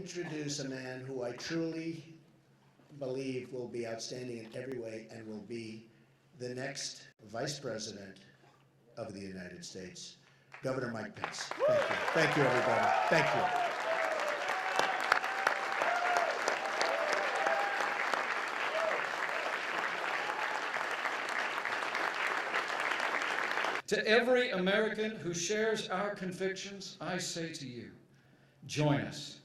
introduce a man who I truly believe will be outstanding in every way and will be the next Vice President of the United States, Governor Mike Pence. Thank you. Thank you, everybody. Thank you. To every American who shares our convictions, I say to you, join us.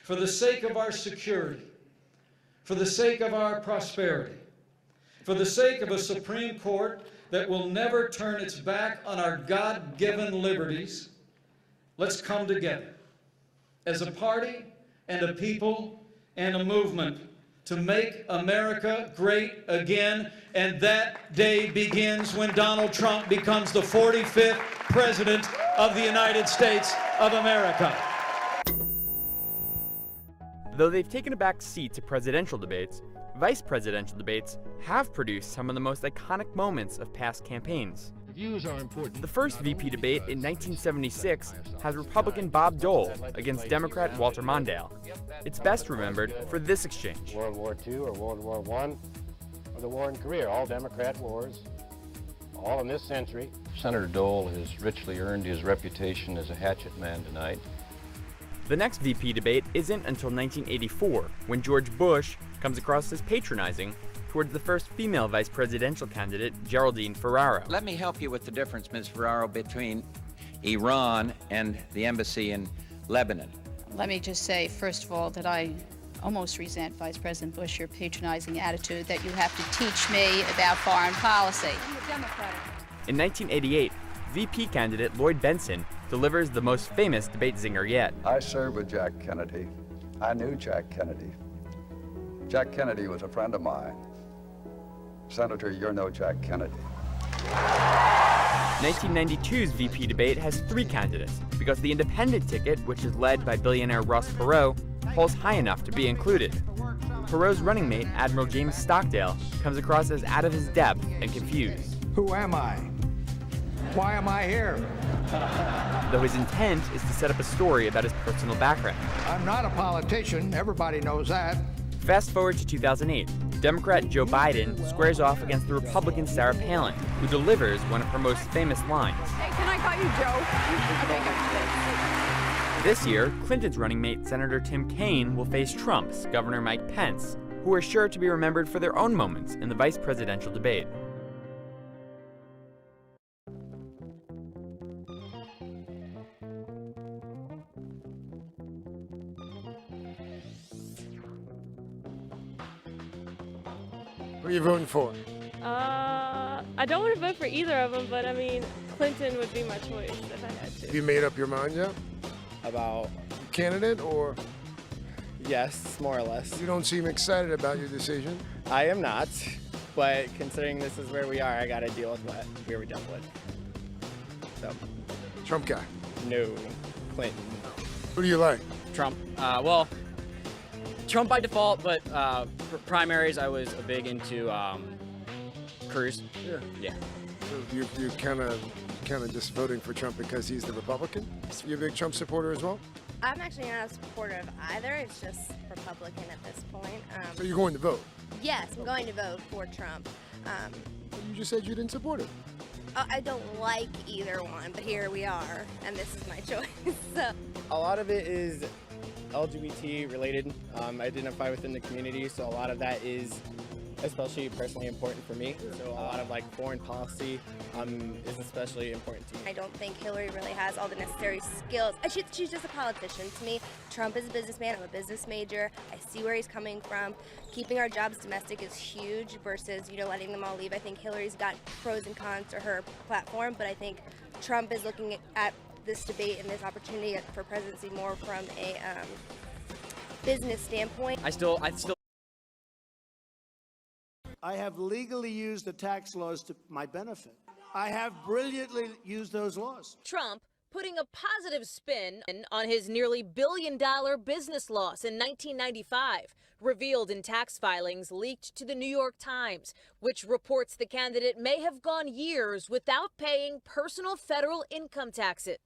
For the sake of our security, for the sake of our prosperity, for the sake of a Supreme Court that will never turn its back on our God-given liberties, let's come together as a party and a people and a movement to make America great again. And that day begins when Donald Trump becomes the 45th President of the United States of America. Though they've taken a back seat to presidential debates, vice presidential debates have produced some of the most iconic moments of past campaigns. Views are important. The first VP debate in 1976 has Republican Bob Dole against Democrat Walter Mondale. It's best remembered for this exchange. World War II or World War I, or the war in Korea, all Democrat wars, all in this century. Senator Dole has richly earned his reputation as a hatchet man tonight. The next VP debate isn't until 1984, when George Bush comes across as patronizing towards the first female vice presidential candidate, Geraldine Ferraro. Let me help you with the difference, Ms. Ferraro, between Iran and the embassy in Lebanon. Let me just say, first of all, that I almost resent Vice President Bush, your patronizing attitude that you have to teach me about foreign policy. In 1988, VP candidate Lloyd Bentsen delivers the most famous debate zinger yet. I served with Jack Kennedy. I knew Jack Kennedy. Jack Kennedy was a friend of mine. Senator, you're no Jack Kennedy. 1992's VP debate has 3 candidates because the independent ticket, which is led by billionaire Ross Perot, polls high enough to be included. Perot's running mate, Admiral James Stockdale, comes across as out of his depth and confused. Who am I? Why am I here? Though his intent is to set up a story about his personal background. I'm not a politician, everybody knows that. Fast forward to 2008. Democrat Joe Biden squares off against the Republican Sarah Palin, who delivers one of her most famous lines. Hey, can I call you Joe? This year, Clinton's running mate, Senator Tim Kaine, will face Trump's Governor Mike Pence, who are sure to be remembered for their own moments in the vice presidential debate. Who are you voting for? I don't want to vote for either of them, but I mean, Clinton would be my choice if I had to. Have you made up your mind yet? About candidate or? Yes, more or less. You don't seem excited about your decision. I am not, but considering this is where we are, I got to deal with what we were dealt with. So. Trump guy? No, Clinton. Who do you like? Trump. Well, Trump by default, but for primaries I was big into Cruz. Yeah. So you kind of just voting for Trump because he's the Republican? You a big Trump supporter as well? I'm actually not a supporter of either. It's just Republican at this point. So you're going to vote? Yes, I'm going to vote for Trump. You just said you didn't support it. I don't like either one, but here we are, and this is my choice. So. A lot of it is LGBT related. I identify within the community, so a lot of that is especially personally important for me. So a lot of like foreign policy is especially important to me. I don't think Hillary really has all the necessary skills. She's just a politician to me. Trump is a businessman, I'm a business major. I see where he's coming from. Keeping our jobs domestic is huge versus, letting them all leave. I think Hillary's got pros and cons to her platform, but I think Trump is looking at this debate and this opportunity for presidency more from a business standpoint. I have legally used the tax laws to my benefit. I have brilliantly used those laws. Trump putting a positive spin on his nearly billion-dollar business loss in 1995, revealed in tax filings leaked to the New York Times, which reports the candidate may have gone years without paying personal federal income taxes.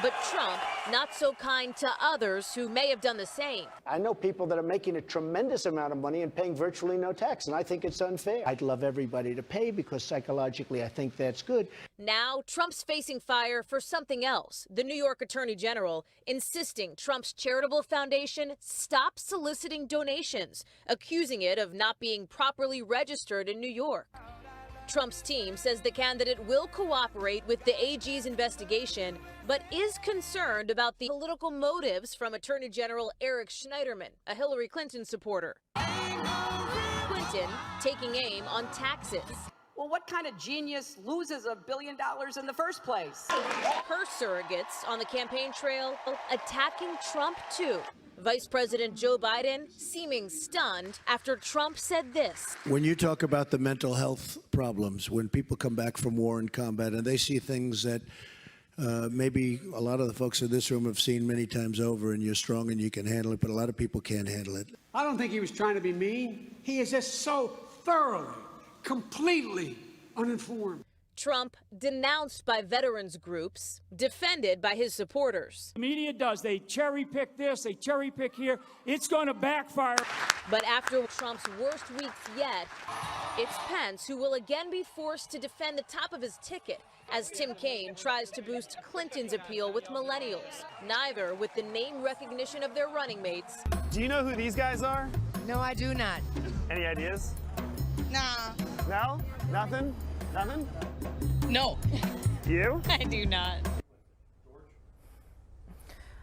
But Trump not so kind to others who may have done the same. I know people that are making a tremendous amount of money and paying virtually no tax, and I think it's unfair. I'd love everybody to pay because psychologically I think that's good. Now Trump's facing fire for something else. The New York Attorney General insisting Trump's charitable foundation stop soliciting donations, accusing it of not being properly registered in New York. Trump's team says the candidate will cooperate with the AG's investigation, but is concerned about the political motives from Attorney General Eric Schneiderman, a Hillary Clinton supporter. Clinton taking aim on taxes. Well, what kind of genius loses $1 billion in the first place? Her surrogates on the campaign trail attacking Trump, too. Vice President Joe Biden seeming stunned after Trump said this. When you talk about the mental health problems, when people come back from war and combat and they see things that maybe a lot of the folks in this room have seen many times over, and you're strong and you can handle it, but a lot of people can't handle it. I don't think he was trying to be mean. He is just so thoroughly, completely uninformed. Trump denounced by veterans groups, defended by his supporters. The media does. They cherry pick this, they cherry pick here. It's going to backfire. But after Trump's worst weeks yet, it's Pence who will again be forced to defend the top of his ticket as Tim Kaine tries to boost Clinton's appeal with millennials, neither with the name recognition of their running mates. Do you know who these guys are? No, I do not. Any ideas? Nah. No? Nothing? Nothing? No. You? I do not.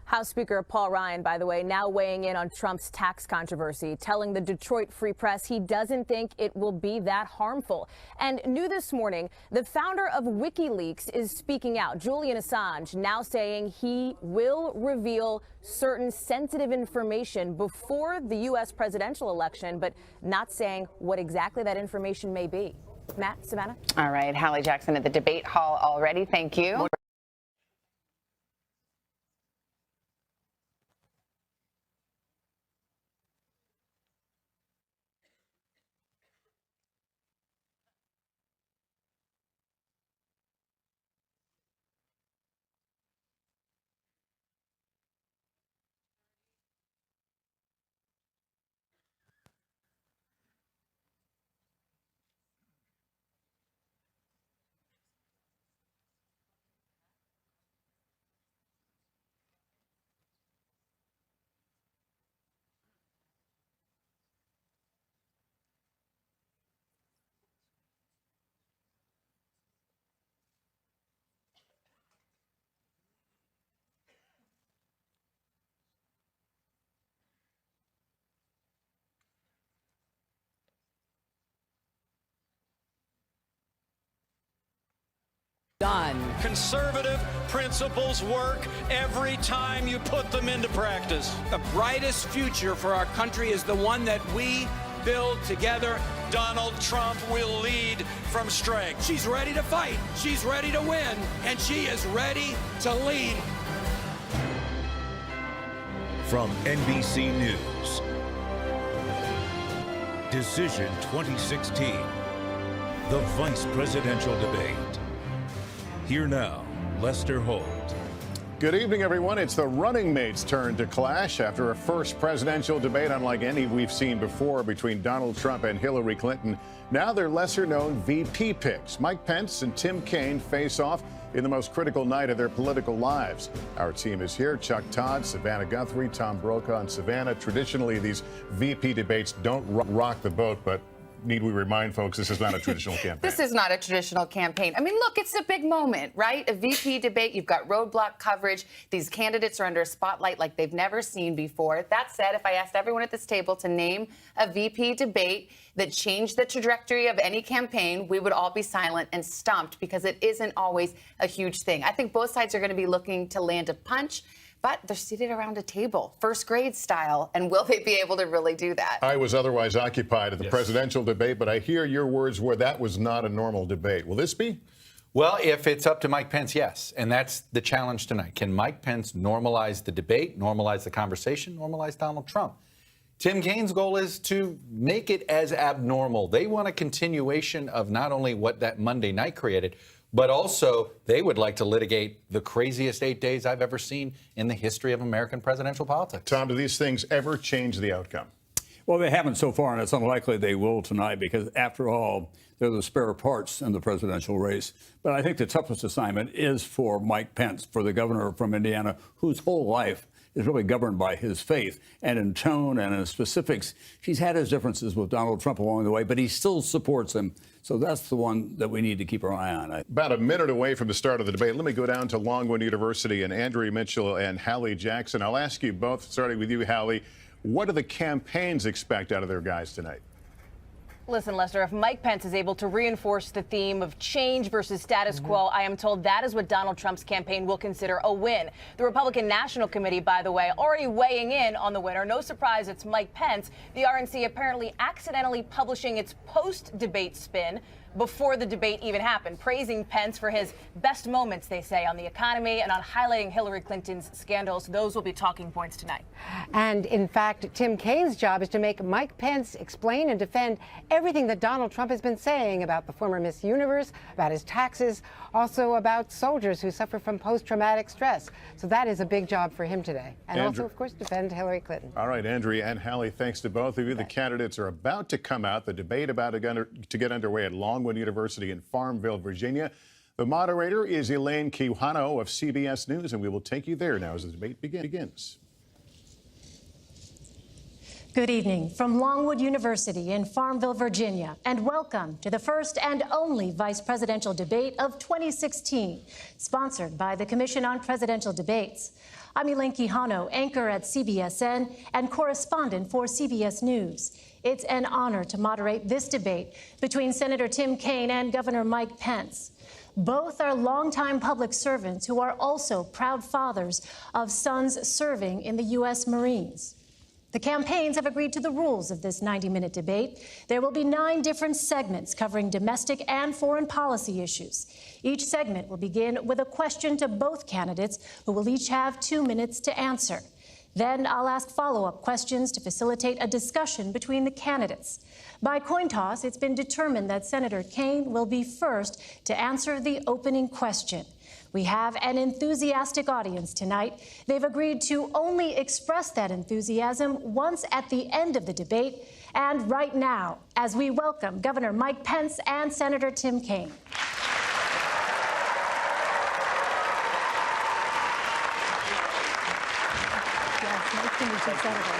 House Speaker Paul Ryan, by the way, now weighing in on Trump's tax controversy, telling the Detroit Free Press he doesn't think it will be that harmful. And new this morning, the founder of WikiLeaks is speaking out. Julian Assange now saying he will reveal certain sensitive information before the U.S. presidential election, but not saying what exactly that information may be. Matt, Savannah? All right, Hallie Jackson at the debate hall already. Thank you. Done. Conservative principles work every time you put them into practice. The brightest future for our country is the one that we build together. Donald Trump will lead from strength. She's ready to fight, she's ready to win, and she is ready to lead. From NBC News, Decision 2016, the vice presidential debate. Here now, Lester Holt. Good evening, everyone. It's the running mates' turn to clash after a first presidential debate unlike any we've seen before between Donald Trump and Hillary Clinton. Now they're lesser-known VP picks. Mike Pence and Tim Kaine face off in the most critical night of their political lives. Our team is here. Chuck Todd, Savannah Guthrie, Tom Brokaw, and Savannah. Traditionally, these VP debates don't rock the boat, but need we remind folks this is not a traditional campaign? This is not a traditional campaign. I mean, look, it's a big moment, right? A VP debate. You've got roadblock coverage. These candidates are under a spotlight like they've never seen before. That said, if I asked everyone at this table to name a VP debate that changed the trajectory of any campaign, we would all be silent and stumped because it isn't always a huge thing. I think both sides are going to be looking to land a punch, but they're seated around a table, first grade style, and will they be able to really do that? I was otherwise occupied at the presidential debate, but I hear your words were that was not a normal debate. Will this be? Well, if it's up to Mike Pence, yes. And that's the challenge tonight. Can Mike Pence normalize the debate, normalize the conversation, normalize Donald Trump? Tim Kaine's goal is to make it as abnormal. They want a continuation of not only what that Monday night created, but also they would like to litigate the craziest 8 days I've ever seen in the history of American presidential politics. Tom, do these things ever change the outcome? Well, they haven't so far, and it's unlikely they will tonight because, after all, they're the spare parts in the presidential race. But I think the toughest assignment is for Mike Pence, for the governor from Indiana, whose whole life is really governed by his faith. And in tone and in specifics, he's had his differences with Donald Trump along the way, but he still supports him. So that's the one that we need to keep our eye on. About a minute away from the start of the debate, let me go down to Longwood University and Andrea Mitchell and Hallie Jackson. I'll ask you both, starting with you, Hallie, what do the campaigns expect out of their guys tonight? Listen, Lester, if Mike Pence is able to reinforce the theme of change versus status quo, I am told that is what Donald Trump's campaign will consider a win. The Republican National Committee, by the way, already weighing in on the winner. No surprise, it's Mike Pence. The RNC apparently accidentally publishing its post-debate spin before the debate even happened, praising Pence for his best moments, they say, on the economy and on highlighting Hillary Clinton's scandals. Those will be talking points tonight. And in fact, Tim Kaine's job is to make Mike Pence explain and defend everything that Donald Trump has been saying about the former Miss Universe, about his taxes, also about soldiers who suffer from post-traumatic stress. So that is a big job for him today. And also, of course, defend Hillary Clinton. All right, Andrea and Hallie, thanks to both of you. The candidates are about to come out. The debate about to get underway at Longwood University in Farmville, Virginia. The moderator is Elaine Quijano of CBS News, and we will take you there now as the debate begins. Good evening from Longwood University in Farmville, Virginia, and welcome to the first and only vice presidential debate of 2016, sponsored by the Commission on Presidential Debates. I'm Elaine Quijano, anchor at CBSN and correspondent for CBS News. It's an honor to moderate this debate between Senator Tim Kaine and Governor Mike Pence. Both are longtime public servants who are also proud fathers of sons serving in the U.S. Marines. The campaigns have agreed to the rules of this 90-minute debate. There will be 9 different segments covering domestic and foreign policy issues. Each segment will begin with a question to both candidates, who will each have 2 minutes to answer. Then I'll ask follow-up questions to facilitate a discussion between the candidates. By coin toss, it's been determined that Senator Kaine will be first to answer the opening question. We have an enthusiastic audience tonight. They've agreed to only express that enthusiasm once at the end of the debate, and right now, as we welcome Governor Mike Pence and Senator Tim Kaine. Nice to meet you, Senator.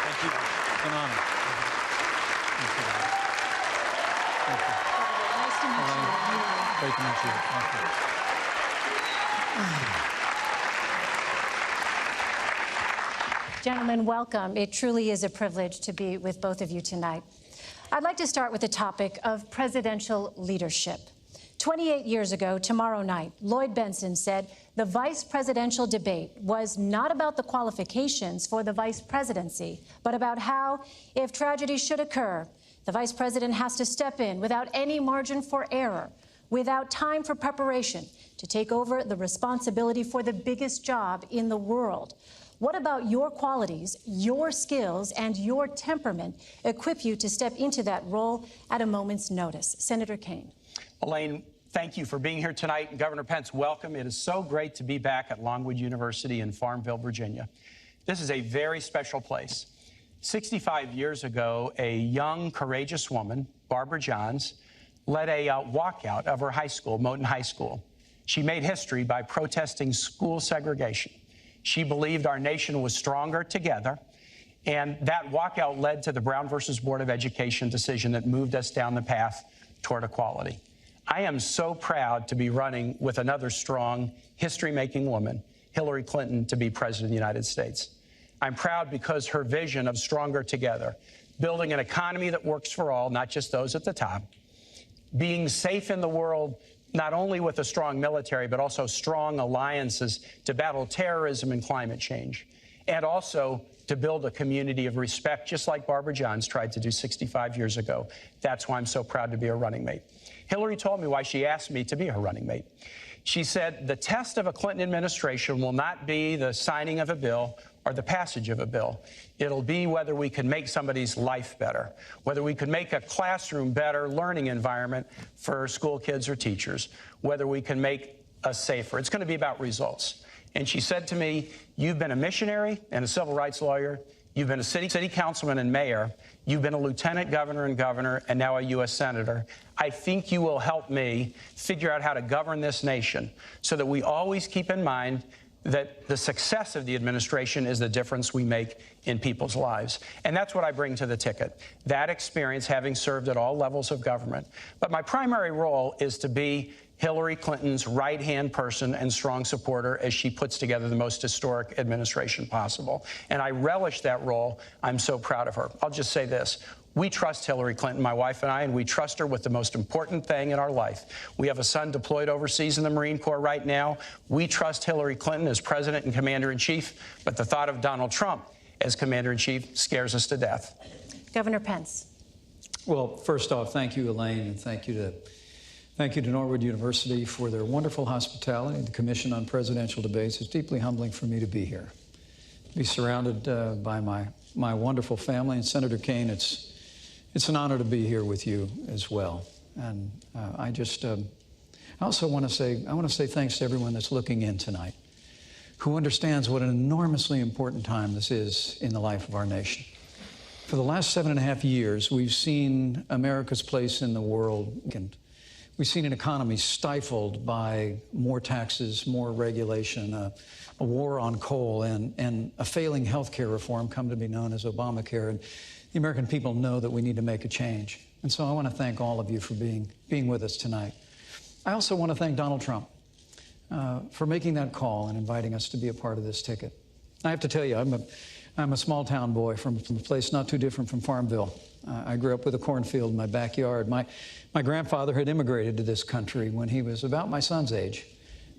Thank you. It's an honor. Nice to meet you. Great to meet you. Thank you. Gentlemen, welcome. It truly is a privilege to be with both of you tonight. I'd like to start with the topic of presidential leadership. 28 years ago, tomorrow night, Lloyd Bentsen said the vice presidential debate was not about the qualifications for the vice presidency, but about how, if tragedy should occur, the vice president has to step in without any margin for error, without time for preparation, to take over the responsibility for the biggest job in the world. What about your qualities, your skills, and your temperament equip you to step into that role at a moment's notice? Senator Kaine. Elaine, thank you for being here tonight. And Governor Pence, welcome. It is so great to be back at Longwood University in Farmville, Virginia. This is a very special place. 65 years ago, a young, courageous woman, Barbara Johns, led a walkout of her high school, Moton High School. She made history by protesting school segregation. She believed our nation was stronger together, and that walkout led to the Brown versus Board of Education decision that moved us down the path toward equality. I am so proud to be running with another strong, history-making woman, Hillary Clinton, to be president of the United States. I'm proud because her vision of stronger together, building an economy that works for all, not just those at the top, being safe in the world, not only with a strong military, but also strong alliances to battle terrorism and climate change, and also to build a community of respect, just like Barbara Johns tried to do 65 years ago. That's why I'm so proud to be her running mate. Hillary told me why she asked me to be her running mate. She said, the test of a Clinton administration will not be the signing of a bill or the passage of a bill. It'll be whether we can make somebody's life better, whether we can make a classroom better learning environment for school kids or teachers, whether we can make us safer. It's going to be about results. And she said to me, you've been a missionary and a civil rights lawyer. You've been a city councilman and mayor. You've been a lieutenant governor and now a U.S. senator. I think you will help me figure out how to govern this nation so that we always keep in mind that the success of the administration is the difference we make in people's lives. And that's what I bring to the ticket, that experience having served at all levels of government. But my primary role is to be Hillary Clinton's right-hand person and strong supporter as she puts together the most historic administration possible. And I relish that role. I'm so proud of her. I'll just say this. We trust Hillary Clinton, my wife and I, and we trust her with the most important thing in our life. We have a son deployed overseas in the Marine Corps right now. We trust Hillary Clinton as President and Commander-in-Chief, but the thought of Donald Trump as Commander-in-Chief scares us to death. Governor Pence. Well, first off, thank you, Elaine, and thank you to Norwood University for their wonderful hospitality. The Commission on Presidential Debates. It's deeply humbling for me to be here, to be surrounded by my wonderful family. And Senator Kaine, it's an honor to be here with you as well. And I also want to say thanks to everyone that's looking in tonight, who understands what an enormously important time this is in the life of our nation. For the last 7.5 years, we've seen America's place in the world. We've seen an economy stifled by more taxes, more regulation, a war on coal, and a failing health care reform come to be known as Obamacare. And the American people know that we need to make a change. And so I want to thank all of you for being with us tonight. I also want to thank Donald Trump for making that call and inviting us to be a part of this ticket. I have to tell you, I'm a small-town boy from a place not too different from Farmville. I grew up with a cornfield in my backyard. My grandfather had immigrated to this country when he was about my son's age.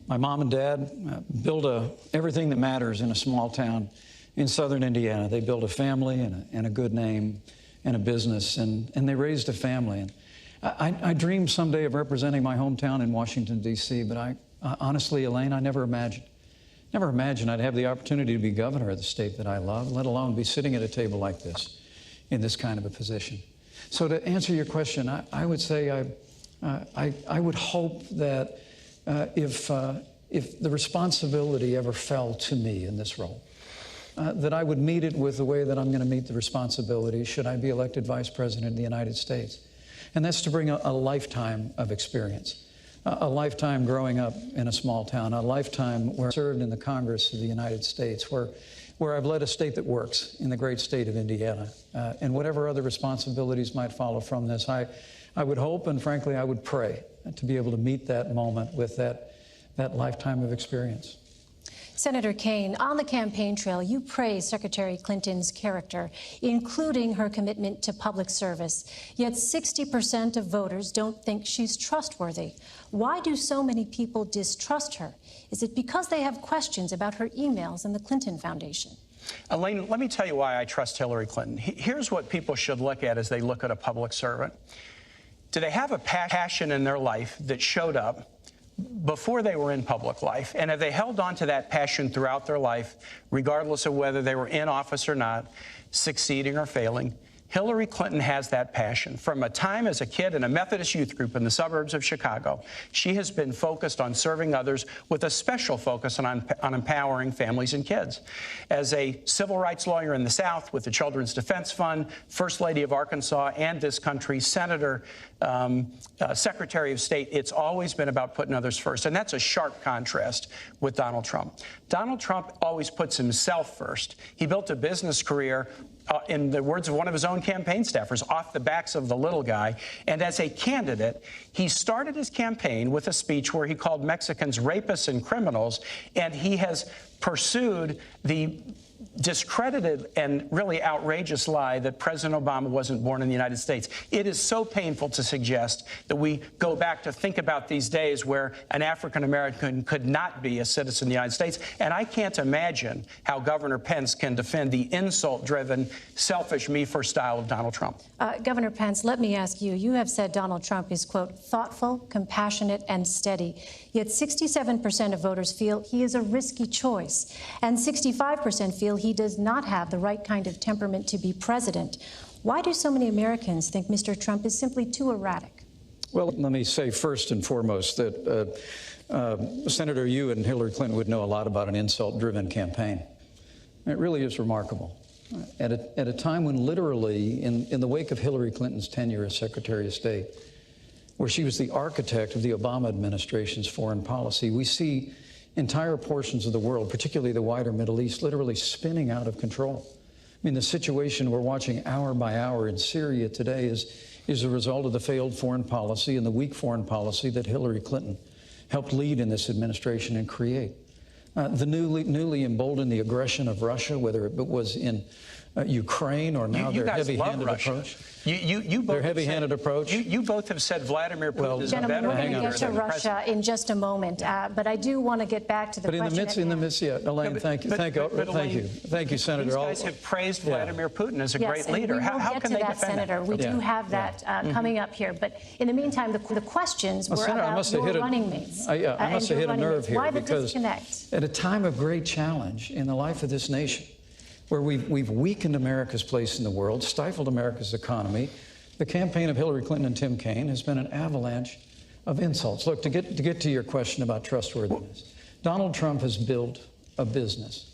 My mom and dad built everything that matters in a small town in southern Indiana. They built a family and a good name and a business, and they raised a family. And I dreamed someday of representing my hometown in Washington, D.C., but I honestly, Elaine, I never imagined I'd have the opportunity to be governor of the state that I love, let alone be sitting at a table like this in this kind of a position. So to answer your question, I would say I would hope that if the responsibility ever fell to me in this role, that I would meet it with the way that I'm going to meet the responsibility should I be elected Vice President of the United States. And that's to bring a lifetime of experience, a lifetime growing up in a small town, a lifetime where I served in the Congress of the United States, where I've led a state that works in the great state of Indiana. And whatever other responsibilities might follow from this, I would hope and frankly I would pray to be able to meet that moment with that lifetime of experience. Senator Kaine, on the campaign trail, you praise Secretary Clinton's character, including her commitment to public service. Yet 60% of voters don't think she's trustworthy. Why do so many people distrust her? Is it because they have questions about her emails and the Clinton Foundation? Elaine, let me tell you why I trust Hillary Clinton. Here's what people should look at as they look at a public servant. Do they have a passion in their life that showed up before they were in public life? And have they held on to that passion throughout their life, regardless of whether they were in office or not, succeeding or failing? Hillary Clinton has that passion. From a time as a kid in a Methodist youth group in the suburbs of Chicago, she has been focused on serving others with a special focus on empowering families and kids. As a civil rights lawyer in the South with the Children's Defense Fund, First Lady of Arkansas and this country's Senator, Secretary of State, it's always been about putting others first. And that's a sharp contrast with Donald Trump. Donald Trump always puts himself first. He built a business career in the words of one of his own campaign staffers, off the backs of the little guy. And as a candidate, he started his campaign with a speech where he called Mexicans rapists and criminals, and he has pursued the discredited and really outrageous lie that President Obama wasn't born in the United States. It is so painful to suggest that we go back to think about these days where an African American could not be a citizen of the United States. And I can't imagine how Governor Pence can defend the insult-driven, selfish me-first style of Donald Trump. Governor Pence, let me ask you, you have said Donald Trump is, quote, thoughtful, compassionate, and steady. Yet 67% of voters feel he is a risky choice, and 65% feel he does not have the right kind of temperament to be president. Why do so many Americans think Mr. Trump is simply too erratic? Well, let me say first and foremost that Senator, you and Hillary Clinton would know a lot about an insult-driven campaign. It really is remarkable. At a time when literally, in the wake of Hillary Clinton's tenure as Secretary of State, where she was the architect of the Obama administration's foreign policy, we see entire portions of the world, particularly the wider Middle East, literally spinning out of control. I mean, the situation we're watching hour by hour in Syria today is a result of the failed foreign policy and the weak foreign policy that Hillary Clinton helped lead in this administration and create. The newly emboldened the aggression of Russia, whether it was in Ukraine or now their heavy-handed approach. Their heavy-handed approach. You both have said Vladimir Putin is a better Gentlemen, we're going to leader get to than the Russia president. in just a moment, but I do want to get back to the question. But in the midst, yeah, Elaine, thank you, thank you, Senator. These guys have praised Vladimir Putin as a great leader. How can they defend Senator? We do have that coming up here. But in the meantime, the questions were Senator, about your running mates. I must have hit a nerve here Why the because disconnect? at a time of great challenge in the life of this nation, where we've weakened America's place in the world, stifled America's economy, the campaign of Hillary Clinton and Tim Kaine has been an avalanche of insults. Look, to get to your question about trustworthiness, Donald Trump has built a business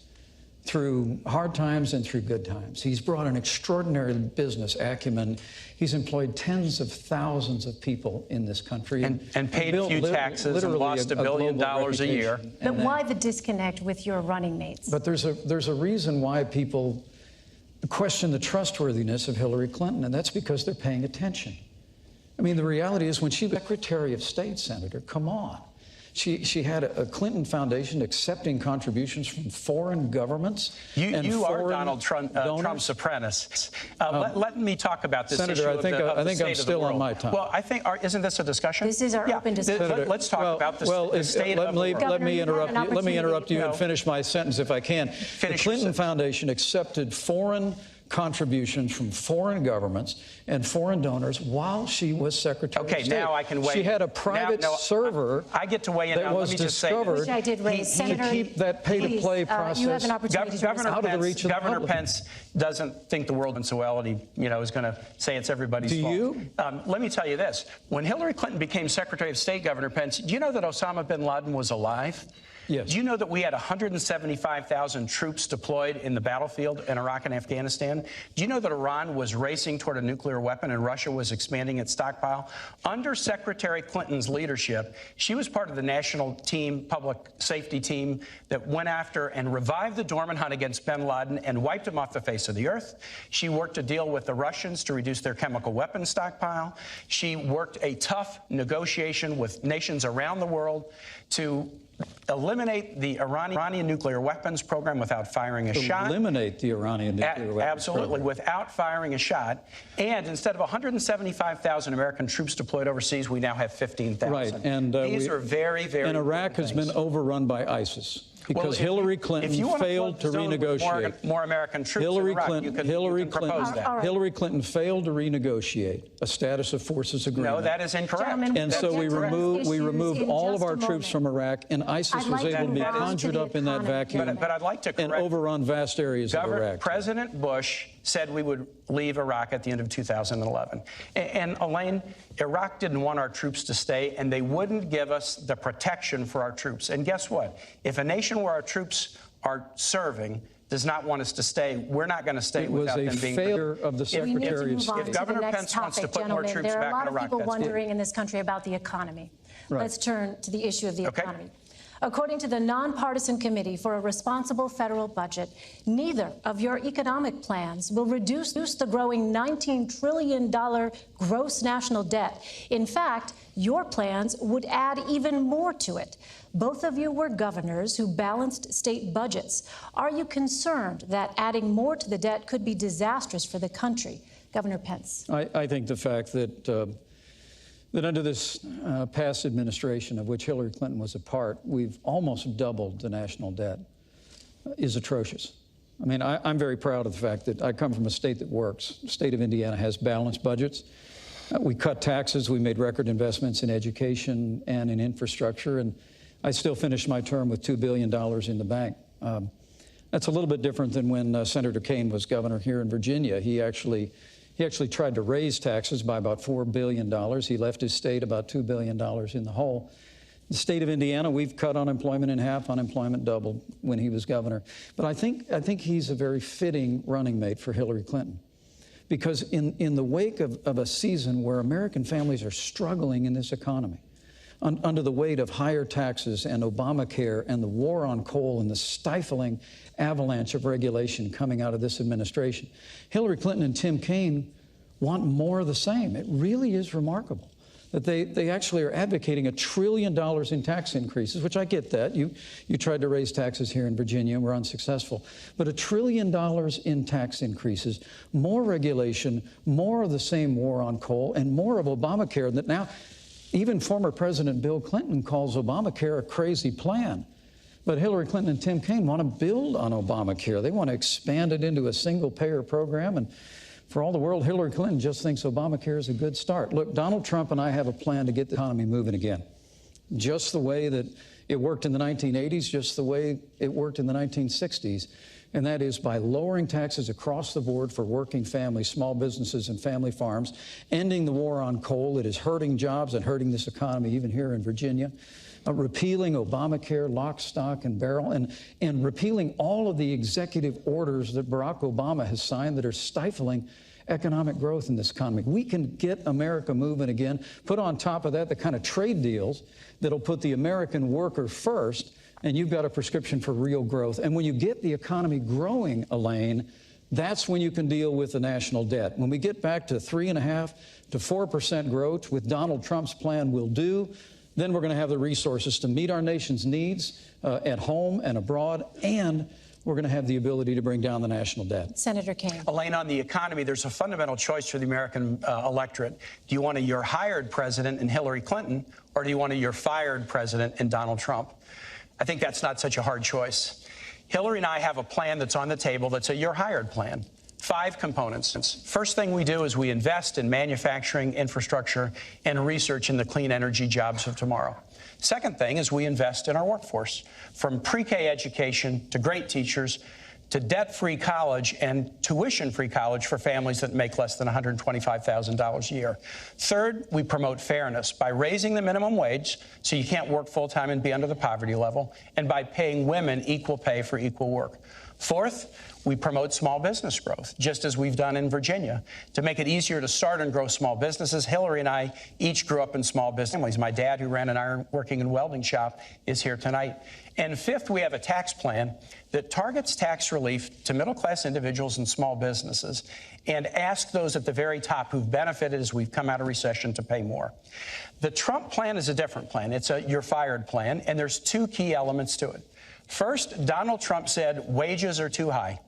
through hard times and through good times. He's brought an extraordinary business acumen. He's employed tens of thousands of people in this country. And paid a few taxes and lost $1 billion a year. But why the disconnect with your running mates? But there's a reason why people question the trustworthiness of Hillary Clinton, and that's because they're paying attention. I mean, the reality is when she was Secretary of State, Senator, come on. She had a Clinton Foundation accepting contributions from foreign governments. You are Donald Trump's apprentice. Let me talk about this Senator, issue I think I'm still on my time. Well, isn't this a discussion? This is our open discussion. Let's talk about the state of the world. Let me interrupt you and finish my sentence if I can. The Clinton Foundation accepted foreign contributions from foreign governments and foreign donors while she was Secretary of State. Okay, now I can weigh in. She had a private server I get to weigh in that now. was Let me just say discovered Which I did raise. Senator, to keep that pay-to-play process you have an opportunity to out of the reach of the Governor public. Pence doesn't think the world is so well, and he is going to say it's everybody's fault. Do you? Let me tell you this. When Hillary Clinton became Secretary of State, Governor Pence, do you know that Osama bin Laden was alive? Yes. Do you know that we had 175,000 troops deployed in the battlefield in Iraq and Afghanistan? Do you know that Iran was racing toward a nuclear weapon and Russia was expanding its stockpile? Under Secretary Clinton's leadership, she was part of the national team, public safety team, that went after and revived the dormant hunt against bin Laden and wiped him off the face of the earth. She worked to deal with the Russians to reduce their chemical weapons stockpile. She worked a tough negotiation with nations around the world to eliminate the Iranian nuclear weapons program without firing a shot. Eliminate the Iranian nuclear weapons Absolutely, program. without firing a shot. And instead of 175,000 American troops deployed overseas, we now have 15,000. Right, and these are very, very And Iraq has been overrun by ISIS. Because Hillary Clinton failed to renegotiate. More American troops in Iraq, you can propose that. Hillary Clinton failed to renegotiate a status of forces agreement. No, that is incorrect. And so we removed all of our troops from Iraq, and ISIS was able to be conjured up in that vacuum but I'd like to correct and overrun vast areas of Iraq. President Bush said we would leave Iraq at the end of 2011. And Elaine, Iraq didn't want our troops to stay, and they wouldn't give us the protection for our troops. And guess what? If a nation where our troops are serving does not want us to stay, we're not going to stay without them being. It was a failure of the Secretary of State. If Governor Pence wants to put more troops back in Iraq, there are a lot of people that's wondering in this country about the economy. Right. Let's turn to the issue of the economy. According to the Nonpartisan Committee for a Responsible Federal Budget, neither of your economic plans will reduce the growing $19 trillion gross national debt. In fact, your plans would add even more to it. Both of you were governors who balanced state budgets. Are you concerned that adding more to the debt could be disastrous for the country? Governor Pence. I think the fact that under this past administration, of which Hillary Clinton was a part, we've almost doubled the national debt, is atrocious. I mean, I'm very proud of the fact that I come from a state that works. The state of Indiana has balanced budgets. We cut taxes. We made record investments in education and in infrastructure. And I still finished my term with $2 billion in the bank. That's a little bit different than when Senator Kaine was governor here in Virginia. He actually tried to raise taxes by about $4 billion. He left his state about $2 billion in the hole. The state of Indiana, we've cut unemployment in half, unemployment doubled when he was governor. But I think he's a very fitting running mate for Hillary Clinton. Because in the wake of a season where American families are struggling in this economy, under the weight of higher taxes and Obamacare and the war on coal and the stifling avalanche of regulation coming out of this administration, Hillary Clinton and Tim Kaine want more of the same. It really is remarkable that they actually are advocating $1 trillion in tax increases, which I get that. You tried to raise taxes here in Virginia and were unsuccessful. But $1 trillion in tax increases, more regulation, more of the same war on coal, and more of Obamacare that now even former President Bill Clinton calls Obamacare a crazy plan. But Hillary Clinton and Tim Kaine want to build on Obamacare. They want to expand it into a single-payer program. And for all the world, Hillary Clinton just thinks Obamacare is a good start. Look, Donald Trump and I have a plan to get the economy moving again. Just the way that it worked in the 1980s, just the way it worked in the 1960s. And that is by lowering taxes across the board for working families, small businesses, and family farms, ending the war on coal that is hurting jobs and hurting this economy, even here in Virginia, repealing Obamacare, lock, stock, and barrel, and repealing all of the executive orders that Barack Obama has signed that are stifling economic growth in this economy. We can get America moving again, put on top of that the kind of trade deals that'll put the American worker first, and you've got a prescription for real growth. And when you get the economy growing, Elaine, that's when you can deal with the national debt. When we get back to 3.5% to 4% growth, with Donald Trump's plan will do, then we're going to have the resources to meet our nation's needs at home and abroad, and we're going to have the ability to bring down the national debt. Senator Kaine. Elaine, on the economy, there's a fundamental choice for the American electorate. Do you want a you're hired president in Hillary Clinton, or do you want a you're fired president in Donald Trump? I think that's not such a hard choice. Hillary and I have a plan that's on the table that's a you're hired plan. 5 components. First thing we do is we invest in manufacturing, infrastructure, and research in the clean energy jobs of tomorrow. Second thing is we invest in our workforce, from pre-K education to great teachers to debt-free college and tuition-free college for families that make less than $125,000 a year. Third, we promote fairness by raising the minimum wage so you can't work full-time and be under the poverty level, and by paying women equal pay for equal work. Fourth, we promote small business growth, just as we've done in Virginia. To make it easier to start and grow small businesses, Hillary and I each grew up in small business families. My dad, who ran an ironworking and welding shop, is here tonight. And fifth, we have a tax plan that targets tax relief to middle-class individuals and small businesses and ask those at the very top who've benefited as we've come out of recession to pay more. The Trump plan is a different plan. It's a you're fired plan, and there's 2 key elements to it. First, Donald Trump said wages are too high.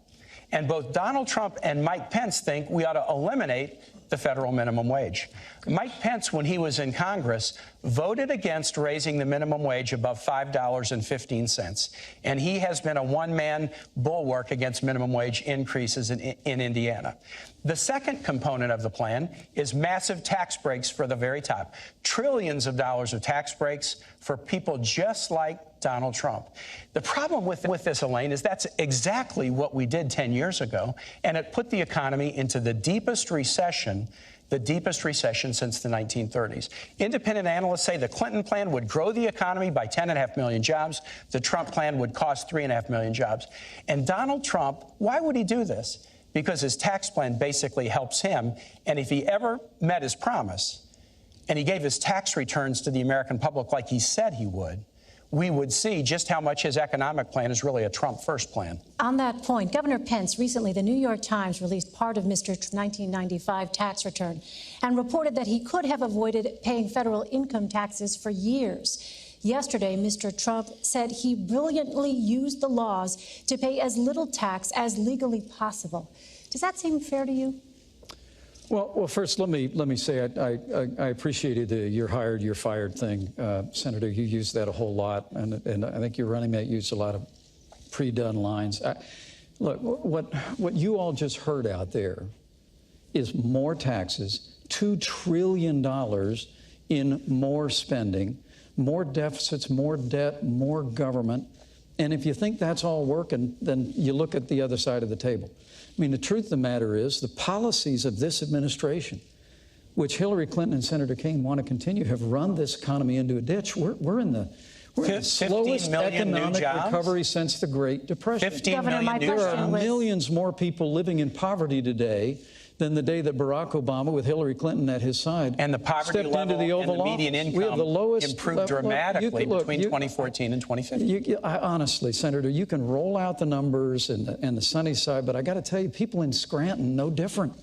And both Donald Trump and Mike Pence think we ought to eliminate the federal minimum wage. Mike Pence, when he was in Congress, voted against raising the minimum wage above $5.15. And he has been a one-man bulwark against minimum wage increases in Indiana. The second component of the plan is massive tax breaks for the very top. Trillions of dollars of tax breaks for people just like Donald Trump. The problem with this, Elaine, is that's exactly what we did 10 years ago, and it put the economy into the deepest recession since the 1930s. Independent analysts say the Clinton plan would grow the economy by 10.5 million jobs. The Trump plan would cost 3.5 million jobs. And Donald Trump, why would he do this? Because his tax plan basically helps him, and if he ever met his promise, and he gave his tax returns to the American public like he said he would, we would see just how much his economic plan is really a Trump-first plan. On that point, Governor Pence, recently the New York Times released part of Mr. 1995 tax return and reported that he could have avoided paying federal income taxes for years. Yesterday, Mr. Trump said he brilliantly used the laws to pay as little tax as legally possible. Does that seem fair to you? Well, first, let me say I appreciated the you're hired, you're fired thing. Senator, you used that a whole lot, and I think your running mate used a lot of pre-done lines. Look, what you all just heard out there is more taxes, $2 trillion in more spending, more deficits, more debt, more government, And if you think that's all working, then you look at the other side of the table. I mean, the truth of the matter is the policies of this administration, which Hillary Clinton and Senator Kaine want to continue, have run this economy into a ditch. We're in the slowest economic recovery since the Great Depression. 15 million new jobs. There are millions more people living in poverty today than the day that Barack Obama, with Hillary Clinton at his side, and the poverty stepped level into the Oval and the median Office. income We have the lowest, improved dramatically between 2014 and 2015. Honestly, Senator, you can roll out the numbers and the sunny side, but I got to tell you, people in Scranton, no different.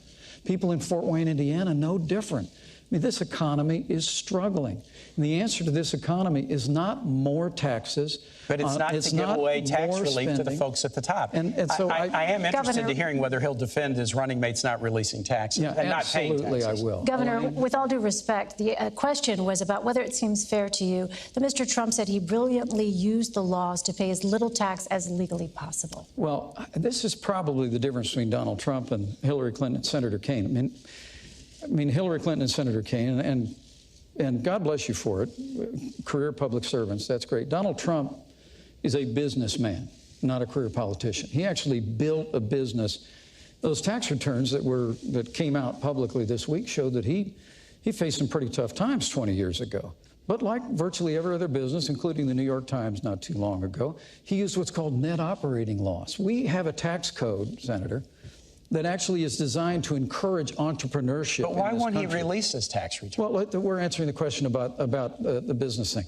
People in Fort Wayne, Indiana, no different. I mean, this economy is struggling. And the answer to this economy is not more taxes. But it's not to give away tax relief to the folks at the top. And so I am interested Governor, to hearing whether he'll defend his running mates not releasing taxes and not paying taxes. Absolutely, I will. Governor, with all due respect, the question was about whether it seems fair to you that Mr. Trump said he brilliantly used the laws to pay as little tax as legally possible. Well, this is probably the difference between Donald Trump and Hillary Clinton and Senator Kaine. I mean, Hillary Clinton and Senator Kaine, and God bless you for it, career public servants, that's great. Donald Trump is a businessman, not a career politician. He actually built a business. Those tax returns that came out publicly this week showed that he faced some pretty tough times 20 years ago. But like virtually every other business, including the New York Times not too long ago, he used what's called net operating loss. We have a tax code, Senator, that actually is designed to encourage entrepreneurship. But why won't he release his tax return? Well, we're answering the question about the business thing.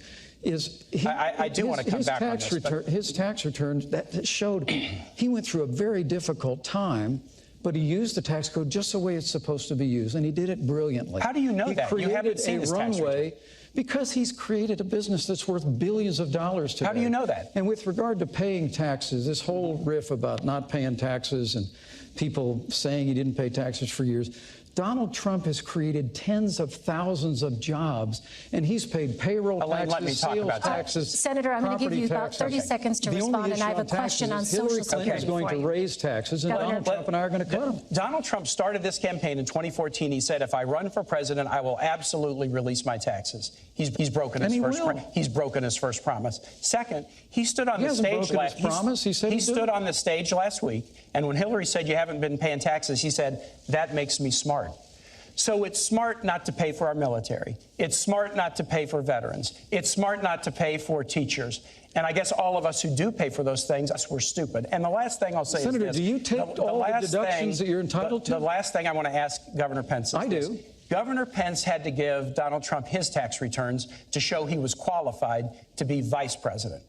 I do want to come back on this. His tax returns that showed he went through a very difficult time, but he used the tax code just the way it's supposed to be used, and he did it brilliantly. How do you know that? You haven't seen his tax return. Because he's created a business that's worth billions of dollars today. How do you know that? And with regard to paying taxes, this whole riff about not paying taxes and people saying he didn't pay taxes for years, Donald Trump has created tens of thousands of jobs, and he's paid payroll taxes, sales taxes, Senator, I'm going to give you about 30 seconds to respond, and I have a question on Social Security. Hillary Clinton is going to raise taxes, and Donald Trump and I are going to cut them. Donald Trump started this campaign in 2014. He said, if I run for president, I will absolutely release my taxes. He's broken his first promise. Second, he stood on the stage on the stage last week, and when Hillary said you haven't been paying taxes, he said, that makes me smart. So it's smart not to pay for our military. It's smart not to pay for veterans. It's smart not to pay for teachers. And I guess all of us who do pay for those things, we're stupid. And the last thing I'll say Senator, is this. do you take all the deductions that you're entitled to? The last thing I want to ask Governor Pence is this. I do. Governor Pence had to give Donald Trump his tax returns to show he was qualified to be vice president.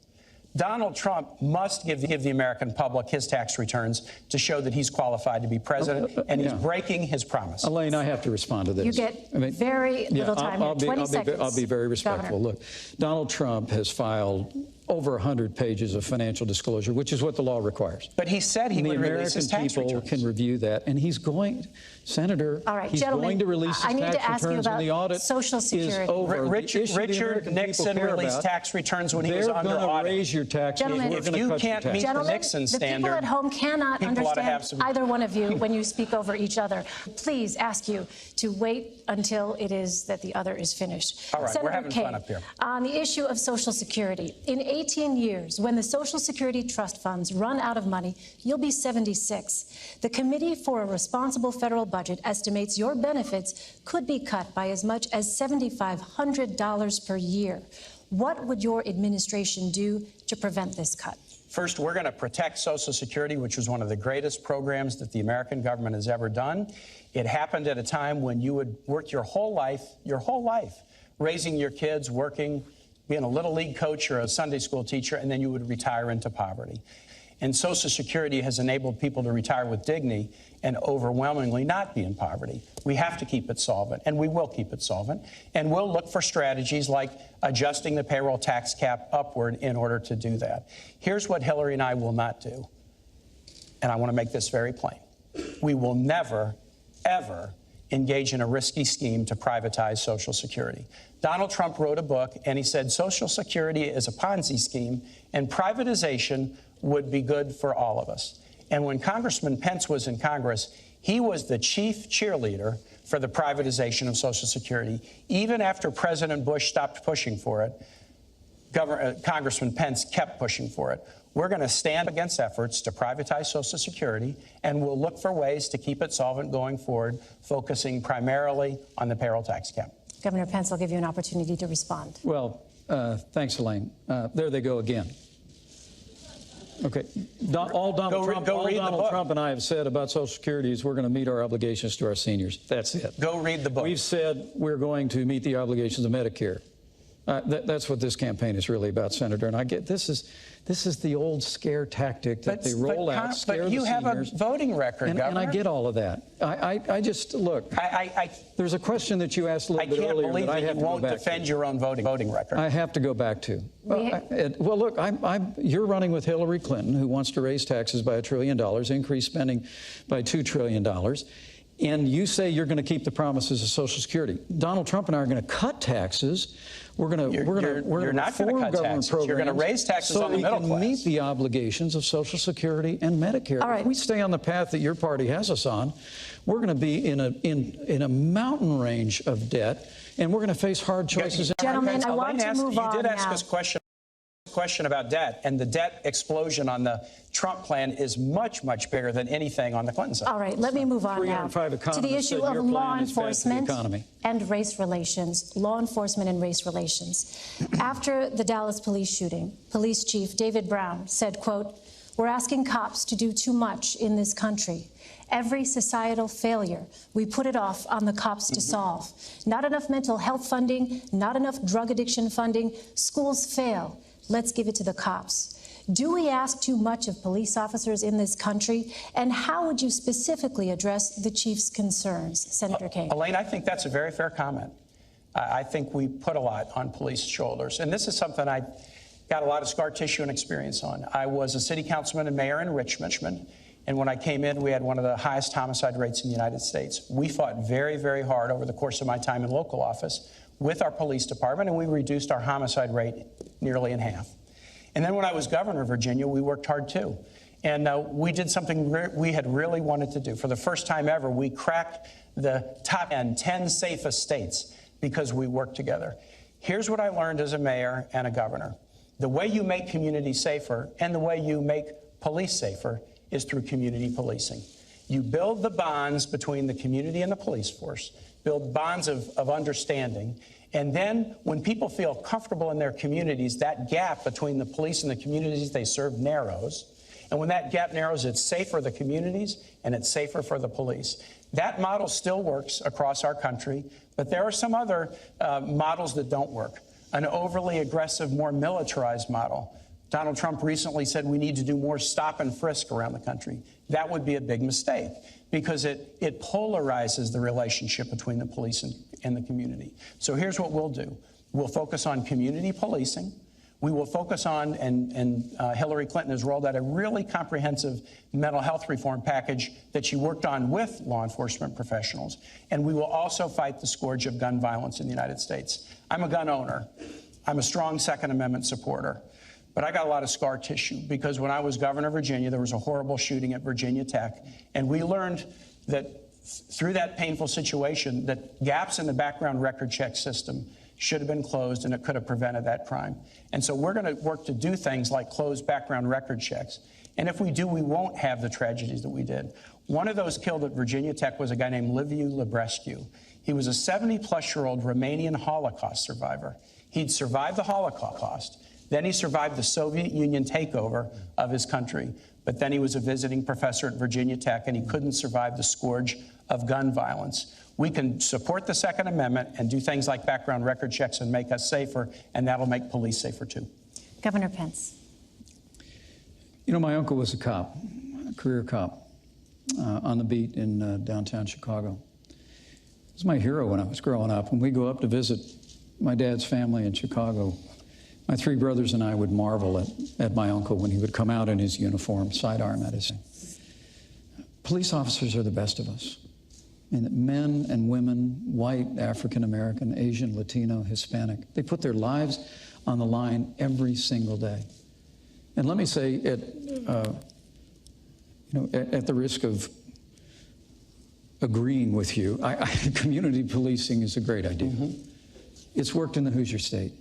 Donald Trump must give the American public his tax returns to show that he's qualified to be president, and he's breaking his promise. Elaine, I have to respond to this. You get very little time. 20 seconds. I'll be very respectful. Governor. Look, Donald Trump has filed over 100 pages of financial disclosure, which is what the law requires. But he said he would release his tax returns. The American people can review that, and he's going, Senator, all right, he's going to release his tax returns when the audit Social Security. is over. Richard Nixon released tax returns when he was under audit. They're going to raise your taxes. If you can't meet the Nixon standard, the people at home cannot understand either one of you when you speak over each other. Please ask you to wait until it is that the other is finished. All right, Senator we're having Kaine, fun up here. On the issue of Social Security, in 18 years, when the Social Security trust funds run out of money, you'll be 76. The Committee for a Responsible Federal Budget estimates your benefits could be cut by as much as $7,500 per year. What would your administration do to prevent this cut? First, we're going to protect Social Security, which was one of the greatest programs that the American government has ever done. It happened at a time when you would work your whole life, raising your kids, working, being a little league coach or a Sunday school teacher, and then you would retire into poverty. And Social Security has enabled people to retire with dignity and overwhelmingly not be in poverty. We have to keep it solvent, and we will keep it solvent. And we'll look for strategies like adjusting the payroll tax cap upward in order to do that. Here's what Hillary and I will not do, and I want to make this very plain. We will never, ever engage in a risky scheme to privatize Social Security. Donald Trump wrote a book, and he said Social Security is a Ponzi scheme, and privatization would be good for all of us. And when Congressman Pence was in Congress, he was the chief cheerleader for the privatization of Social Security. Even after President Bush stopped pushing for it, Congressman Pence kept pushing for it. We're going to stand against efforts to privatize Social Security, and we'll look for ways to keep it solvent going forward, focusing primarily on the payroll tax cap. Governor Pence, I'll give you an opportunity to respond. Well, thanks, Elaine. There they go again. Okay. All Donald Trump and I have said about Social Security is we're going to meet our obligations to our seniors. That's it. Go read the book. We've said we're going to meet the obligations of Medicare. That's what this campaign is really about, Senator. And I get this is the old scare tactic that they roll out, scare but you the have seniors. a voting record, and Governor. I get all of that. I just look. There's a question that you asked a little bit earlier. I can't believe that you won't defend defend your own voting record. I have to go back to. Well, look, you're running with Hillary Clinton, who wants to raise taxes by $1 trillion, increase spending by $2 trillion. And you say you're going to keep the promises of Social Security. Donald Trump and I are going to cut taxes. We're going to not going to cut taxes. You're going to raise taxes on the middle class. So we can meet the obligations of Social Security and Medicare. All right. If we stay on the path that your party has us on, we're going to be in a mountain range of debt, and we're going to face hard choices. Gentlemen, I want to move on now. You did ask now. us question about debt, and the debt explosion on the Trump plan is much, much bigger than anything on the Clinton side. All right, let me move on now to the issue of law enforcement and race relations. Law enforcement and race relations. After the Dallas police shooting, Police Chief David Brown said, quote, "We're asking cops to do too much in this country. Every societal failure, we put it off on the cops to solve. Not enough mental health funding, not enough drug addiction funding. Schools fail. Let's give it to the cops." Do we ask too much of police officers in this country? And how would you specifically address the chief's concerns, Senator Kaine? Elaine, I think that's a very fair comment. I think we put a lot on police shoulders. And this is something I got a lot of scar tissue and experience on. I was a city councilman and mayor in Richmond. And when I came in, we had one of the highest homicide rates in the United States. We fought very, very hard over the course of my time in local office with our police department, and we reduced our homicide rate nearly in half. And then when I was governor of Virginia, we worked hard too. And we did something we had really wanted to do. For the first time ever, we cracked the top 10 safest states because we worked together. Here's what I learned as a mayor and a governor. The way you make communities safer and the way you make police safer is through community policing. You build the bonds between the community and the police force, build bonds of understanding, and then when people feel comfortable in their communities, that gap between the police and the communities they serve narrows. And when that gap narrows, it's safe for the communities and it's safer for the police. That model still works across our country, but there are some other models that don't work. An overly aggressive, more militarized model. Donald Trump recently said we need to do more stop and frisk around the country. That would be a big mistake because it polarizes the relationship between the police and the community. So here's what we'll do. We'll focus on community policing. We will focus on, and Hillary Clinton has rolled out a really comprehensive mental health reform package that she worked on with law enforcement professionals. And we will also fight the scourge of gun violence in the United States. I'm a gun owner. I'm a strong Second Amendment supporter. But I got a lot of scar tissue because when I was governor of Virginia, there was a horrible shooting at Virginia Tech. And we learned that through that painful situation, that gaps in the background record check system should have been closed and it could have prevented that crime. And so we're going to work to do things like close background record checks. And if we do, we won't have the tragedies that we did. One of those killed at Virginia Tech was a guy named Liviu Librescu. He was a 70-plus-year-old Romanian Holocaust survivor. He'd survived the Holocaust. Then he survived the Soviet Union takeover of his country. But then he was a visiting professor at Virginia Tech, and he couldn't survive the scourge of gun violence. We can support the Second Amendment and do things like background record checks and make us safer, and that'll make police safer, too. Governor Pence. You know, my uncle was a cop, a career cop, on the beat in downtown Chicago. He was my hero when I was growing up. When we go up to visit my dad's family in Chicago, my three brothers and I would marvel at my uncle when he would come out in his uniform, sidearm at his. Police officers are the best of us. And men and women, white, African American, Asian, Latino, Hispanic, they put their lives on the line every single day. And let me say, at the risk of agreeing with you, community policing is a great idea. Mm-hmm. It's worked in the Hoosier State.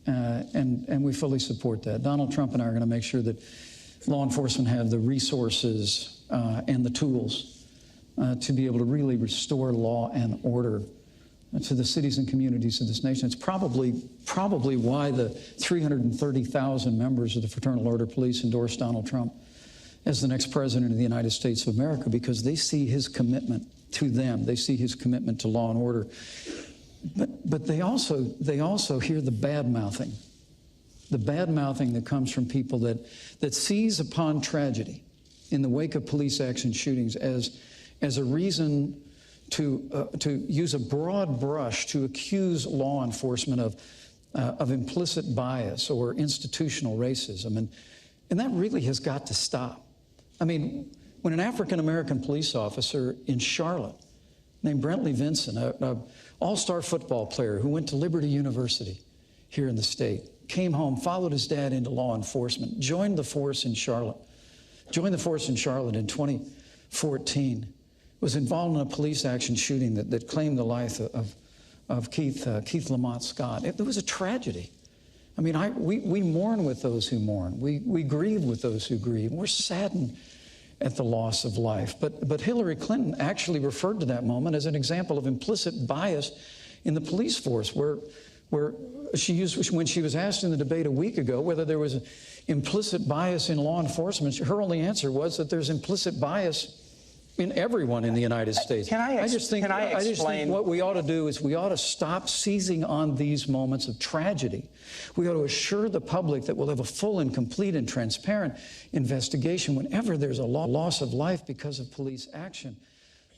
and we fully support that. Donald Trump and I are going to make sure that law enforcement have the resources and the tools to be able to really restore law and order to the cities and communities of this nation. It's probably why the 330,000 members of the Fraternal Order Police endorsed Donald Trump as the next president of the United States of America, because they see his commitment to them. They see his commitment to law and order. But they also hear the bad-mouthing that comes from people that seize upon tragedy in the wake of police action shootings as a reason to use a broad brush to accuse law enforcement of implicit bias or institutional racism. And that really has got to stop. I mean, when an African-American police officer in Charlotte named Brentley Vinson, an all-star football player who went to Liberty University here in the state, came home, followed his dad into law enforcement, joined the force in Charlotte in 2014, was involved in a police action shooting that claimed the life of Keith Lamont Scott. It was a tragedy. I mean, we mourn with those who mourn. We grieve with those who grieve. We're saddened at the loss of life. But Hillary Clinton actually referred to that moment as an example of implicit bias in the police force, where she used, when she was asked in the debate a week ago whether there was implicit bias in law enforcement, her only answer was that there's implicit bias in everyone in the United States. I just think what we ought to do is we ought to stop seizing on these moments of tragedy. We ought to assure the public that we'll have a full and complete and transparent investigation whenever there's a loss of life because of police action.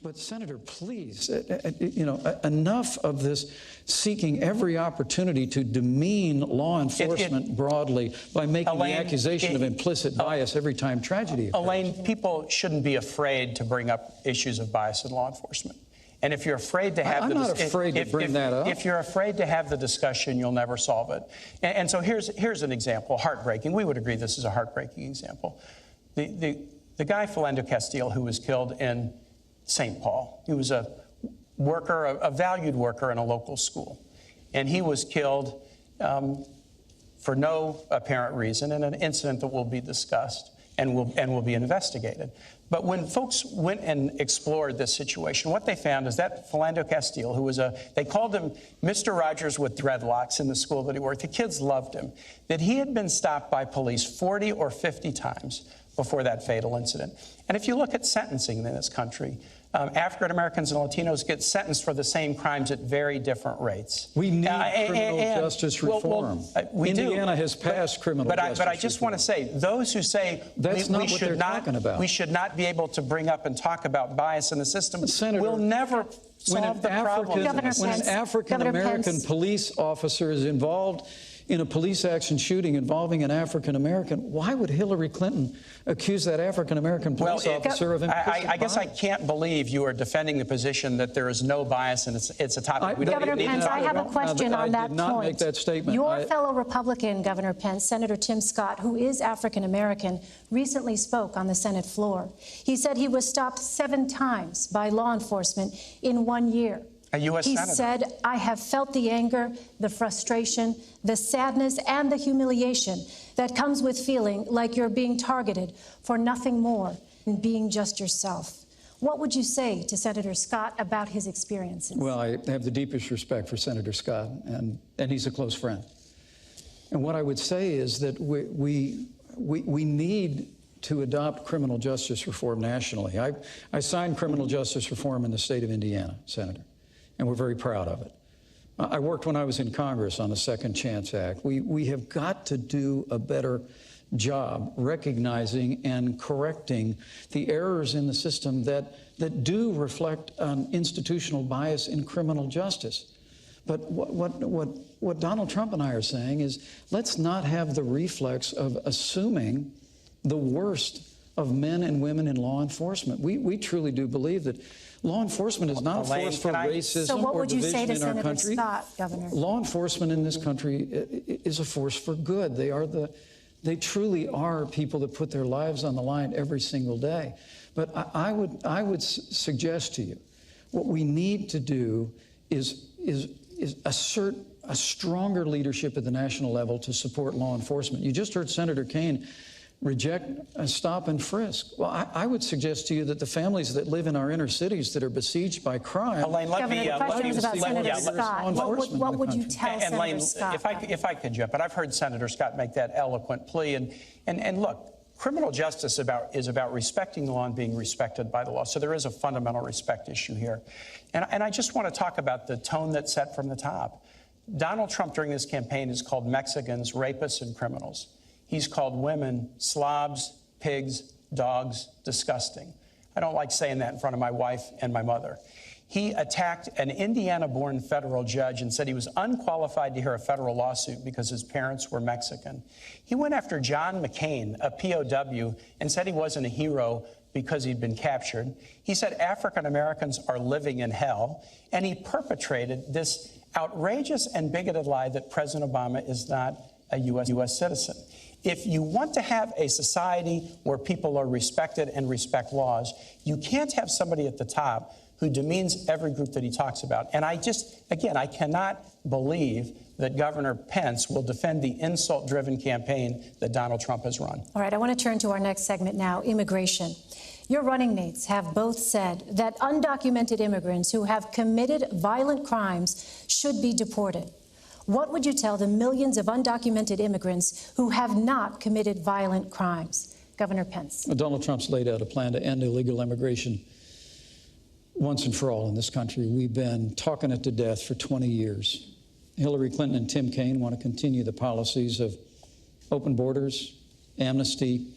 But Senator, please, enough of this seeking every opportunity to demean law enforcement broadly by making the accusation of implicit bias every time tragedy occurs. Elaine, people shouldn't be afraid to bring up issues of bias in law enforcement. And if you're afraid to have I'm not afraid to bring that up. If you're afraid to have the discussion, you'll never solve it. And so here's an example, heartbreaking. We would agree this is a heartbreaking example. The guy, Philando Castile, who was killed in St. Paul. He was a worker, a valued worker in a local school. And he was killed for no apparent reason in an incident that will be discussed and will be investigated. But when folks went and explored this situation, what they found is that Philando Castile, who was they called him Mr. Rogers with dreadlocks in the school that he worked. The kids loved him. That he had been stopped by police 40 or 50 times before that fatal incident. And if you look at sentencing in this country, African Americans and Latinos get sentenced for the same crimes at very different rates. We need criminal justice reform. Indiana has passed criminal justice But I just want to say, those who say we should not be able to bring up and talk about bias in the system will never solve the problem. When an African American police officer is involved in a police action shooting involving an African American, why would Hillary Clinton accuse that African American police officer of implicit bias? I guess I can't believe you are defending the position that there is no bias and it's a topic we don't Governor need Pence, I have a question on that point. I did not make that statement. Your fellow Republican, Governor Pence, Senator Tim Scott, who is African American, recently spoke on the Senate floor. He said he was stopped 7 times by law enforcement in 1 year. A U.S. He Senator. said, I have felt the anger, the frustration, the sadness, and the humiliation that comes with feeling like you're being targeted for nothing more than being just yourself. What would you say to Senator Scott about his experiences? Well, I have the deepest respect for Senator Scott, and he's a close friend. And what I would say is that we need to adopt criminal justice reform nationally. I signed criminal justice reform in the state of Indiana, Senator, and we're very proud of it. I worked when I was in Congress on the Second Chance Act. We have got to do a better job recognizing and correcting the errors in the system that do reflect institutional bias in criminal justice. But what Donald Trump and I are saying is, let's not have the reflex of assuming the worst of men and women in law enforcement. We truly do believe that law enforcement is not a force for racism or division in our country. Scott, Governor? Law enforcement in this country is a force for good. They truly are people that put their lives on the line every single day. But I would suggest to you, what we need to do is assert a stronger leadership at the national level to support law enforcement. You just heard Senator Kaine reject a stop and frisk. Well, I would suggest to you that the families that live in our inner cities that are besieged by crime. Elaine, let me. Governor, the question was about Senator Scott. What would you tell Senator Elaine, Scott? if I could jump, but I've heard Senator Scott make that eloquent plea, and look, criminal justice is about respecting the law and being respected by the law. So there is a fundamental respect issue here, and I just want to talk about the tone that's set from the top. Donald Trump during this campaign has called Mexicans rapists and criminals. He's called women slobs, pigs, dogs, disgusting. I don't like saying that in front of my wife and my mother. He attacked an Indiana-born federal judge and said he was unqualified to hear a federal lawsuit because his parents were Mexican. He went after John McCain, a POW, and said he wasn't a hero because he'd been captured. He said African Americans are living in hell, and he perpetrated this outrageous and bigoted lie that President Obama is not a U.S. citizen. If you want to have a society where people are respected and respect laws, you can't have somebody at the top who demeans every group that he talks about. And I cannot believe that Governor Pence will defend the insult-driven campaign that Donald Trump has run. All right, I want to turn to our next segment now, immigration. Your running mates have both said that undocumented immigrants who have committed violent crimes should be deported. What would you tell the millions of undocumented immigrants who have not committed violent crimes? Governor Pence. Donald Trump's laid out a plan to end illegal immigration once and for all in this country. We've been talking it to death for 20 years. Hillary Clinton and Tim Kaine want to continue the policies of open borders, amnesty,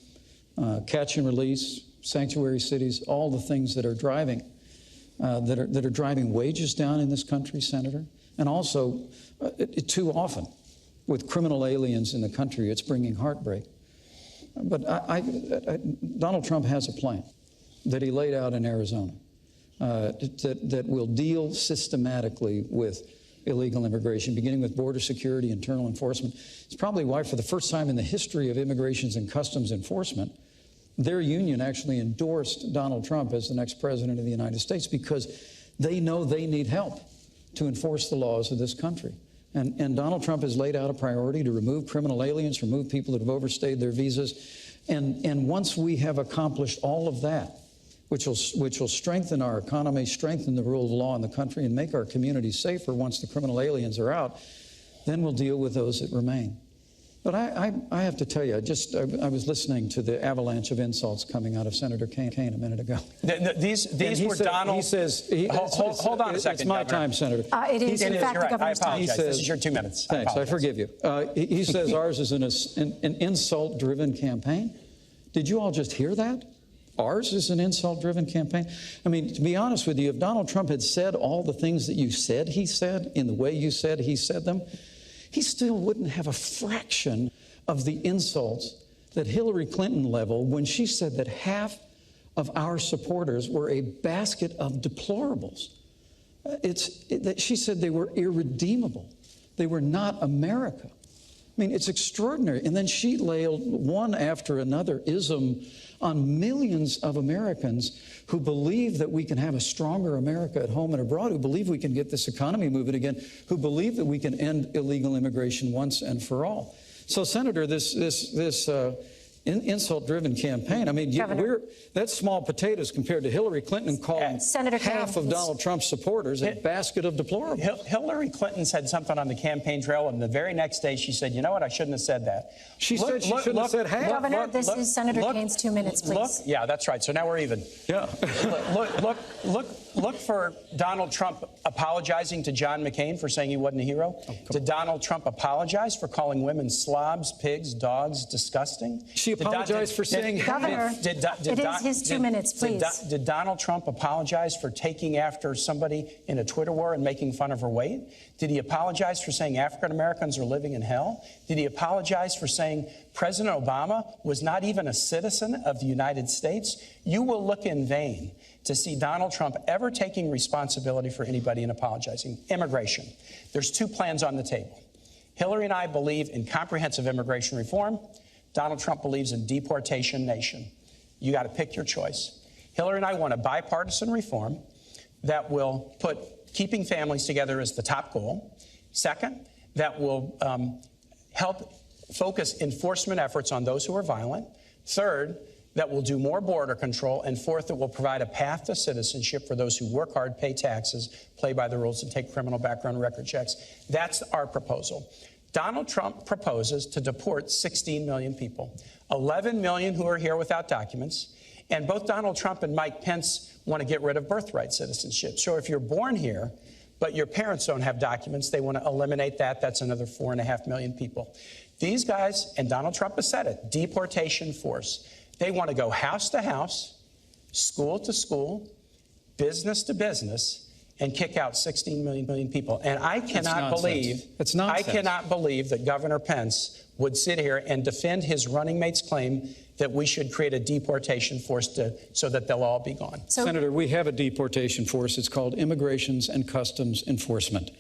catch and release, sanctuary cities, all the things that are driving wages down in this country, Senator. And also, too often, with criminal aliens in the country, it's bringing heartbreak. But Donald Trump has a plan that he laid out in Arizona that will deal systematically with illegal immigration, beginning with border security, internal enforcement. It's probably why, for the first time in the history of Immigrations and Customs Enforcement, their union actually endorsed Donald Trump as the next president of the United States, because they know they need help to enforce the laws of this country. And Donald Trump has laid out a priority to remove criminal aliens, remove people that have overstayed their visas. And once we have accomplished all of that, which will strengthen our economy, strengthen the rule of law in the country, and make our communities safer once the criminal aliens are out, then we'll deal with those that remain. But I have to tell you, I was listening to the avalanche of insults coming out of Senator Kaine a minute ago. These were Donald. He says, hold on a second. It's my time, Senator. It is, in fact, the governor's time. I apologize. This is your 2 minutes. Thanks. I forgive you. He says ours is an insult-driven campaign. Did you all just hear that? Ours is an insult-driven campaign. I mean, to be honest with you, if Donald Trump had said all the things that you said he said in the way you said he said them, he still wouldn't have a fraction of the insults that Hillary Clinton leveled when she said that half of our supporters were a basket of deplorables. She said they were irredeemable. They were not America. I mean, it's extraordinary. And then she laid one after another ism on millions of Americans who believe that we can have a stronger America at home and abroad, who believe we can get this economy moving again, who believe that we can end illegal immigration once and for all. So, Senator, this insult-driven campaign, I mean, that's small potatoes compared to Hillary Clinton calling half of Donald Trump's supporters a basket of deplorables. Hillary Clinton said something on the campaign trail, and the very next day she said, you know what, I shouldn't have said that. She said she shouldn't have said half. Governor, this is Senator Kaine's 2 minutes, please. Yeah, that's right. So now we're even. Yeah. Look for Donald Trump apologizing to John McCain for saying he wasn't a hero. Did Donald Trump apologize for calling women slobs, pigs, dogs, disgusting? She apologized for saying Governor, it is his 2 minutes, please. Did Donald Trump apologize for taking after somebody in a Twitter war and making fun of her weight? Did he apologize for saying African Americans are living in hell? Did he apologize for saying President Obama was not even a citizen of the United States? You will look in vain to see Donald Trump ever taking responsibility for anybody and apologizing. Immigration. There's 2 plans on the table. Hillary and I believe in comprehensive immigration reform. Donald Trump believes in deportation nation. You got to pick your choice. Hillary and I want a bipartisan reform that will put keeping families together as the top goal. Second, that will help focus enforcement efforts on those who are violent. Third, that will do more border control. And fourth, that will provide a path to citizenship for those who work hard, pay taxes, play by the rules, and take criminal background record checks. That's our proposal. Donald Trump proposes to deport 16 million people, 11 million who are here without documents. And both Donald Trump and Mike Pence want to get rid of birthright citizenship. So if you're born here, but your parents don't have documents, they want to eliminate that. That's another 4.5 million people. These guys, and Donald Trump has said it, deportation force. They want to go house to house, school to school, business to business, and kick out 16 million people. And I cannot believe that Governor Pence would sit here and defend his running mate's claim that we should create a deportation force so that they'll all be gone. Senator, we have a deportation force. It's called Immigrations and Customs Enforcement.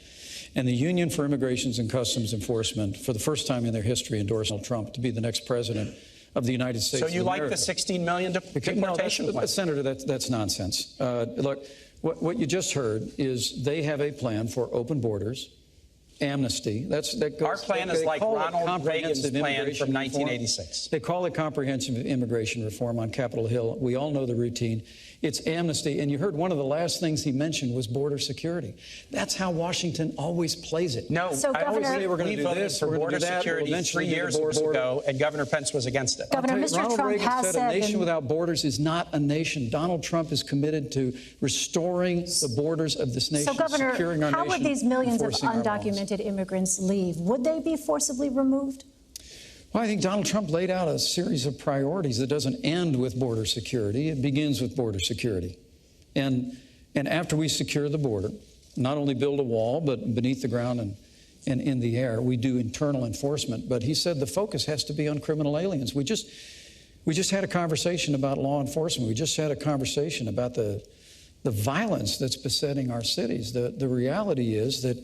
And the Union for Immigrations and Customs Enforcement, for the first time in their history, endorsed Donald Trump to be the next president of the United States. So you like the 16 million deportation plan? Senator, that's nonsense. Look, what you just heard is they have a plan for open borders, amnesty. Our plan is like Ronald Reagan's plan from 1986. They call it comprehensive immigration reform on Capitol Hill. We all know the routine. It's amnesty. And you heard one of the last things he mentioned was border security. That's how Washington always plays it. No, so I always say we're going to do voted this, for we're border going to do that, security we'll 3 years ago, and Governor Pence was against it. Governor, Mr. Ronald Trump Reagan has said a nation said without borders is not a nation. Donald Trump is committed to restoring the borders of this nation, So, Governor, securing our how nation, would these millions of enforcing our laws. undocumented immigrants leave? Would they be forcibly removed? Well, I think Donald Trump laid out a series of priorities that doesn't end with border security. It begins with border security. And after we secure the border, not only build a wall, but beneath the ground and in the air, we do internal enforcement. But he said the focus has to be on criminal aliens. We just had a conversation about law enforcement. We just had a conversation about the violence that's besetting our cities. The reality is that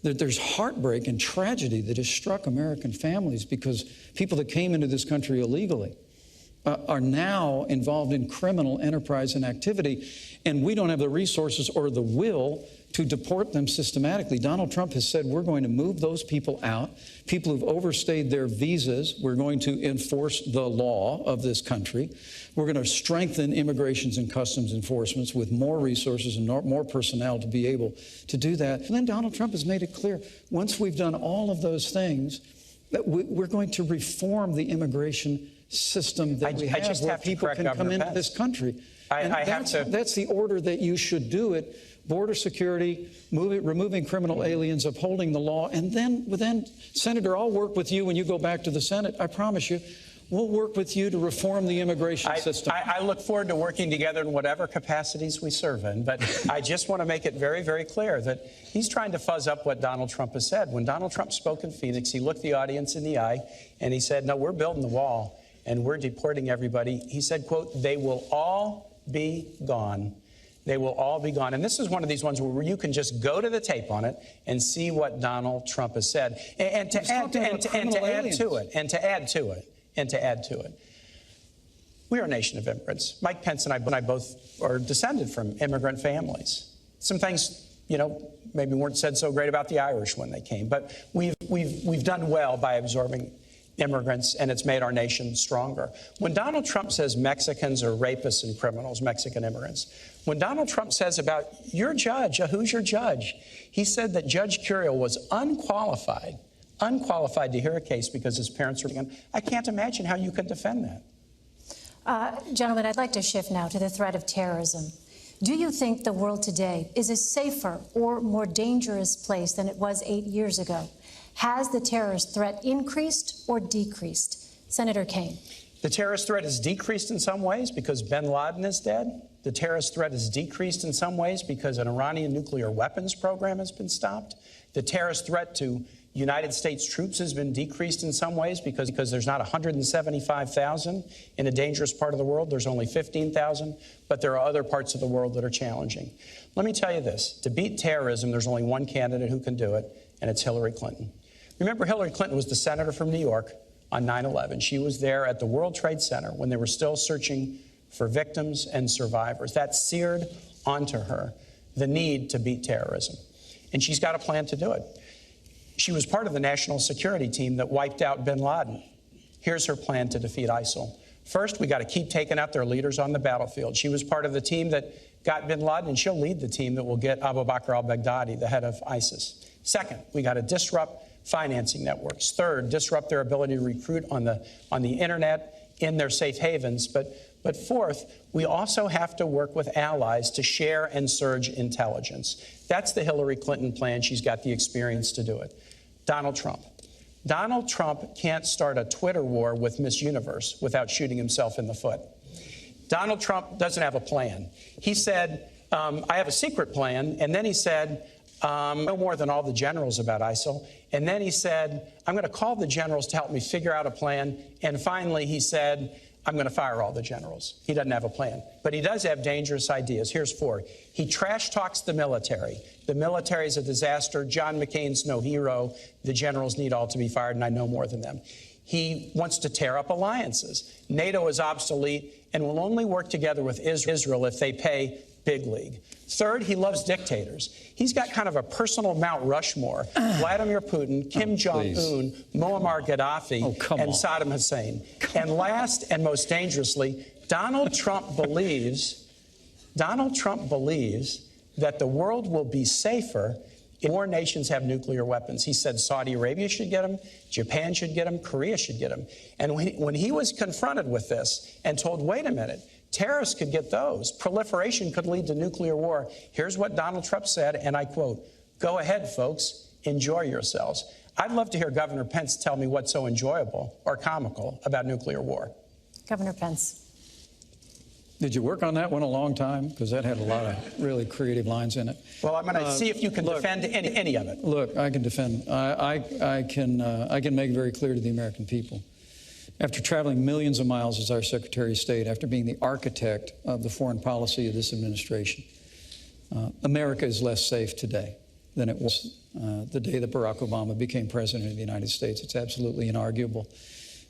there's heartbreak and tragedy that has struck American families because people that came into this country illegally are now involved in criminal enterprise and activity, and we don't have the resources or the will to deport them systematically. Donald Trump has said we're going to move those people out, people who've overstayed their visas. We're going to enforce the law of this country. We're going to strengthen immigrations and customs enforcements with more resources and more personnel to be able to do that. And then Donald Trump has made it clear, once we've done all of those things, that we're going to reform the immigration system that we have where people can come into this country. That's the order that you should do it. Border security, removing criminal aliens, upholding the law. And then, Senator, I'll work with you when you go back to the Senate. I promise you, we'll work with you to reform the immigration system. I look forward to working together in whatever capacities we serve in. But I just want to make it very, very clear that he's trying to fuzz up what Donald Trump has said. When Donald Trump spoke in Phoenix, he looked the audience in the eye and he said, no, we're building the wall and we're deporting everybody. He said, quote, they will all be gone. They will all be gone. And this is one of these ones where you can just go to the tape on it and see what Donald Trump has said. And to add to it, we are a nation of immigrants. Mike Pence and I both are descended from immigrant families. Some things, maybe weren't said so great about the Irish when they came, but we've done well by absorbing immigrants, and it's made our nation stronger. When Donald Trump says Mexicans are rapists and criminals, Mexican immigrants, when Donald Trump says about your judge, who's your judge? He said that Judge Curiel was unqualified to hear a case because his parents were gone. I can't imagine how you could defend that. Gentlemen, I'd like to shift now to the threat of terrorism. Do you think the world today is a safer or more dangerous place than it was 8 years ago? Has the terrorist threat increased or decreased? Senator Kaine. The terrorist threat has decreased in some ways because bin Laden is dead. The terrorist threat has decreased in some ways because an Iranian nuclear weapons program has been stopped. The terrorist threat to United States troops has been decreased in some ways because there's not 175,000 in a dangerous part of the world. There's only 15,000, but there are other parts of the world that are challenging. Let me tell you this. To beat terrorism, there's only one candidate who can do it, and it's Hillary Clinton. Remember, Hillary Clinton was the senator from New York on 9/11. She was there at the World Trade Center when they were still searching for victims and survivors. That seared onto her the need to beat terrorism. And she's got a plan to do it. She was part of the national security team that wiped out bin Laden. Here's her plan to defeat ISIL. First, we got to keep taking out their leaders on the battlefield. She was part of the team that got bin Laden, and she'll lead the team that will get Abu Bakr al-Baghdadi, the head of ISIS. Second, we got to disrupt financing networks. Third, disrupt their ability to recruit on the internet in their safe havens. But fourth, we also have to work with allies to share and surge intelligence. That's the Hillary Clinton plan. She's got the experience to do it. Donald Trump. Donald Trump can't start a Twitter war with Miss Universe without shooting himself in the foot. Donald Trump doesn't have a plan. He said, I have a secret plan. And then he said, no more than all the generals about ISIL. And then he said, I'm going to call the generals to help me figure out a plan. And finally, he said, I'm going to fire all the generals. He doesn't have a plan. But he does have dangerous ideas. Here's four. He trash talks the military. The military is a disaster. John McCain's no hero. The generals need all to be fired, and I know more than them. He wants to tear up alliances. NATO is obsolete and will only work together with Israel if they pay big league. Third, he loves dictators. He's got kind of a personal Mount Rushmore. Vladimir Putin, Kim Jong-un, Muammar Gaddafi, and Saddam Hussein. And last and most dangerously, Donald Trump believes that the world will be safer if more nations have nuclear weapons. He said Saudi Arabia should get them, Japan should get them, Korea should get them. And when he was confronted with this and told, wait a minute, terrorists could get those. Proliferation could lead to nuclear war. Here's what Donald Trump said, and I quote, "Go ahead, folks, enjoy yourselves." I'd love to hear Governor Pence tell me what's so enjoyable or comical about nuclear war. Governor Pence. Did you work on that one a long time? Because that had a lot of really creative lines in it. Well, I'm going to see if you can defend any of it. Look, I can defend. I can make it very clear to the American people. After traveling millions of miles as our Secretary of State, after being the architect of the foreign policy of this administration, America is less safe today than it was the day that Barack Obama became President of the United States. It's absolutely inarguable.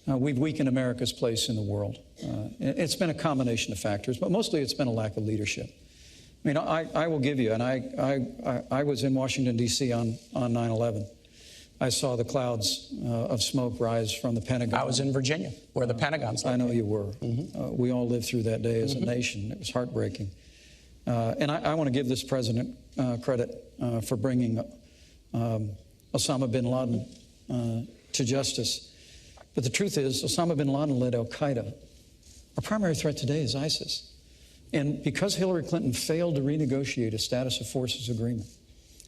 We've weakened America's place in the world. It's been a combination of factors, but mostly it's been a lack of leadership. I mean, I will give you, and I was in Washington, D.C. on 9/11. I saw the clouds of smoke rise from the Pentagon. I was in Virginia, where the Pentagon's located. I know you were. We all lived through that day as a nation. It was heartbreaking. And I want to give this president credit for bringing Osama bin Laden to justice. But the truth is, Osama bin Laden led al-Qaeda. Our primary threat today is ISIS. And because Hillary Clinton failed to renegotiate a status of forces agreement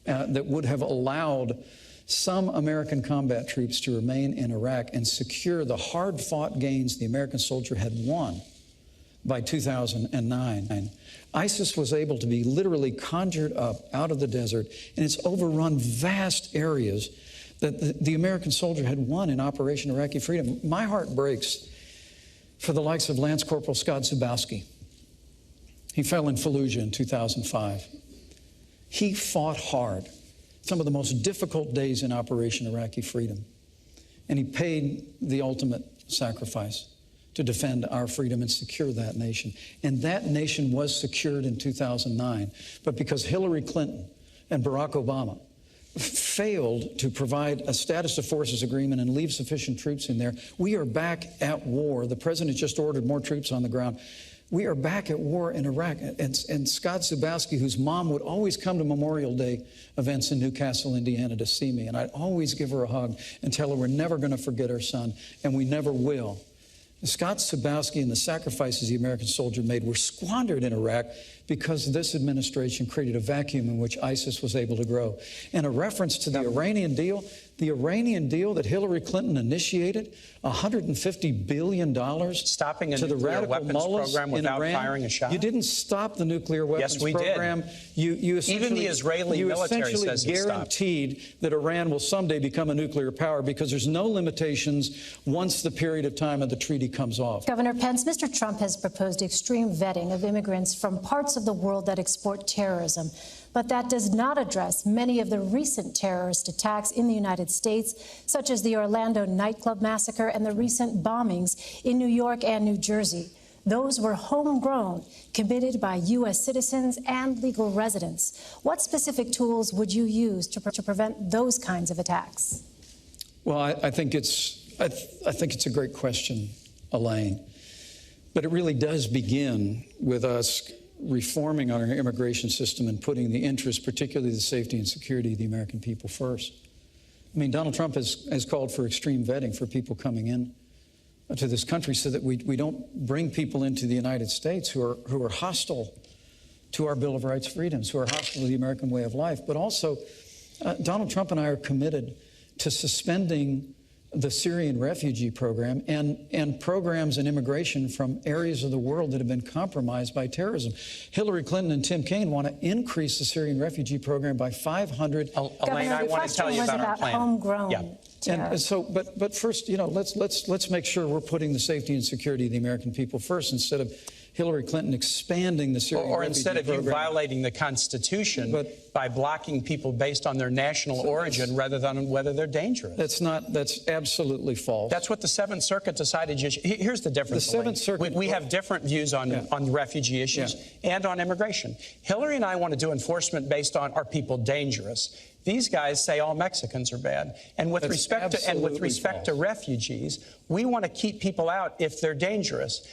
that would have allowed some American combat troops to remain in Iraq and secure the hard-fought gains the American soldier had won by 2009, ISIS was able to be literally conjured up out of the desert, and it's overrun vast areas that the American soldier had won in Operation Iraqi Freedom. My heart breaks for the likes of Lance Corporal Scott Zubowski. He fell in Fallujah in 2005. He fought hard, some of the most difficult days in Operation Iraqi Freedom, and he paid the ultimate sacrifice to defend our freedom and secure that nation. And that nation was secured in 2009. But because Hillary Clinton and Barack Obama failed to provide a status of forces agreement and leave sufficient troops in there, we are back at war. The president just ordered more troops on the ground. We are back at war in Iraq. And Scott Zubowski, whose mom would always come to Memorial Day events in Newcastle, Indiana to see me, and I'd always give her a hug and tell her we're never going to forget our son, and we never will. Scott Zubowski and the sacrifices the American soldier made were squandered in Iraq because this administration created a vacuum in which ISIS was able to grow. And a reference to the Iranian deal that Hillary Clinton initiated, $150 billion stopping a to the nuclear radical weapons mullahs program in without Iran. firing a shot. You didn't stop the nuclear weapons Yes, we program. did. You Even the Israeli military essentially says it stopped. guaranteed that Iran will someday become a nuclear power because there's no limitations once the period of time of the treaty comes off. Governor Pence, Mr. Trump has proposed extreme vetting of immigrants from parts of the world that export terrorism. But that does not address many of the recent terrorist attacks in the United States, such as the Orlando nightclub massacre and the recent bombings in New York and New Jersey. Those were homegrown, committed by U.S. citizens and legal residents. What specific tools would you use to prevent those kinds of attacks? Well, I think it's a great question, Elaine. But it really does begin with us reforming our immigration system and putting the interests, particularly the safety and security of the American people, first. I mean, Donald Trump has called for extreme vetting for people coming in to this country so that we don't bring people into the United States who are hostile to our Bill of Rights freedoms, who are hostile to the American way of life. But also, Donald Trump and I are committed to suspending the Syrian refugee program and programs in immigration from areas of the world that have been compromised by terrorism. Hillary Clinton and Tim Kaine want to increase the Syrian refugee program by 500. Elaine, I want to tell you about our plan. Homegrown. Yeah. And so, but first, let's make sure we're putting the safety and security of the American people first, instead of Hillary Clinton expanding the Syrian or refugee instead of program. you violating the Constitution by blocking people based on their national origin rather than whether they're dangerous. That's absolutely false. That's what the Seventh Circuit decided. Here's the difference. The Seventh Circuit. We have different views on refugee issues and on immigration. Hillary and I want to do enforcement based on, are people dangerous? These guys say all Mexicans are bad. And with respect to refugees, we want to keep people out if they're dangerous.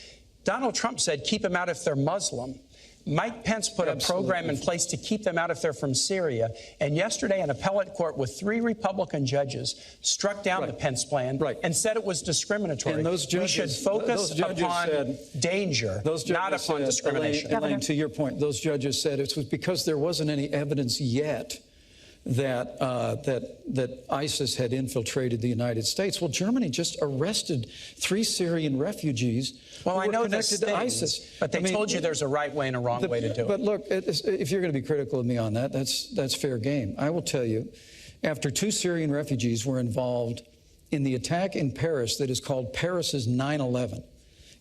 Donald Trump said keep them out if they're Muslim. Mike Pence put a program in place to keep them out if they're from Syria. And yesterday, an appellate court with 3 Republican judges struck down the Pence plan and said it was discriminatory. And those judges, we should focus upon danger, not upon discrimination. Elaine, to your point, those judges said it was because there wasn't any evidence yet that ISIS had infiltrated the United States. Well, Germany just arrested 3 Syrian refugees who were connected to ISIS. But they told you there's a right way and a wrong way to do it. But look, if you're going to be critical of me on that, that's fair game. I will tell you, after 2 Syrian refugees were involved in the attack in Paris that is called Paris's 9/11,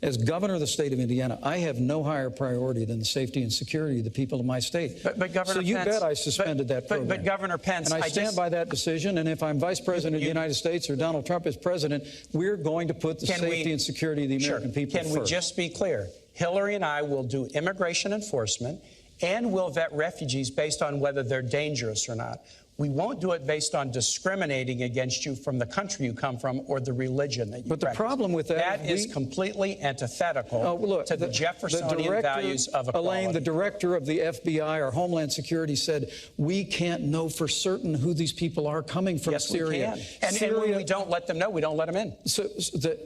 as governor of the state of Indiana, I have no higher priority than the safety and security of the people of my state. But Governor so you Pence, bet I suspended that program. But Governor Pence, and I stand by that decision. And if I'm vice president of the United States or Donald Trump is president, we're going to put the safety and security of the American people first. Can we just be clear? Hillary and I will do immigration enforcement, and we'll vet refugees based on whether they're dangerous or not. We won't do it based on discriminating against you from the country you come from or the religion that you practice. But the problem with that is completely antithetical to the Jeffersonian values of equality. Elaine, the director of the FBI or Homeland Security said, we can't know for certain who these people are coming from Syria. Yes, we can. And when we don't let them know, we don't let them in. So the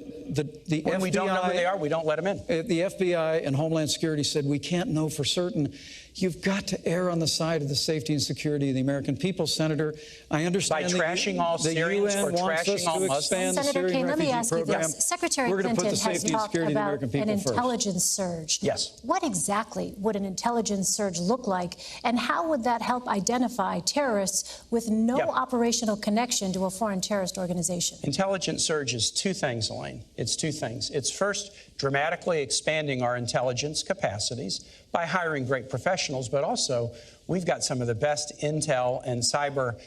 when FBI, we don't know who they are, we don't let them in. The FBI and Homeland Security said, we can't know for certain. You've got to err on the side of the safety and security of the American people, Senator. I understand by trashing all Syrians or trashing all Muslims. Senator Kaine, let me ask you this. Secretary Clinton has talked about an intelligence surge. Yes. What exactly would an intelligence surge look like, and how would that help identify terrorists with no operational connection to a foreign terrorist organization? Intelligence surge is 2 things, Elaine. It's 2 things. It's first, dramatically expanding our intelligence capacities by hiring great professionals, but also we've got some of the best intel and cyber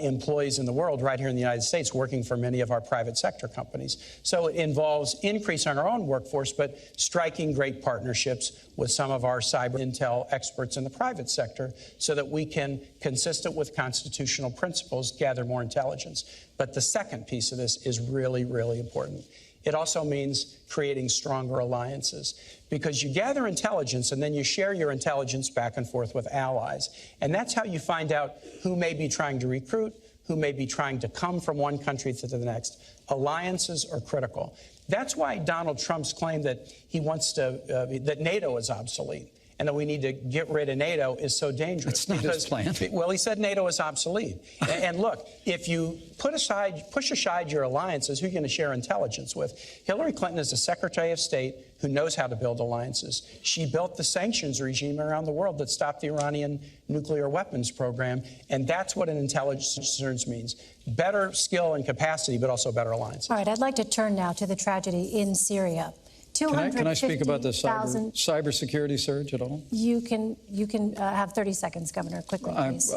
employees in the world right here in the United States working for many of our private sector companies. So it involves increasing our own workforce, but striking great partnerships with some of our cyber intel experts in the private sector so that we can, consistent with constitutional principles, gather more intelligence. But the second piece of this is really, really important. It also means creating stronger alliances, because you gather intelligence and then you share your intelligence back and forth with allies. And that's how you find out who may be trying to recruit, who may be trying to come from one country to the next. Alliances are critical. That's why Donald Trump's claim that he wants to, that NATO is obsolete and that we need to get rid of NATO is so dangerous. That's not his plan. Well, he said NATO is obsolete. And look, if you push aside your alliances, who are you going to share intelligence with? Hillary Clinton is the Secretary of State who knows how to build alliances. She built the sanctions regime around the world that stopped the Iranian nuclear weapons program. And that's what an intelligence surge means. Better skill and capacity, but also better alliances. All right, I'd like to turn now to the tragedy in Syria. Can I speak about the cybersecurity surge at all? You can have 30 seconds, Governor, quickly, please.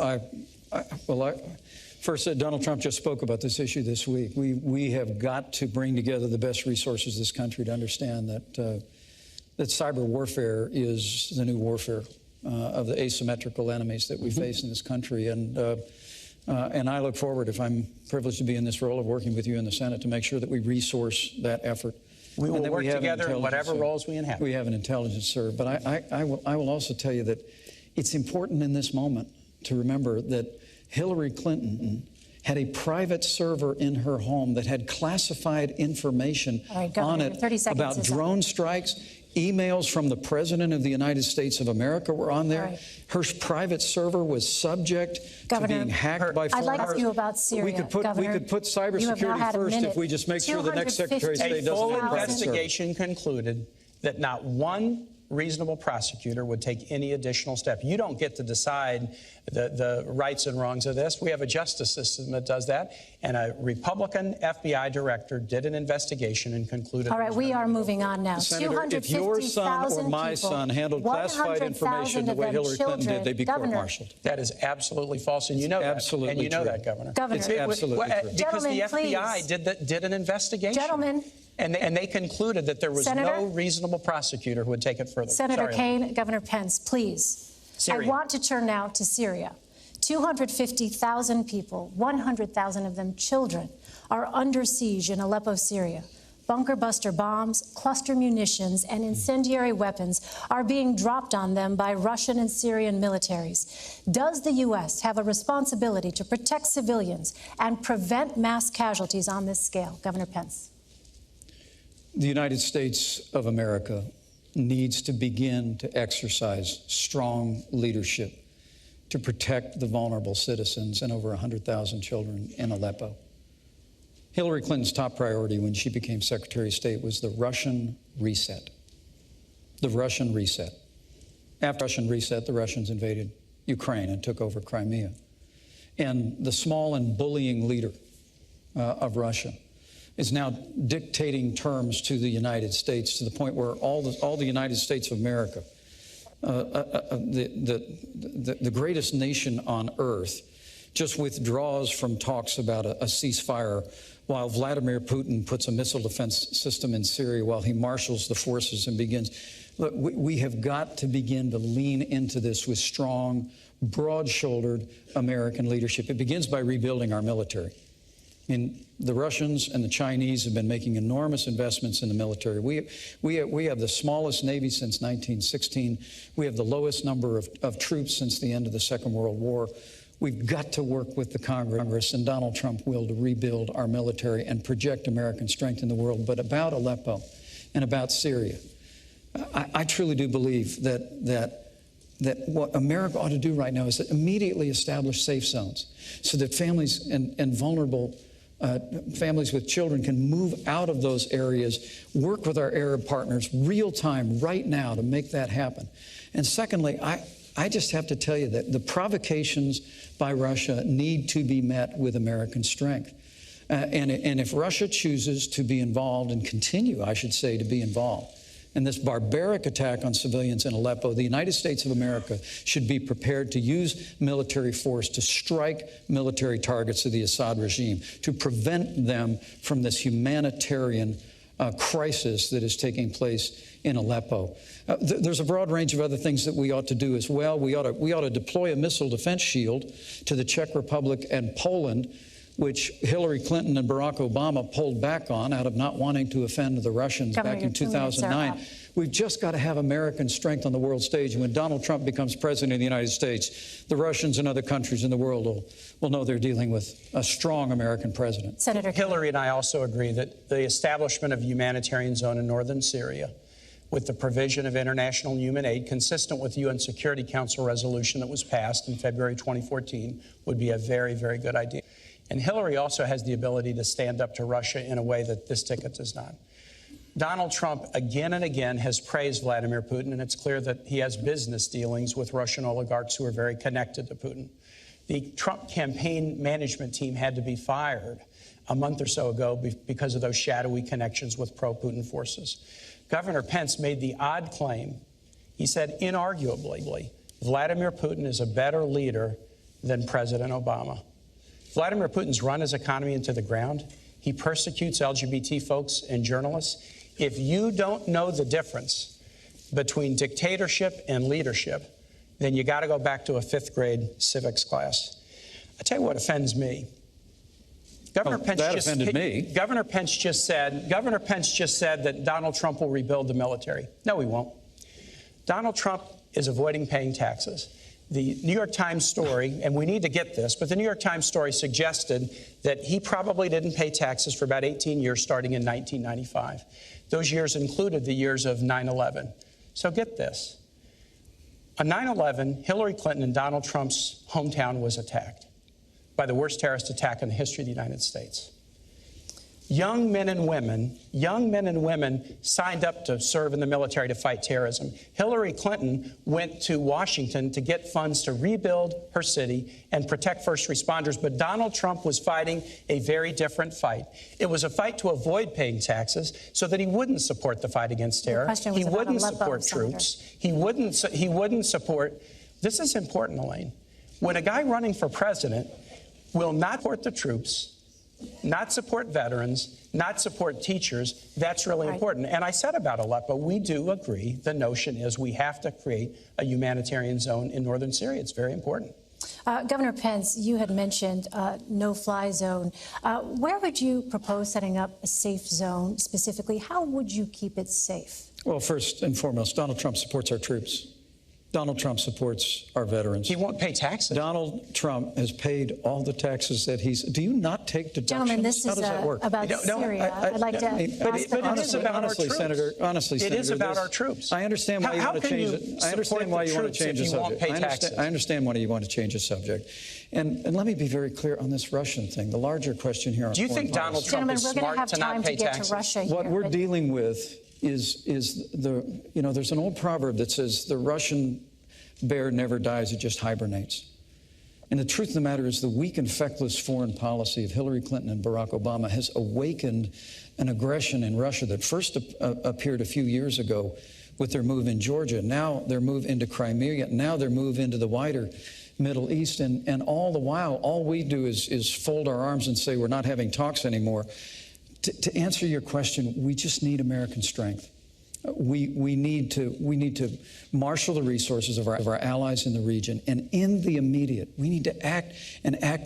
First, Donald Trump just spoke about this issue this week. We have got to bring together the best resources of this country to understand that that cyber warfare is the new warfare of the asymmetrical enemies that we face in this country. And I look forward, if I'm privileged to be in this role, of working with you in the Senate to make sure that we resource that effort. We will work together in whatever roles we inhabit. We have an intelligence serve. But I will also tell you that it's important in this moment to remember that Hillary Clinton had a private server in her home that had classified information on it about drone strikes. Emails from the President of the United States of America were on there. Her private server was subject to being hacked by foreigners. I'd like to ask you about Syria. We could put cybersecurity first if we just make sure the next Secretary of State doesn't have a private server. A full investigation concluded that not one reasonable prosecutor would take any additional step. You don't get to decide the rights and wrongs of this. We have a justice system that does that. And a Republican FBI director did an investigation and concluded. All right, we are moving on now. Senator, if your son or my son handled classified information the way Hillary Clinton did, they'd be court-martialed. That is absolutely false, and you know that. Absolutely and you know true. that, Governor. It's absolutely true. Because the Gentlemen, FBI did an investigation. Gentlemen. And they concluded that there was Senator? no reasonable prosecutor who would take it further. Senator Sorry, Kaine, Governor Pence, please. Syria. I want to turn now to Syria. 250,000 people, 100,000 of them children, are under siege in Aleppo, Syria. Bunker buster bombs, cluster munitions, and incendiary weapons are being dropped on them by Russian and Syrian militaries. Does the U.S. have a responsibility to protect civilians and prevent mass casualties on this scale? Governor Pence. The United States of America needs to begin to exercise strong leadership to protect the vulnerable citizens and over 100,000 children in Aleppo. Hillary Clinton's top priority when she became Secretary of State was the Russian reset. The Russian reset. After Russian reset, the Russians invaded Ukraine and took over Crimea. And the small and bullying leader of Russia is now dictating terms to the United States to the point where all the United States of America, the greatest nation on earth, just withdraws from talks about a ceasefire while Vladimir Putin puts a missile defense system in Syria while he marshals the forces and begins. Look, we have got to begin to lean into this with strong, broad-shouldered American leadership. It begins by rebuilding our military. I mean, the Russians and the Chinese have been making enormous investments in the military. We have the smallest Navy since 1916. We have the lowest number of troops since the end of the Second World War. We've got to work with the Congress and Donald Trump will to rebuild our military and project American strength in the world. But about Aleppo and about Syria, I truly do believe that what America ought to do right now is to immediately establish safe zones so that families and vulnerable families with children can move out of those areas, work with our Arab partners real time right now to make that happen. And secondly, I just have to tell you that the provocations by Russia need to be met with American strength. And if Russia chooses to be involved and continue, I should say, to be involved in this barbaric attack on civilians in Aleppo, the United States of America should be prepared to use military force to strike military targets of the Assad regime, to prevent them from this humanitarian crisis that is taking place in Aleppo. There's a broad range of other things that we ought to do as well. We ought to deploy a missile defense shield to the Czech Republic and Poland, which Hillary Clinton and Barack Obama pulled back on out of not wanting to offend the Russians back in 2009. We've just got to have American strength on the world stage. And when Donald Trump becomes president of the United States, the Russians and other countries in the world will know they're dealing with a strong American president. Senator Hillary and I also agree that the establishment of a humanitarian zone in northern Syria with the provision of international human aid consistent with UN Security Council resolution that was passed in February 2014 would be a very, very good idea. And Hillary also has the ability to stand up to Russia in a way that this ticket does not. Donald Trump again and again has praised Vladimir Putin, and it's clear that he has business dealings with Russian oligarchs who are very connected to Putin. The Trump campaign management team had to be fired a month or so ago because of those shadowy connections with pro-Putin forces. Governor Pence made the odd claim. He said, inarguably, Vladimir Putin is a better leader than President Obama. Vladimir Putin's run his economy into the ground. He persecutes LGBT folks and journalists. If you don't know the difference between dictatorship and leadership, then you got to go back to a 5th grade civics class. I tell you what offends me. Governor Pence just said that Donald Trump will rebuild the military. No, he won't. Donald Trump is avoiding paying taxes. The New York Times story, and we need to get this, but the New York Times story suggested that he probably didn't pay taxes for about 18 years starting in 1995. Those years included the years of 9/11. So get this. On 9/11, Hillary Clinton and Donald Trump's hometown was attacked by the worst terrorist attack in the history of the United States. Young men and women signed up to serve in the military to fight terrorism. Hillary Clinton went to Washington to get funds to rebuild her city and protect first responders, but Donald Trump was fighting a very different fight. It was a fight to avoid paying taxes so that he wouldn't support the fight against terror. He wouldn't support troops. He wouldn't support. This is important, Elaine. When a guy running for president will not support the troops, not support veterans, not support teachers, that's really important. And I said about Aleppo, we do agree. The notion is we have to create a humanitarian zone in northern Syria. It's very important. Governor Pence, you had mentioned no-fly zone. Where would you propose setting up a safe zone specifically? How would you keep it safe? Well, first and foremost, Donald Trump supports our troops. Donald Trump supports our veterans. He won't pay taxes. Donald Trump has paid all the taxes that he's... Do you not take deductions? Gentlemen, this is about Syria. I'd like to ask honestly, Senator, it is about our troops. I understand why you want to change it. I understand why you want to change the subject. I understand why you want to change the subject. And let me be very clear on this Russian thing. The larger question here on do you think Donald Trump is smart to not pay taxes? What we're dealing with is there's an old proverb that says the Russian bear never dies, it just hibernates. And the truth of the matter is the weak and feckless foreign policy of Hillary Clinton and Barack Obama has awakened an aggression in Russia that first appeared a few years ago with their move in Georgia, now their move into Crimea, now their move into the wider Middle East. And all the while, all we do is fold our arms and say we're not having talks anymore. To answer your question, we just need American strength. We need to marshal the resources of our allies in the region, and in the immediate, we need to act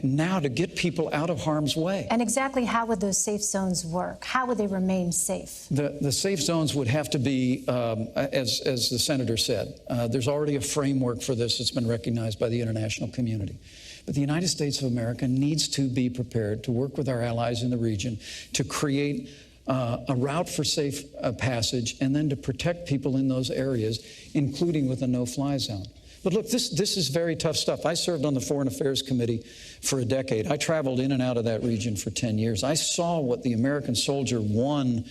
now to get people out of harm's way. And exactly how would those safe zones work? How would they remain safe? The safe zones would have to be, as the senator said, there's already a framework for this that's been recognized by the international community. But the United States of America needs to be prepared to work with our allies in the region to create a route for safe passage and then to protect people in those areas, including with a no-fly zone. But look, this is very tough stuff. I served on the Foreign Affairs Committee for a decade. I traveled in and out of that region for 10 years. I saw what the American soldier won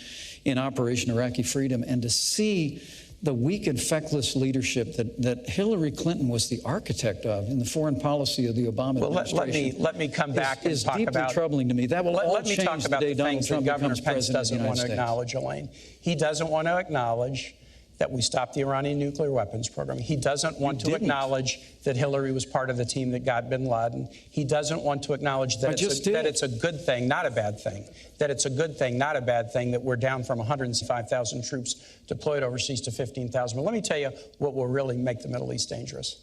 in Operation Iraqi Freedom, and to see the weak and feckless leadership that Hillary Clinton was the architect of in the foreign policy of the Obama administration. Let me come back and talk deeply about troubling to me. That will all let me change talk about the day the Donald things Trump that Governor becomes Pence president of the doesn't United want to States. acknowledge, Elaine. He doesn't want to acknowledge that we stopped the Iranian nuclear weapons program. He doesn't want to acknowledge that Hillary was part of the team that got bin Laden. He doesn't want to acknowledge that it's a good thing, not a bad thing. That it's a good thing, not a bad thing, that we're down from 105,000 troops deployed overseas to 15,000. But let me tell you what will really make the Middle East dangerous.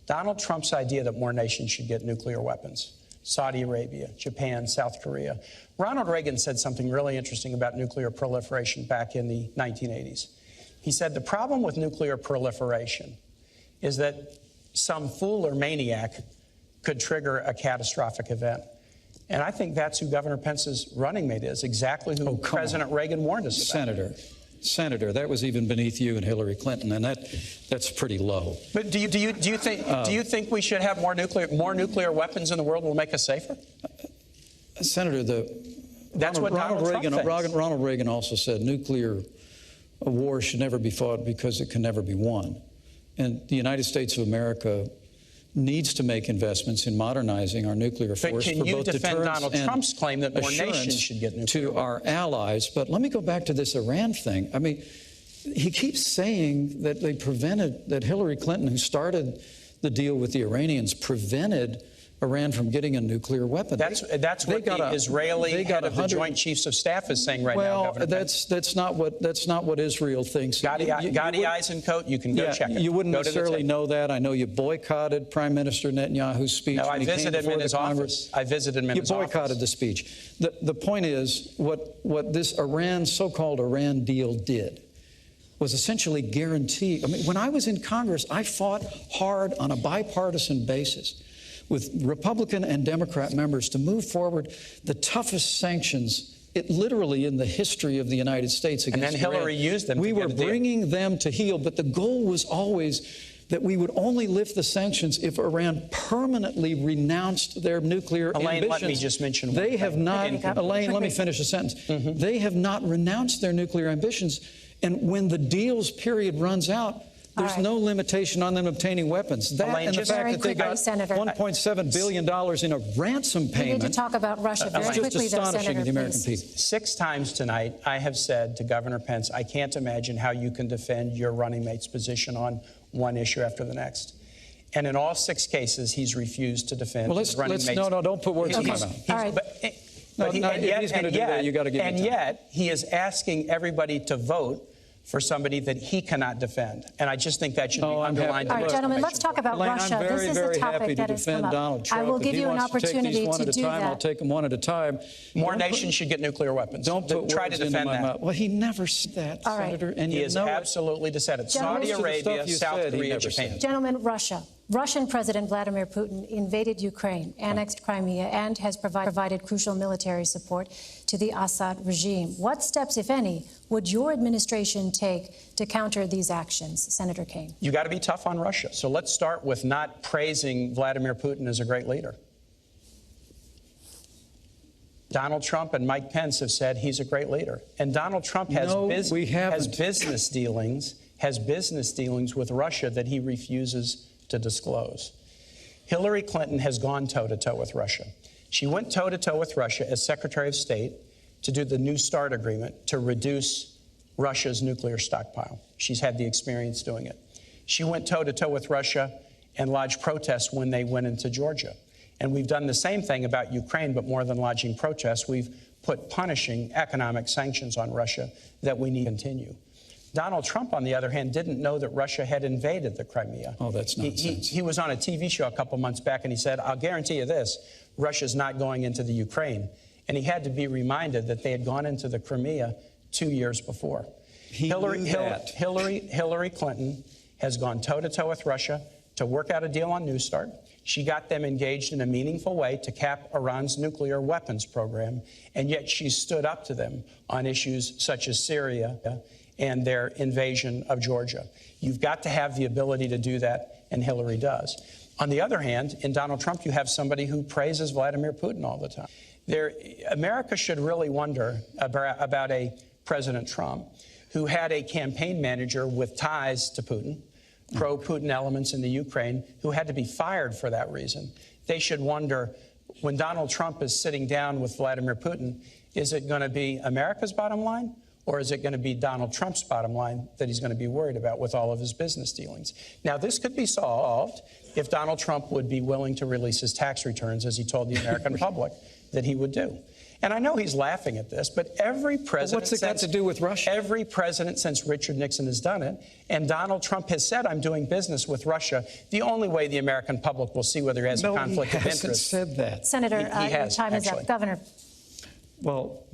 Donald Trump's idea that more nations should get nuclear weapons. Saudi Arabia, Japan, South Korea. Ronald Reagan said something really interesting about nuclear proliferation back in the 1980s. He said the problem with nuclear proliferation is that some fool or maniac could trigger a catastrophic event. And I think that's who Governor Pence's running mate is, exactly who President Reagan warned us about. Senator, that was even beneath you and Hillary Clinton, and that's pretty low. But do you think we should have more nuclear weapons in the world will make us safer? Senator, Ronald Reagan also said nuclear war should never be fought because it can never be won. And the United States of America needs to make investments in modernizing our nuclear force for both deterrence and Trump's claim that more nations should get nuclear to our allies. But let me go back to this Iran thing. I mean, he keeps saying that that Hillary Clinton, who started the deal with the Iranians, prevented Iran from getting a nuclear weapon. That's what the Israeli head of the Joint Chiefs of Staff is saying right now, Governor Pence. That's not what Israel thinks. Gadi Eisenkot, you can go check it. You wouldn't necessarily know that. I know you boycotted Prime Minister Netanyahu's speech. No, I visited him in his office. I visited him in his office. You boycotted the speech. The point is, what this so-called Iran deal did was essentially guarantee. I mean, when I was in Congress, I fought hard on a bipartisan basis with Republican and Democrat members to move forward the toughest sanctions, literally in the history of the United States against Iran. And then Hillary used them. We were bringing them to heel, but the goal was always that we would only lift the sanctions if Iran permanently renounced their nuclear ambitions. Let me just mention they have not. Elaine, let me finish a sentence. They have not renounced their nuclear ambitions, and when the deal's period runs out, there's no limitation on them obtaining weapons. That and the fact that they got $1.7 billion in a ransom payment. We need to talk about Russia very quickly, just astonishing to the American people. 6 times tonight, I have said to Governor Pence, I can't imagine how you can defend your running mate's position on one issue after the next. And in all 6 cases, he's refused to defend his running mate's. No, don't put words in my mouth. All right. And yet, he is asking everybody to vote for somebody that he cannot defend. And I just think that should be underlined. All right, gentlemen, let's talk about Russia. This is a topic that has come up. Donald Trump. I will give you an opportunity to do that. I'll take them one at a time. More nations should get nuclear weapons. Don't try to defend that. Mouth. Well, he never said that, Senator. And he is absolutely decided. Saudi Arabia, South Korea, Japan. Gentlemen, Russia. Russian President Vladimir Putin invaded Ukraine, annexed Crimea, and has provided crucial military support to the Assad regime. What steps, if any, would your administration take to counter these actions, Senator Kaine? You got to be tough on Russia. So let's start with not praising Vladimir Putin as a great leader. Donald Trump and Mike Pence have said he's a great leader. And Donald Trump has business dealings with Russia that he refuses to disclose. Hillary Clinton has gone toe-to-toe with Russia. She went toe-to-toe with Russia as Secretary of State to do the New START agreement to reduce Russia's nuclear stockpile. She's had the experience doing it. She went toe-to-toe with Russia and lodged protests when they went into Georgia. And we've done the same thing about Ukraine, but more than lodging protests, we've put punishing economic sanctions on Russia that we need to continue. Donald Trump, on the other hand, didn't know that Russia had invaded the Crimea. Oh, that's nonsense. He was on a TV show a couple months back, and he said, I'll guarantee you this, Russia's not going into the Ukraine. And he had to be reminded that they had gone into the Crimea 2 years before. Hillary Clinton has gone toe-to-toe with Russia to work out a deal on New START. She got them engaged in a meaningful way to cap Iran's nuclear weapons program, and yet she stood up to them on issues such as Syria and their invasion of Georgia. You've got to have the ability to do that, and Hillary does. On the other hand, in Donald Trump, you have somebody who praises Vladimir Putin all the time. America should really wonder about a President Trump who had a campaign manager with ties to Putin, pro-Putin elements in the Ukraine, who had to be fired for that reason. They should wonder, when Donald Trump is sitting down with Vladimir Putin, is it going to be America's bottom line? Or is it going to be Donald Trump's bottom line that he's going to be worried about with all of his business dealings? Now, this could be solved if Donald Trump would be willing to release his tax returns, as he told the American public that he would do. And I know he's laughing at this, but every president... What's it got to do with Russia? Every president since Richard Nixon has done it, and Donald Trump has said, I'm doing business with Russia. The only way the American public will see whether he has a conflict of interest... No, he hasn't said that. Senator, your time is up. Governor. Well,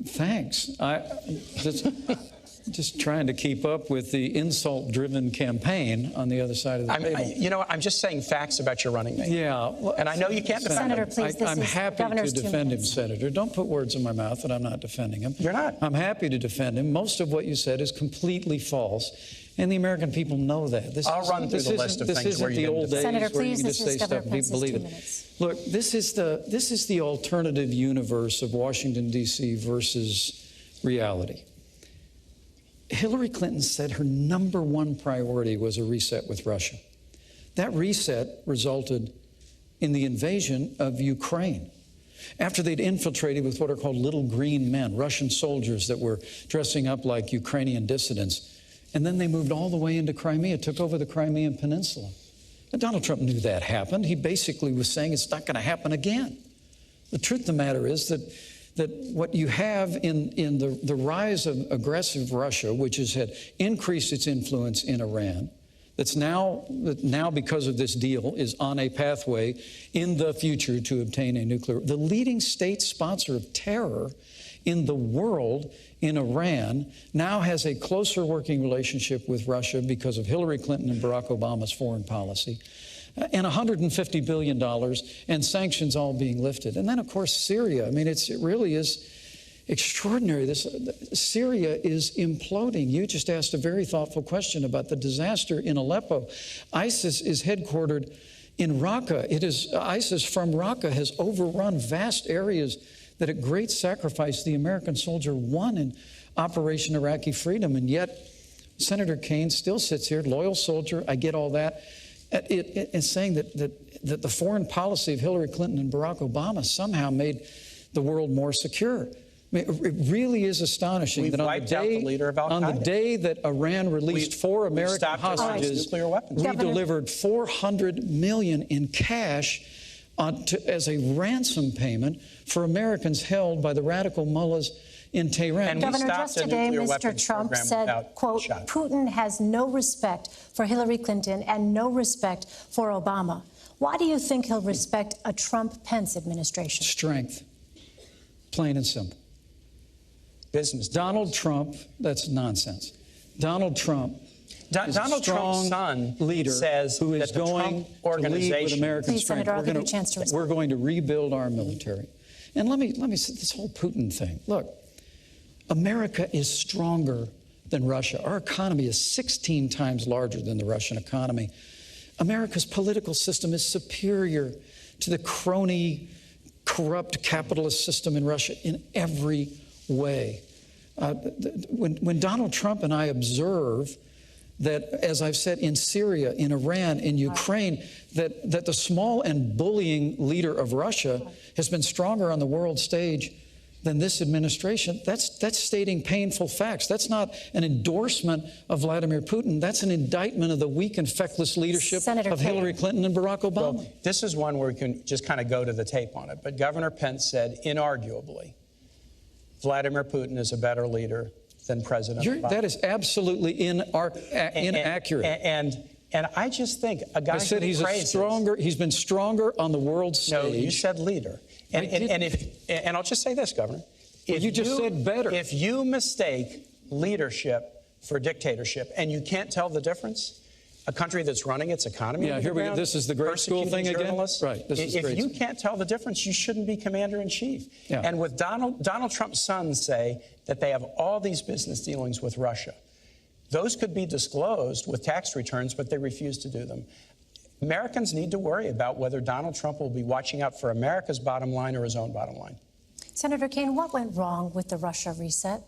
thanks. Just trying to keep up with the insult-driven campaign on the other side of the table. You know what? I'm just saying facts about your running mate. Yeah. Well, and I know you can't defend him. Senator, please, I'm happy to defend him, Senator. Don't put words in my mouth that I'm not defending him. You're not. I'm happy to defend him. Most of what you said is completely false, and the American people know that. I'll run through the list of things where you didn't defend. Senator, where you please, can just say stuff and people believe it. Look, this is the alternative universe of Washington, D.C. versus reality. Hillary Clinton said her #1 priority was a reset with Russia. That reset resulted in the invasion of Ukraine. After they'd infiltrated with what are called little green men, Russian soldiers that were dressing up like Ukrainian dissidents. And then they moved all the way into Crimea, took over the Crimean Peninsula. Donald Trump knew that happened. He basically was saying it's not going to happen again. The truth of the matter is that what you have in the rise of aggressive Russia, which has had increased its influence in Iran, that now because of this deal is on a pathway in the future to obtain a nuclear. The leading state sponsor of terror in the world, in Iran, now has a closer working relationship with Russia because of Hillary Clinton and Barack Obama's foreign policy, and $150 billion and sanctions all being lifted. And then, of course, Syria. I mean, it really is extraordinary. Syria is imploding. You just asked a very thoughtful question about the disaster in Aleppo. ISIS is headquartered in Raqqa. ISIS from Raqqa has overrun vast areas that at great sacrifice the American soldier won in Operation Iraqi Freedom. And yet Senator Kaine still sits here, loyal soldier, I get all that, and saying that the foreign policy of Hillary Clinton and Barack Obama somehow made the world more secure. I mean, it really is astonishing that on the day that Iran released 4 American hostages, we delivered $400 million in cash as a ransom payment for Americans held by the radical mullahs in Tehran. And Governor, just today, Mr. Trump said, quote, Putin has no respect for Hillary Clinton and no respect for Obama. Why do you think he'll respect a Trump-Pence administration? Strength. Plain and simple. Business. Donald Trump, that's nonsense. Donald Trump is a strong son leader says who is that the going Trump to lead with American Please, strength. Senator, I'll give you a chance to respond. We're going to rebuild our military. And let me say this whole Putin thing. Look, America is stronger than Russia. Our economy is 16 times larger than the Russian economy. America's political system is superior to the crony, corrupt capitalist system in Russia in every way. When Donald Trump and I observe that, as I've said, in Syria, in Iran, in Ukraine, that the small and bullying leader of Russia has been stronger on the world stage than this administration, that's stating painful facts. That's not an endorsement of Vladimir Putin. That's an indictment of the weak and feckless leadership of Hillary Clinton and Barack Obama. Well, this is one where we can just kind of go to the tape on it. But Governor Pence said, inarguably, Vladimir Putin is a better leader than President Obama. That is absolutely inaccurate. And I just think a guy I said he's been stronger on the world stage. No, you said leader. And I'll just say this, Governor. You just said better. If you mistake leadership for dictatorship and you can't tell the difference, a country that's running its economy. Yeah, here we go. This is the grade school thing again. Right. If you can't tell the difference, you shouldn't be commander in chief. Yeah. And with Donald Trump's sons say that they have all these business dealings with Russia. Those could be disclosed with tax returns, but they refuse to do them. Americans need to worry about whether Donald Trump will be watching out for America's bottom line or his own bottom line. Senator Kaine, what went wrong with the Russia reset?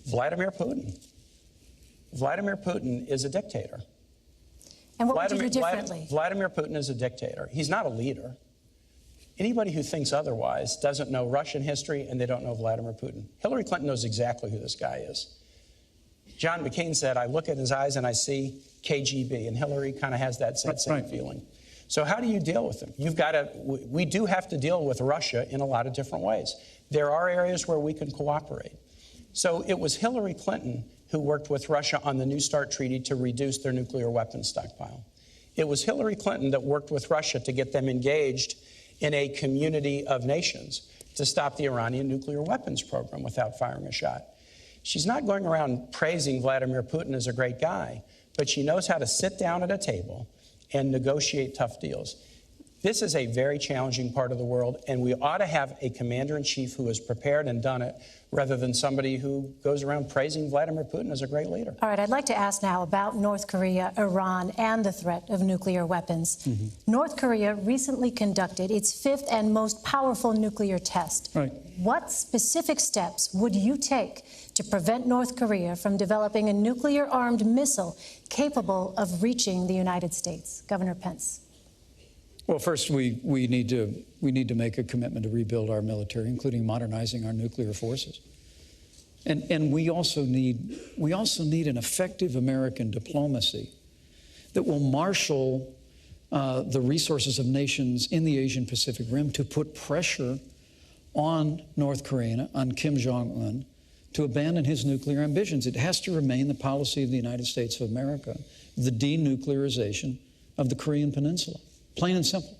Vladimir Putin. Vladimir Putin is a dictator. And what would you do differently? Vladimir Putin is a dictator. He's not a leader. Anybody who thinks otherwise doesn't know Russian history and they don't know Vladimir Putin. Hillary Clinton knows exactly who this guy is. John McCain said, I look at his eyes and I see KGB, and Hillary kind of has that same feeling. So how do you deal with them? We do have to deal with Russia in a lot of different ways. There are areas where we can cooperate. So it was Hillary Clinton who worked with Russia on the New START treaty to reduce their nuclear weapons stockpile. It was Hillary Clinton that worked with Russia to get them engaged in a community of nations to stop the Iranian nuclear weapons program without firing a shot. She's not going around praising Vladimir Putin as a great guy, but she knows how to sit down at a table and negotiate tough deals. This is a very challenging part of the world, and we ought to have a commander-in-chief who has prepared and done it, rather than somebody who goes around praising Vladimir Putin as a great leader. All right, I'd like to ask now about North Korea, Iran, and the threat of nuclear weapons. North Korea recently conducted its 5th and most powerful nuclear test. Right. What specific steps would you take to prevent North Korea from developing a nuclear-armed missile capable of reaching the United States? Governor Pence. Well, first, we need to make a commitment to rebuild our military, including modernizing our nuclear forces. And we also need an effective American diplomacy that will marshal the resources of nations in the Asian Pacific Rim to put pressure on North Korea, on Kim Jong-un, to abandon his nuclear ambitions. It has to remain the policy of the United States of America, the denuclearization of the Korean Peninsula, plain and simple.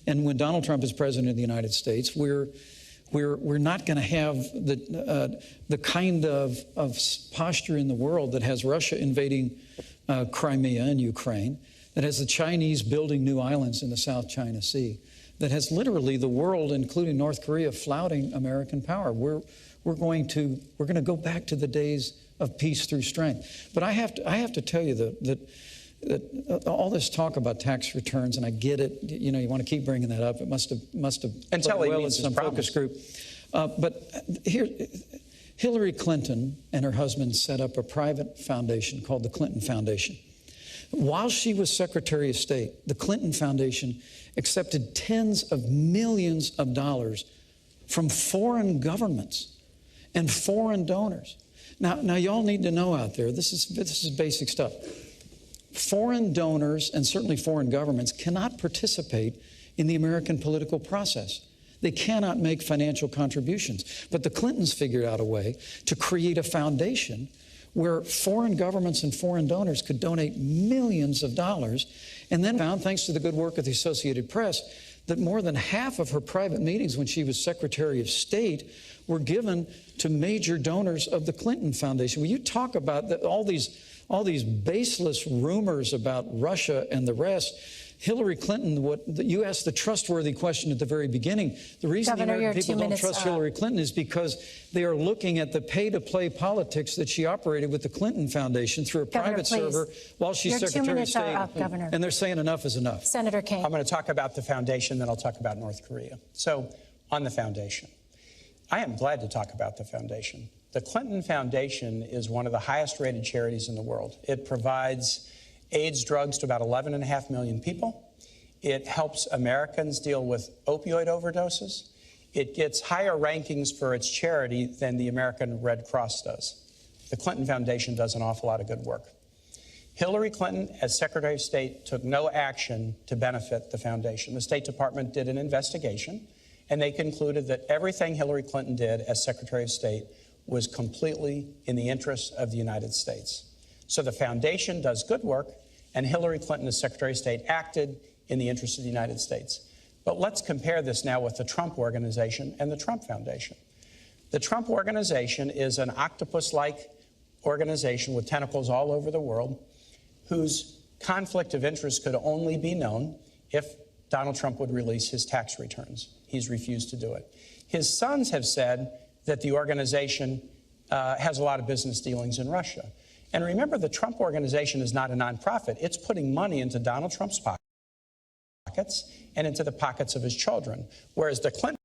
And when Donald Trump is president of the United States, we're not going to have the kind of posture in the world that has Russia invading Crimea and Ukraine, that has the Chinese building new islands in the South China Sea, that has literally the world, including North Korea, flouting American power. We're going to go back to the days of peace through strength. But I have to tell you that all this talk about tax returns, and I get it, you know, you want to keep bringing that up. It must have until played he well in meets some his focus promise. group. But here, Hillary Clinton and her husband set up a private foundation called the Clinton Foundation. While she was Secretary of State, the Clinton Foundation accepted tens of millions of dollars from foreign governments and foreign donors. Now y'all need to know out there, this is basic stuff. Foreign donors and certainly foreign governments cannot participate in the American political process. They cannot make financial contributions. But the Clintons figured out a way to create a foundation where foreign governments and foreign donors could donate millions of dollars, and then found, thanks to the good work of the Associated Press, that more than half of her private meetings when she was Secretary of State were given to major donors of the Clinton Foundation. When you talk about all these baseless rumors about Russia and the rest, Hillary Clinton, you asked the trustworthy question at the very beginning. The reason Governor, the American people don't trust Hillary Clinton is because they are looking at the pay-to-play politics that she operated with the Clinton Foundation through a Governor, private please. server while she's Your 2 Secretary of minutes are State. up, Governor. And they're saying enough is enough. Senator Kaine. I'm going to talk about the foundation, then I'll talk about North Korea. So, on the foundation, I am glad to talk about the foundation. The Clinton Foundation is one of the highest rated charities in the world. It provides AIDS drugs to about 11.5 million people. It helps Americans deal with opioid overdoses. It gets higher rankings for its charity than the American Red Cross does. The Clinton Foundation does an awful lot of good work. Hillary Clinton, as Secretary of State, took no action to benefit the foundation. The State Department did an investigation, and they concluded that everything Hillary Clinton did as Secretary of State was completely in the interests of the United States. So the foundation does good work, and Hillary Clinton, as Secretary of State, acted in the interest of the United States. But let's compare this now with the Trump Organization and the Trump Foundation. The Trump Organization is an octopus-like organization with tentacles all over the world whose conflict of interest could only be known if Donald Trump would release his tax returns. He's refused to do it. His sons have said that the organization has a lot of business dealings in Russia. And remember, the Trump Organization is not a nonprofit. It's putting money into Donald Trump's pockets and into the pockets of his children, whereas the Clinton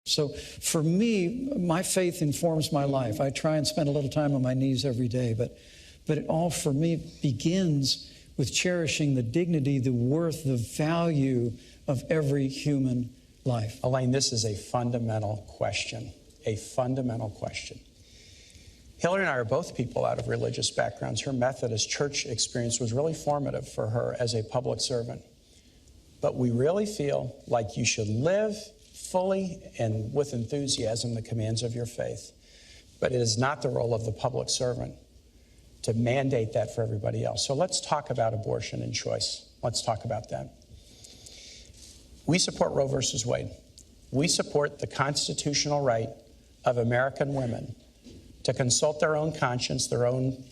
So for me, my faith informs my life. I try and spend a little time on my knees every day, but it all for me begins with cherishing the dignity, the worth, the value of every human life. Elaine, this is a fundamental question, a fundamental question. Hillary and I are both people out of religious backgrounds. Her Methodist church experience was really formative for her as a public servant. But we really feel like you should live fully and with enthusiasm the commands of your faith. But it is not the role of the public servant to mandate that for everybody else. So let's talk about abortion and choice. Let's talk about that. We support Roe versus Wade. We support the constitutional right of American women to consult their own conscience, their own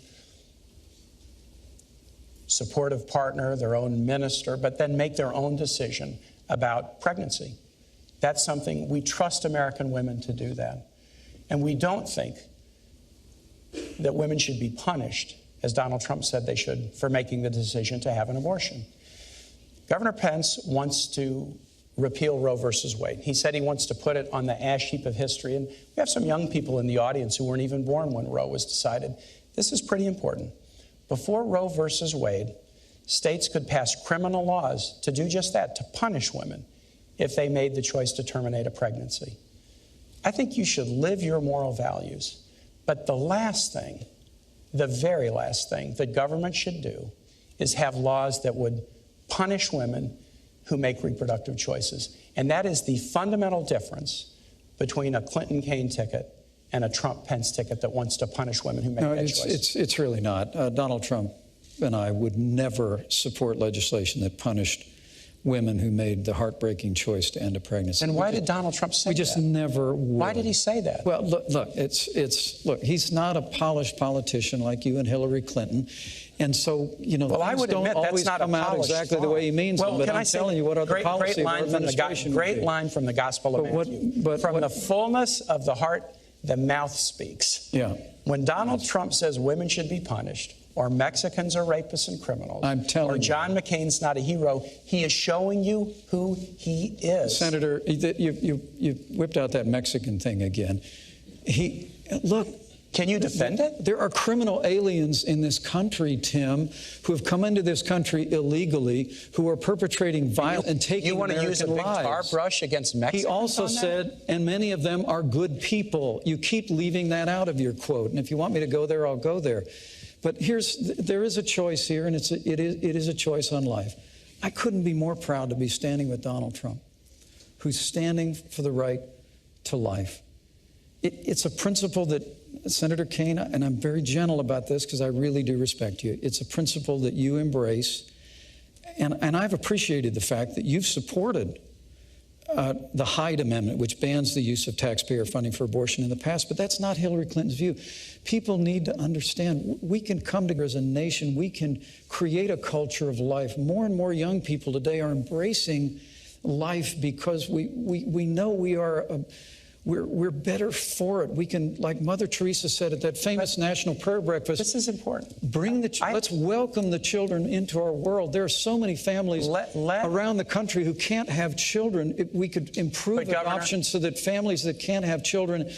supportive partner, their own minister, but then make their own decision about pregnancy. That's something we trust American women to do that. And we don't think that women should be punished, as Donald Trump said they should, for making the decision to have an abortion. Governor Pence wants to repeal Roe versus Wade. He said he wants to put it on the ash heap of history. And we have some young people in the audience who weren't even born when Roe was decided. This is pretty important. Before Roe versus Wade, states could pass criminal laws to do just that, to punish women if they made the choice to terminate a pregnancy. I think you should live your moral values. But the last thing, the very last thing that government should do is have laws that would punish women who make reproductive choices. And that is the fundamental difference between a Clinton-Kaine ticket and a Trump-Pence ticket that wants to punish women who make that choice. It's really not. Donald Trump and I would never support legislation that punished women who made the heartbreaking choice to end a pregnancy. And why did Donald Trump say that? We just never would. Why did he say that? Well, look, he's not a polished politician like you and Hillary Clinton. And so, you know, well, I would don't admit always that's not come out exactly the way he means them. But I'm telling you what other policy of our administration would be. Great line from the Gospel of Matthew. From the fullness of the heart, the mouth speaks. Yeah. When Donald Trump says women should be punished, or Mexicans are rapists and criminals, or John McCain's not a hero, he is showing you who he is. Senator, you whipped out that Mexican thing again. Look. Can you defend it? There are criminal aliens in this country, Tim, who have come into this country illegally, who are perpetrating violence and taking American lives. You want to use a big tar brush against Mexicans? He also said, and many of them are good people. You keep leaving that out of your quote. And if you want me to go there, I'll go there. But there is a choice here, and it is a choice on life. I couldn't be more proud to be standing with Donald Trump, who's standing for the right to life. It's a principle that Senator Kaine, and I'm very gentle about this because I really do respect you, it's a principle that you embrace. And I've appreciated the fact that you've supported the Hyde Amendment, which bans the use of taxpayer funding for abortion in the past, but that's not Hillary Clinton's view. People need to understand we can come together as a nation, we can create a culture of life. More and more young people today are embracing life because we know we're better for it. We can, like Mother Teresa said at that famous National Prayer Breakfast. This is important. Let's welcome the children into our world. There are so many families around the country who can't have children. We could improve adoption so that families that can't have children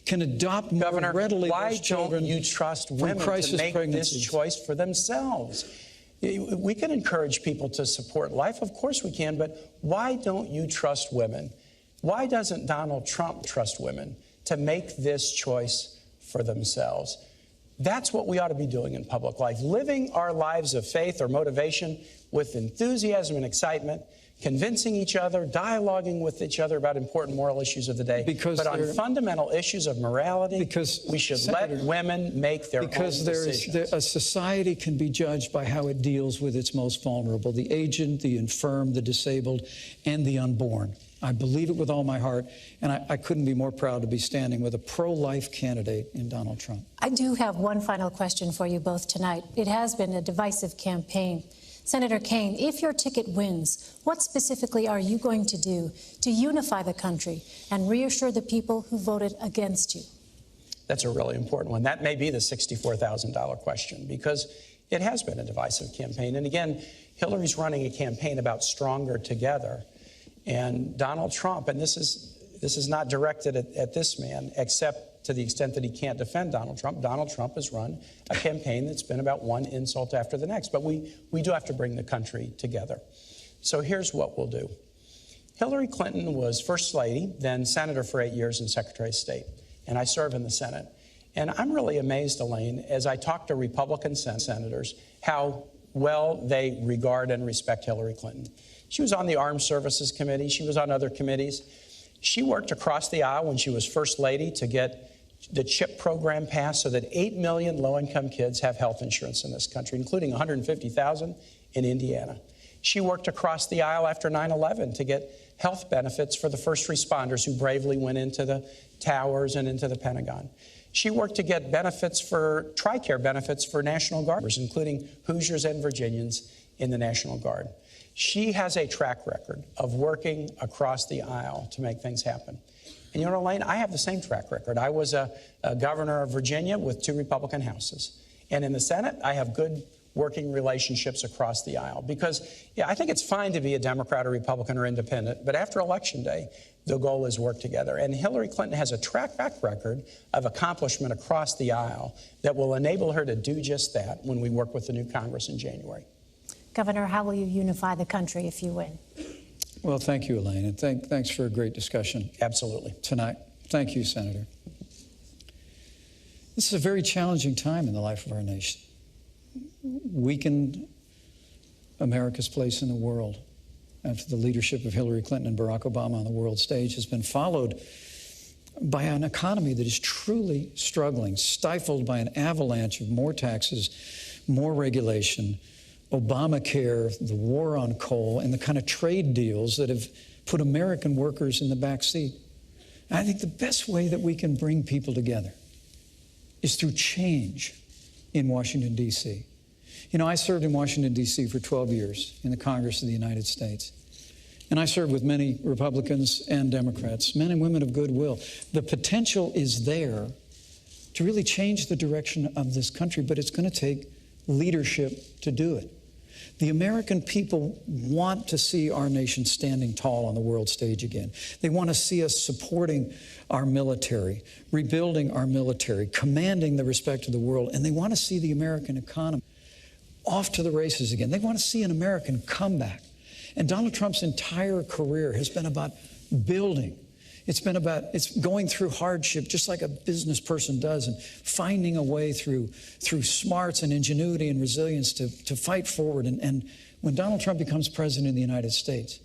can adopt more readily those children. Why don't you trust women to make this choice for themselves? We can encourage people to support life. Of course we can, but why don't you trust women? Why doesn't Donald Trump trust women to make this choice for themselves? That's what we ought to be doing in public life, living our lives of faith or motivation with enthusiasm and excitement, convincing each other, dialoguing with each other about important moral issues of the day. But on fundamental issues of morality, we should let women make their own decisions. Because a society can be judged by how it deals with its most vulnerable, the aged, the infirm, the disabled, and the unborn. I believe it with all my heart, and I couldn't be more proud to be standing with a pro-life candidate in Donald Trump. I do have one final question for you both tonight. It has been a divisive campaign. Senator Kaine, if your ticket wins, what specifically are you going to do to unify the country and reassure the people who voted against you? That's a really important one. That may be the $64,000 question, because it has been a divisive campaign. And again, Hillary's running a campaign about stronger together. And Donald Trump, and this is this is not directed at this man, except to the extent that he can't defend Donald Trump. Donald Trump has run a campaign that's been about one insult after the next. But we do have to bring the country together. So here's what we'll do. Hillary Clinton was First Lady, then Senator for 8 years and Secretary of State. And I serve in the Senate. And I'm really amazed, Elaine, as I talk to Republican senators, how well they regard and respect Hillary Clinton. She was on the Armed Services Committee. She was on other committees. She worked across the aisle when she was First Lady to get the CHIP program passed so that 8 million low-income kids have health insurance in this country, including 150,000 in Indiana. She worked across the aisle after 9/11 to get health benefits for the first responders who bravely went into the towers and into the Pentagon. She worked to get benefits for TRICARE benefits for National Guarders, including Hoosiers and Virginians in the National Guard. She has a track record of working across the aisle to make things happen. And you know, Elaine, I have the same track record. I was a governor of Virginia with 2 Republican houses. And in the Senate, I have good working relationships across the aisle. Because, yeah, I think it's fine to be a Democrat or Republican or independent, but after Election Day, the goal is work together. And Hillary Clinton has a track record of accomplishment across the aisle that will enable her to do just that when we work with the new Congress in January. Governor, how will you unify the country if you win? Well, thank you, Elaine, and thanks for a great discussion. Absolutely. Tonight. Thank you, Senator. This is a very challenging time in the life of our nation. Weakened America's place in the world after the leadership of Hillary Clinton and Barack Obama on the world stage has been followed by an economy that is truly struggling, stifled by an avalanche of more taxes, more regulation, Obamacare, the war on coal, and the kind of trade deals that have put American workers in the back seat. And I think the best way that we can bring people together is through change in Washington, D.C. You know, I served in Washington, D.C. for 12 years in the Congress of the United States. And I served with many Republicans and Democrats, men and women of goodwill. The potential is there to really change the direction of this country, but it's going to take leadership to do it. The American people want to see our nation standing tall on the world stage again. They want to see us supporting our military, rebuilding our military, commanding the respect of the world, and they want to see the American economy off to the races again. They want to see an American comeback. And Donald Trump's entire career has been about building. It's going through hardship just like a business person does and finding a way through smarts and ingenuity and resilience to fight forward. And when Donald Trump becomes president of the United States,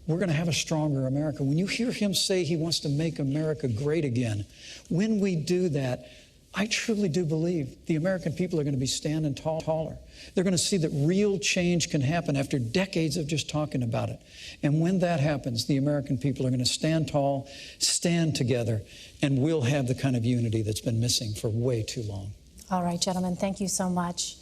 we're going to have a stronger America. When you hear him say he wants to make America great again, when we do that, I truly do believe the American people are going to be standing taller. They're going to see that real change can happen after decades of just talking about it. And when that happens, the American people are going to stand tall, stand together, and we'll have the kind of unity that's been missing for way too long. All right, gentlemen, thank you so much.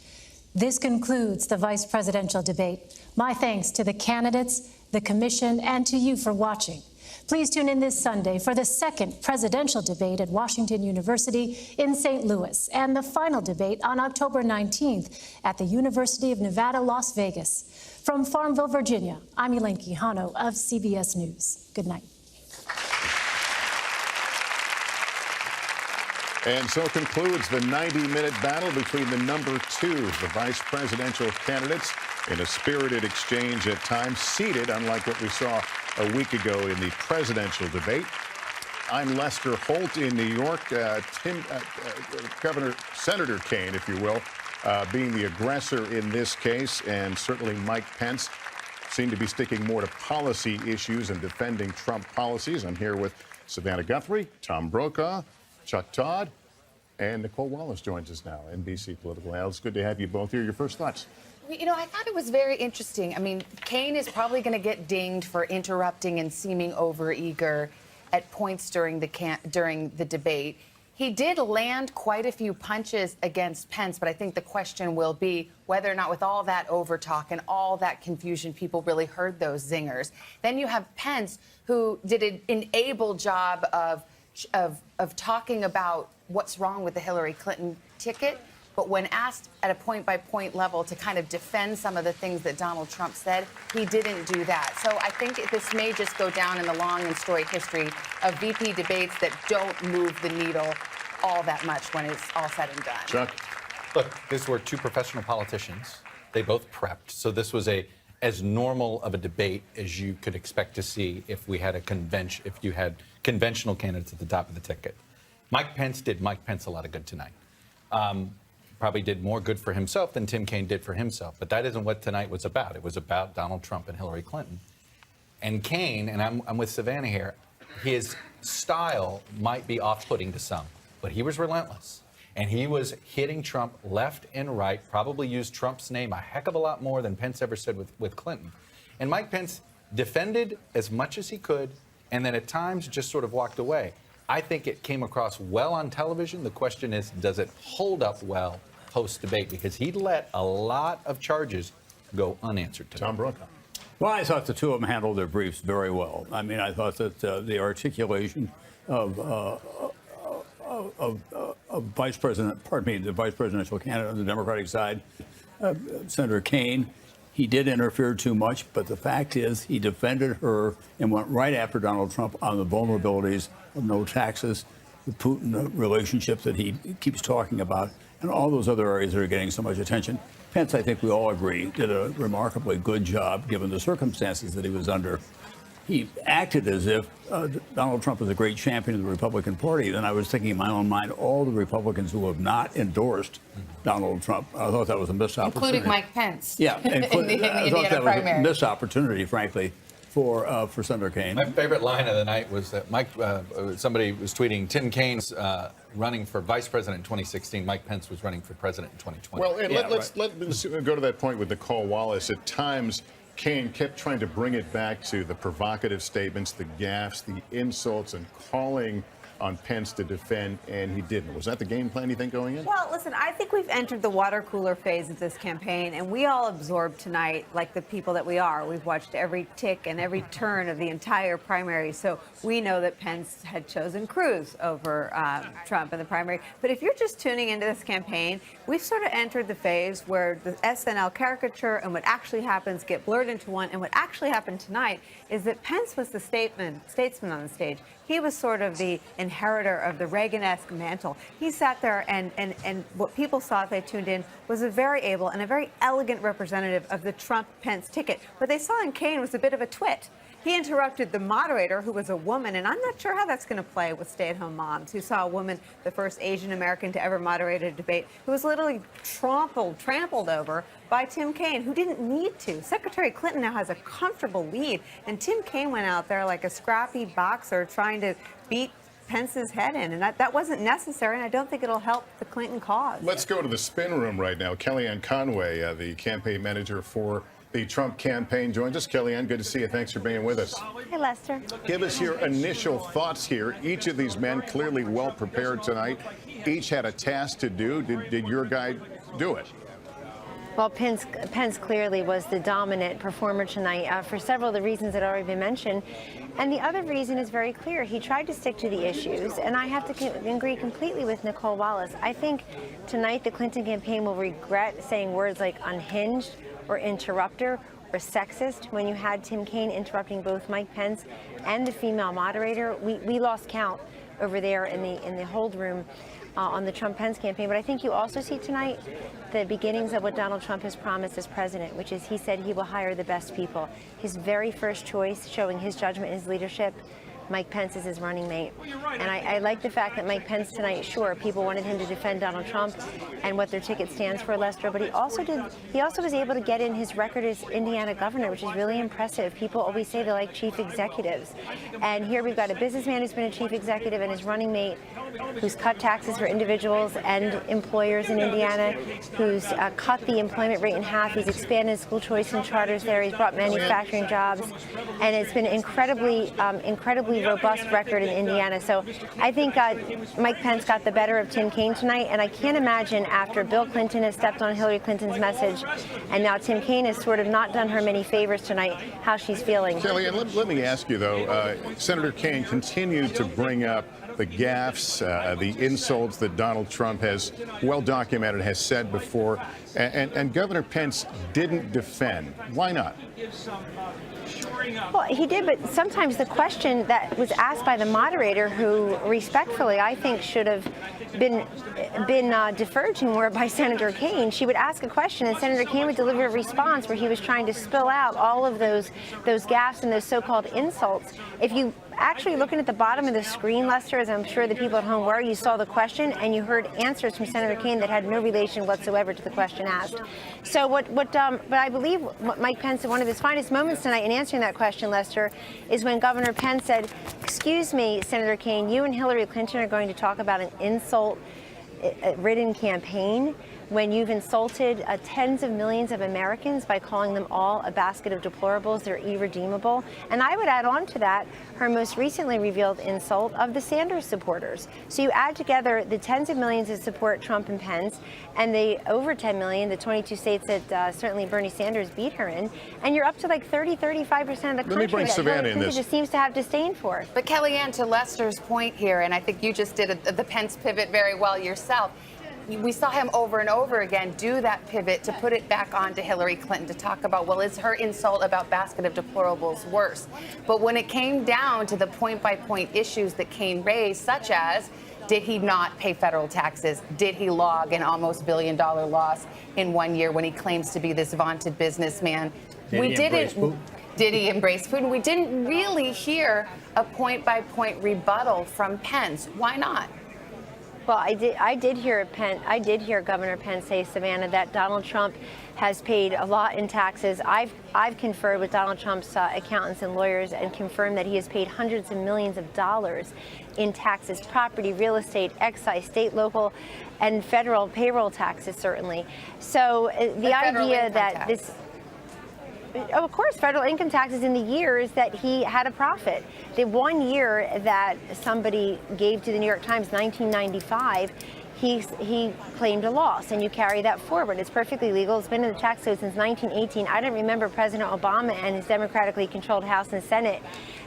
This concludes the vice presidential debate. My thanks to the candidates, the commission, and to you for watching. Please tune in this Sunday for the second presidential debate at Washington University in St. Louis and the final debate on October 19th at the University of Nevada, Las Vegas. From Farmville, Virginia, I'm Elaine Quijano of CBS News. Good night. And so concludes the 90-minute battle between the number 2, the vice presidential candidates, in a spirited exchange at times, seated, unlike what we saw a week ago in the presidential debate. I'm Lester Holt in New York. Senator Kaine, if you will, being the aggressor in this case, and certainly Mike Pence seem to be sticking more to policy issues and defending Trump policies. I'm here with Savannah Guthrie, Tom Brokaw, Chuck Todd, and Nicole Wallace joins us now, NBC Political Analyst. Good to have you both here. Your first thoughts? You know, I thought it was very interesting. I mean, Kaine is probably going to get dinged for interrupting and seeming overeager at points during the debate. He did land quite a few punches against Pence, but I think the question will be whether or not with all that overtalk and all that confusion, people really heard those zingers. Then you have Pence, who did an able job of talking about what's wrong with the Hillary Clinton ticket. But when asked at a point-by-point level to kind of defend some of the things that Donald Trump said, he didn't do that. So I think this may just go down in the long and storied history of VP debates that don't move the needle all that much when it's all said and done. Chuck? Look, these were two professional politicians. They both prepped. So this was as normal of a debate as you could expect to see if we had if you had conventional candidates at the top of the ticket. Mike Pence did Mike Pence a lot of good tonight. Probably did more good for himself than Tim Kaine did for himself. But that isn't what tonight was about. It was about Donald Trump and Hillary Clinton. And Kaine, and I'm with Savannah here, his style might be off-putting to some, but he was relentless. And he was hitting Trump left and right, probably used Trump's name a heck of a lot more than Pence ever said with Clinton. And Mike Pence defended as much as he could, and then at times just sort of walked away. I think it came across well on television. The question is, does it hold up well post-debate? Because he let a lot of charges go unanswered tonight. Tom Brooke. Well, I thought the two of them handled their briefs very well. I mean, I thought that the articulation of Vice President, the Vice Presidential candidate on the Democratic side, Senator Kaine, he did interfere too much, but the fact is he defended her and went right after Donald Trump on the vulnerabilities of no taxes, the Putin relationship that he keeps talking about, and all those other areas that are getting so much attention. Pence, I think we all agree, did a remarkably good job given the circumstances that he was under. He acted as if Donald Trump was a great champion of the Republican Party. Then I was thinking in my own mind, all the Republicans who have not endorsed Donald Trump. I thought that was a missed opportunity. Including Mike Pence. Yeah, in the I thought that primary. was a missed opportunity, frankly, for Senator Kaine. My favorite line of the night was that somebody was tweeting, Tim Kaine's running for vice president in 2016. Mike Pence was running for president in 2020. Well, and let's go to that point with Nicole Wallace. At times, Kaine kept trying to bring it back to the provocative statements, the gaffes, the insults, and calling on Pence to defend, and he didn't. Was that the game plan, you think, going in? Well, listen, I think we've entered the water cooler phase of this campaign, and we all absorbed tonight like the people that we are. We've watched every tick and every turn of the entire primary, so we know that Pence had chosen Cruz over Trump in the primary. But if you're just tuning into this campaign, we've sort of entered the phase where the SNL caricature and what actually happens get blurred into one, and what actually happened tonight is that Pence was the statesman on the stage. He was sort of the inheritor of the Reagan-esque mantle. He sat there, and what people saw if they tuned in was a very able and a very elegant representative of the Trump-Pence ticket. What they saw in Kaine was a bit of a twit. He interrupted the moderator, who was a woman, and I'm not sure how that's going to play with stay-at-home moms, who saw a woman, the first Asian American to ever moderate a debate, who was literally trampled over by Tim Kaine, who didn't need to. Secretary Clinton now has a comfortable lead, and Tim Kaine went out there like a scrappy boxer trying to beat Pence's head in, and that wasn't necessary, and I don't think it'll help the Clinton cause. Let's go to the spin room right now. Kellyanne Conway, the campaign manager for the Trump campaign, joins us. Kellyanne, good to see you. Thanks for being with us. Hey, Lester. Give us your initial thoughts here. Each of these men clearly well prepared tonight. Each had a task to do. Did your guy do it? Well, Pence clearly was the dominant performer tonight for several of the reasons that have already been mentioned. And the other reason is very clear. He tried to stick to the issues, and I have to agree completely with Nicole Wallace. I think tonight the Clinton campaign will regret saying words like unhinged or interrupter or sexist when you had Tim Kaine interrupting both Mike Pence and the female moderator. We lost count over there in the hold room on the Trump-Pence campaign. But I think you also see tonight the beginnings of what Donald Trump has promised as president, which is he said he will hire the best people. His very first choice, showing his judgment and his leadership, Mike Pence is his running mate. And I like the fact that Mike Pence tonight, sure, people wanted him to defend Donald Trump and what their ticket stands for, Lester, but he also was able to get in his record as Indiana governor, which is really impressive. People always say they like chief executives. And here we've got a businessman who's been a chief executive and his running mate who's cut taxes for individuals and employers in Indiana, who's cut the employment rate in half. He's expanded school choice and charters there. He's brought manufacturing jobs. And it's been incredibly incredibly robust record in Indiana. So I think Mike Pence got the better of Tim Kaine tonight, and I can't imagine after Bill Clinton has stepped on Hillary Clinton's message, and now Tim Kaine has sort of not done her many favors tonight, how she's feeling. Kellyanne, let me ask you, though, Senator Kaine continued to bring up the gaffes, the insults that Donald Trump has well documented, has said before, and Governor Pence didn't defend. Why not? Well, he did, but sometimes the question that was asked by the moderator, who respectfully I think should have been deferred to more by Senator Kaine, she would ask a question and Senator Kaine would deliver a response where he was trying to spill out all of those gaffes and those so-called insults. If you actually looking at the bottom of the screen, Lester, as I'm sure the people at home were, you saw the question and you heard answers from Senator Kaine that had no relation whatsoever to the question asked. So but I believe what Mike Pence, one of his finest moments tonight in answering that question, Lester, is when Governor Pence said, "Excuse me, Senator Kaine, you and Hillary Clinton are going to talk about an insult-ridden campaign when you've insulted tens of millions of Americans by calling them all a basket of deplorables. They're irredeemable." And I would add on to that her most recently revealed insult of the Sanders supporters. So you add together the tens of millions that support Trump and Pence and the over 10 million, the 22 states that certainly Bernie Sanders beat her in, and you're up to like 30-35% of the country Let me bring that Savannah Hillary in Clinton this. just seems to have disdain for. But Kellyanne, to Lester's point here, and I think you just did the Pence pivot very well yourself, we saw him over and over again do that pivot to put it back onto Hillary Clinton to talk about, well, is her insult about basket of deplorables worse? But when it came down to the point-by-point issues that Kaine raised, such as, did he not pay federal taxes? Did he log an almost $1 billion loss in 1 year when he claims to be this vaunted businessman? Did he embrace Putin? Did he embrace Putin? We didn't really hear a point-by-point rebuttal from Pence. Why not? Well, I did hear Governor Pence say, Savannah, that Donald Trump has paid a lot in taxes. I've conferred with Donald Trump's accountants and lawyers and confirmed that he has paid hundreds of millions of dollars in taxes, property, real estate, excise, state, local, and federal payroll taxes, certainly. So the idea that this... Oh, of course, federal income taxes in the years that he had a profit. The 1 year that somebody gave to the New York Times, 1995, he claimed a loss, and you carry that forward. It's perfectly legal. It's been in the tax code since 1918. I don't remember President Obama and his democratically controlled House and Senate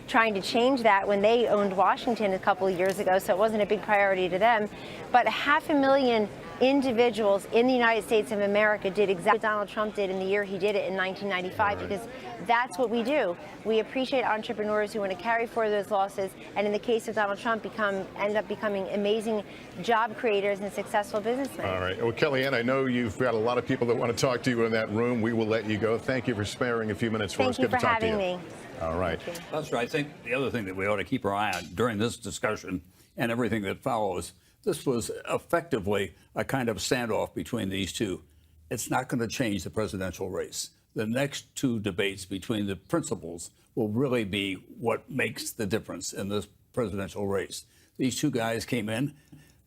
trying to change that when they owned Washington a couple of years ago, so it wasn't a big priority to them. But 500,000 individuals in the United States of America did exactly what Donald Trump did in the year he did it in 1995, because that's what we do. We appreciate entrepreneurs who want to carry forward those losses, and in the case of Donald Trump, end up becoming amazing job creators and successful businessmen. All right. Well, Kellyanne, I know you've got a lot of people that want to talk to you in that room. We will let you go. Thank you for sparing a few minutes for us. Thank you Good for to talk to you. having me. All right. Lester, I think the other thing that we ought to keep our eye on during this discussion and everything that follows, this was effectively a kind of standoff between these two. It's not going to change the presidential race. The next two debates between the principals will really be what makes the difference in this presidential race. These two guys came in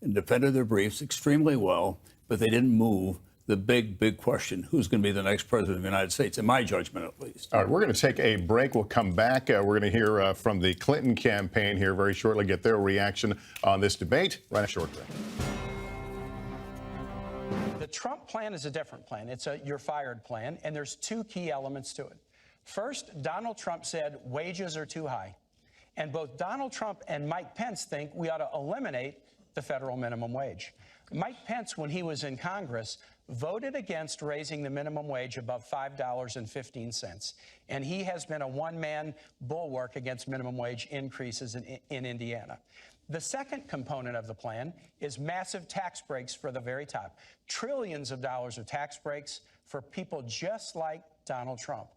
and defended their briefs extremely well, but they didn't move the big question: who's going to be the next president of the United States, in my judgment at least. All right, we're going to take a break. We'll come back. We're going to hear from the Clinton campaign here very shortly, get their reaction on this debate. Right, a short break. The Trump plan is a different plan. It's a you're fired plan, and there's two key elements to it. First, Donald Trump said wages are too high. And both Donald Trump and Mike Pence think we ought to eliminate the federal minimum wage. Mike Pence, when he was in Congress, voted against raising the minimum wage above $5.15. And he has been a one-man bulwark against minimum wage increases in Indiana. The second component of the plan is massive tax breaks for the very top. Trillions of dollars of tax breaks for people just like Donald Trump.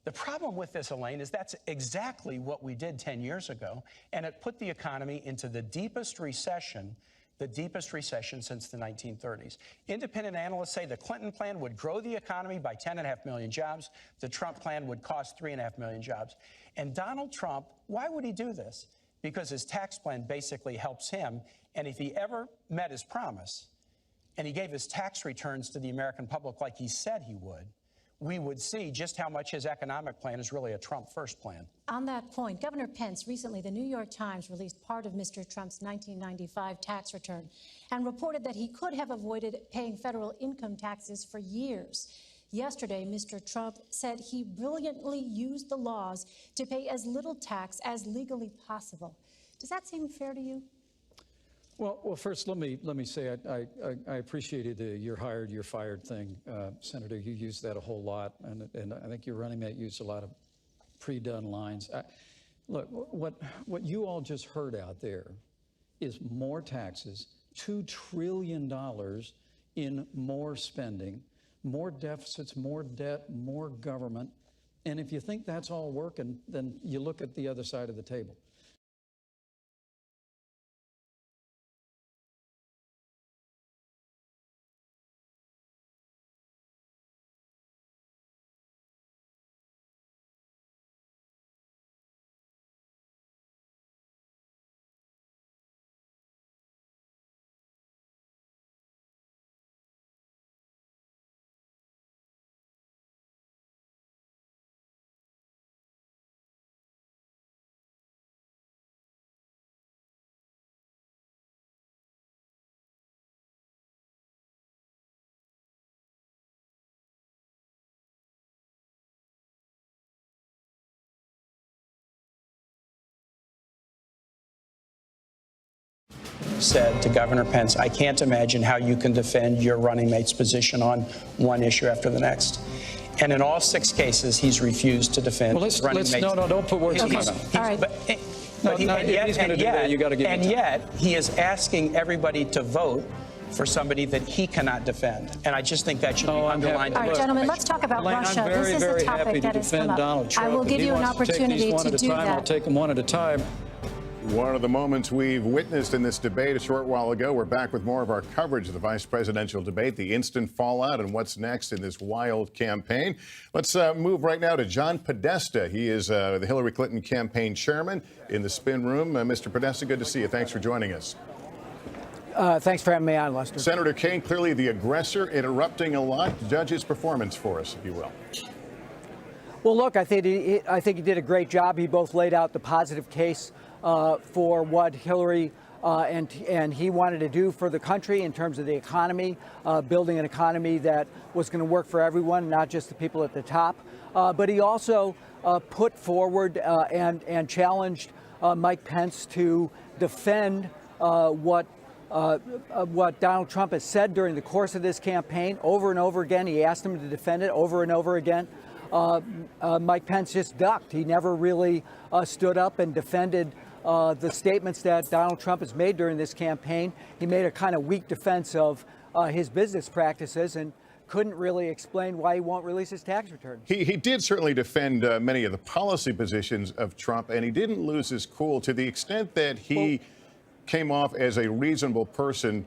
The problem with this, Elaine, is that's exactly what we did 10 years ago, and it put the economy into the deepest recession since the 1930s. Independent analysts say the Clinton plan would grow the economy by 10.5 million jobs. The Trump plan would cost 3.5 million jobs. And Donald Trump, why would he do this? Because his tax plan basically helps him. And if he ever met his promise, and he gave his tax returns to the American public like he said he would, we would see just how much his economic plan is really a Trump first plan. On that point, Governor Pence, recently the New York Times released part of Mr. Trump's 1995 tax return and reported that he could have avoided paying federal income taxes for years. Yesterday, Mr. Trump said he brilliantly used the laws to pay as little tax as legally possible. Does that seem fair to you? Well, first, let me say I appreciated the "you're hired, you're fired" thing, Senator. You used that a whole lot, and I think your running mate used a lot of pre-done lines. Look, what you all just heard out there is more taxes, $2 trillion in more spending, more deficits, more debt, more government. And if you think that's all working, then you look at the other side of the table. Said to Governor Pence, I can't imagine how you can defend your running mate's position on one issue after the next. And in all 6 cases, he's refused to defend running mate's. No, don't put words in my mouth. All right. And yet, he is asking everybody to vote for somebody that he cannot defend. And I just think that should be underlined. All right, gentlemen, let's talk about Russia. I'm very, this is very a topic happy that to has come defend up. Donald Trump. I will If give he you an wants to take opportunity these one to at a do time, that. I'll take them one at a time. One of the moments we've witnessed in this debate a short while ago. We're back with more of our coverage of the vice presidential debate, the instant fallout, and what's next in this wild campaign. Let's move right now to John Podesta. He is the Hillary Clinton campaign chairman in the spin room. Mr. Podesta, good to see you. Thanks for joining us. Thanks for having me on, Lester. Senator Kaine, clearly the aggressor, interrupting a lot. Judge his performance for us, if you will. Well, look, I think he did a great job. He both laid out the positive case for what Hillary and he wanted to do for the country in terms of the economy, building an economy that was going to work for everyone, not just the people at the top. But he also put forward and challenged Mike Pence to defend what Donald Trump has said during the course of this campaign over and over again. He asked him to defend it over and over again. Mike Pence just ducked. He never really stood up and defended the statements that Donald Trump has made during this campaign. He made a kind of weak defense of his business practices and couldn't really explain why he won't release his tax returns. He did certainly defend many of the policy positions of Trump, and he didn't lose his cool to the extent that he came off as a reasonable person.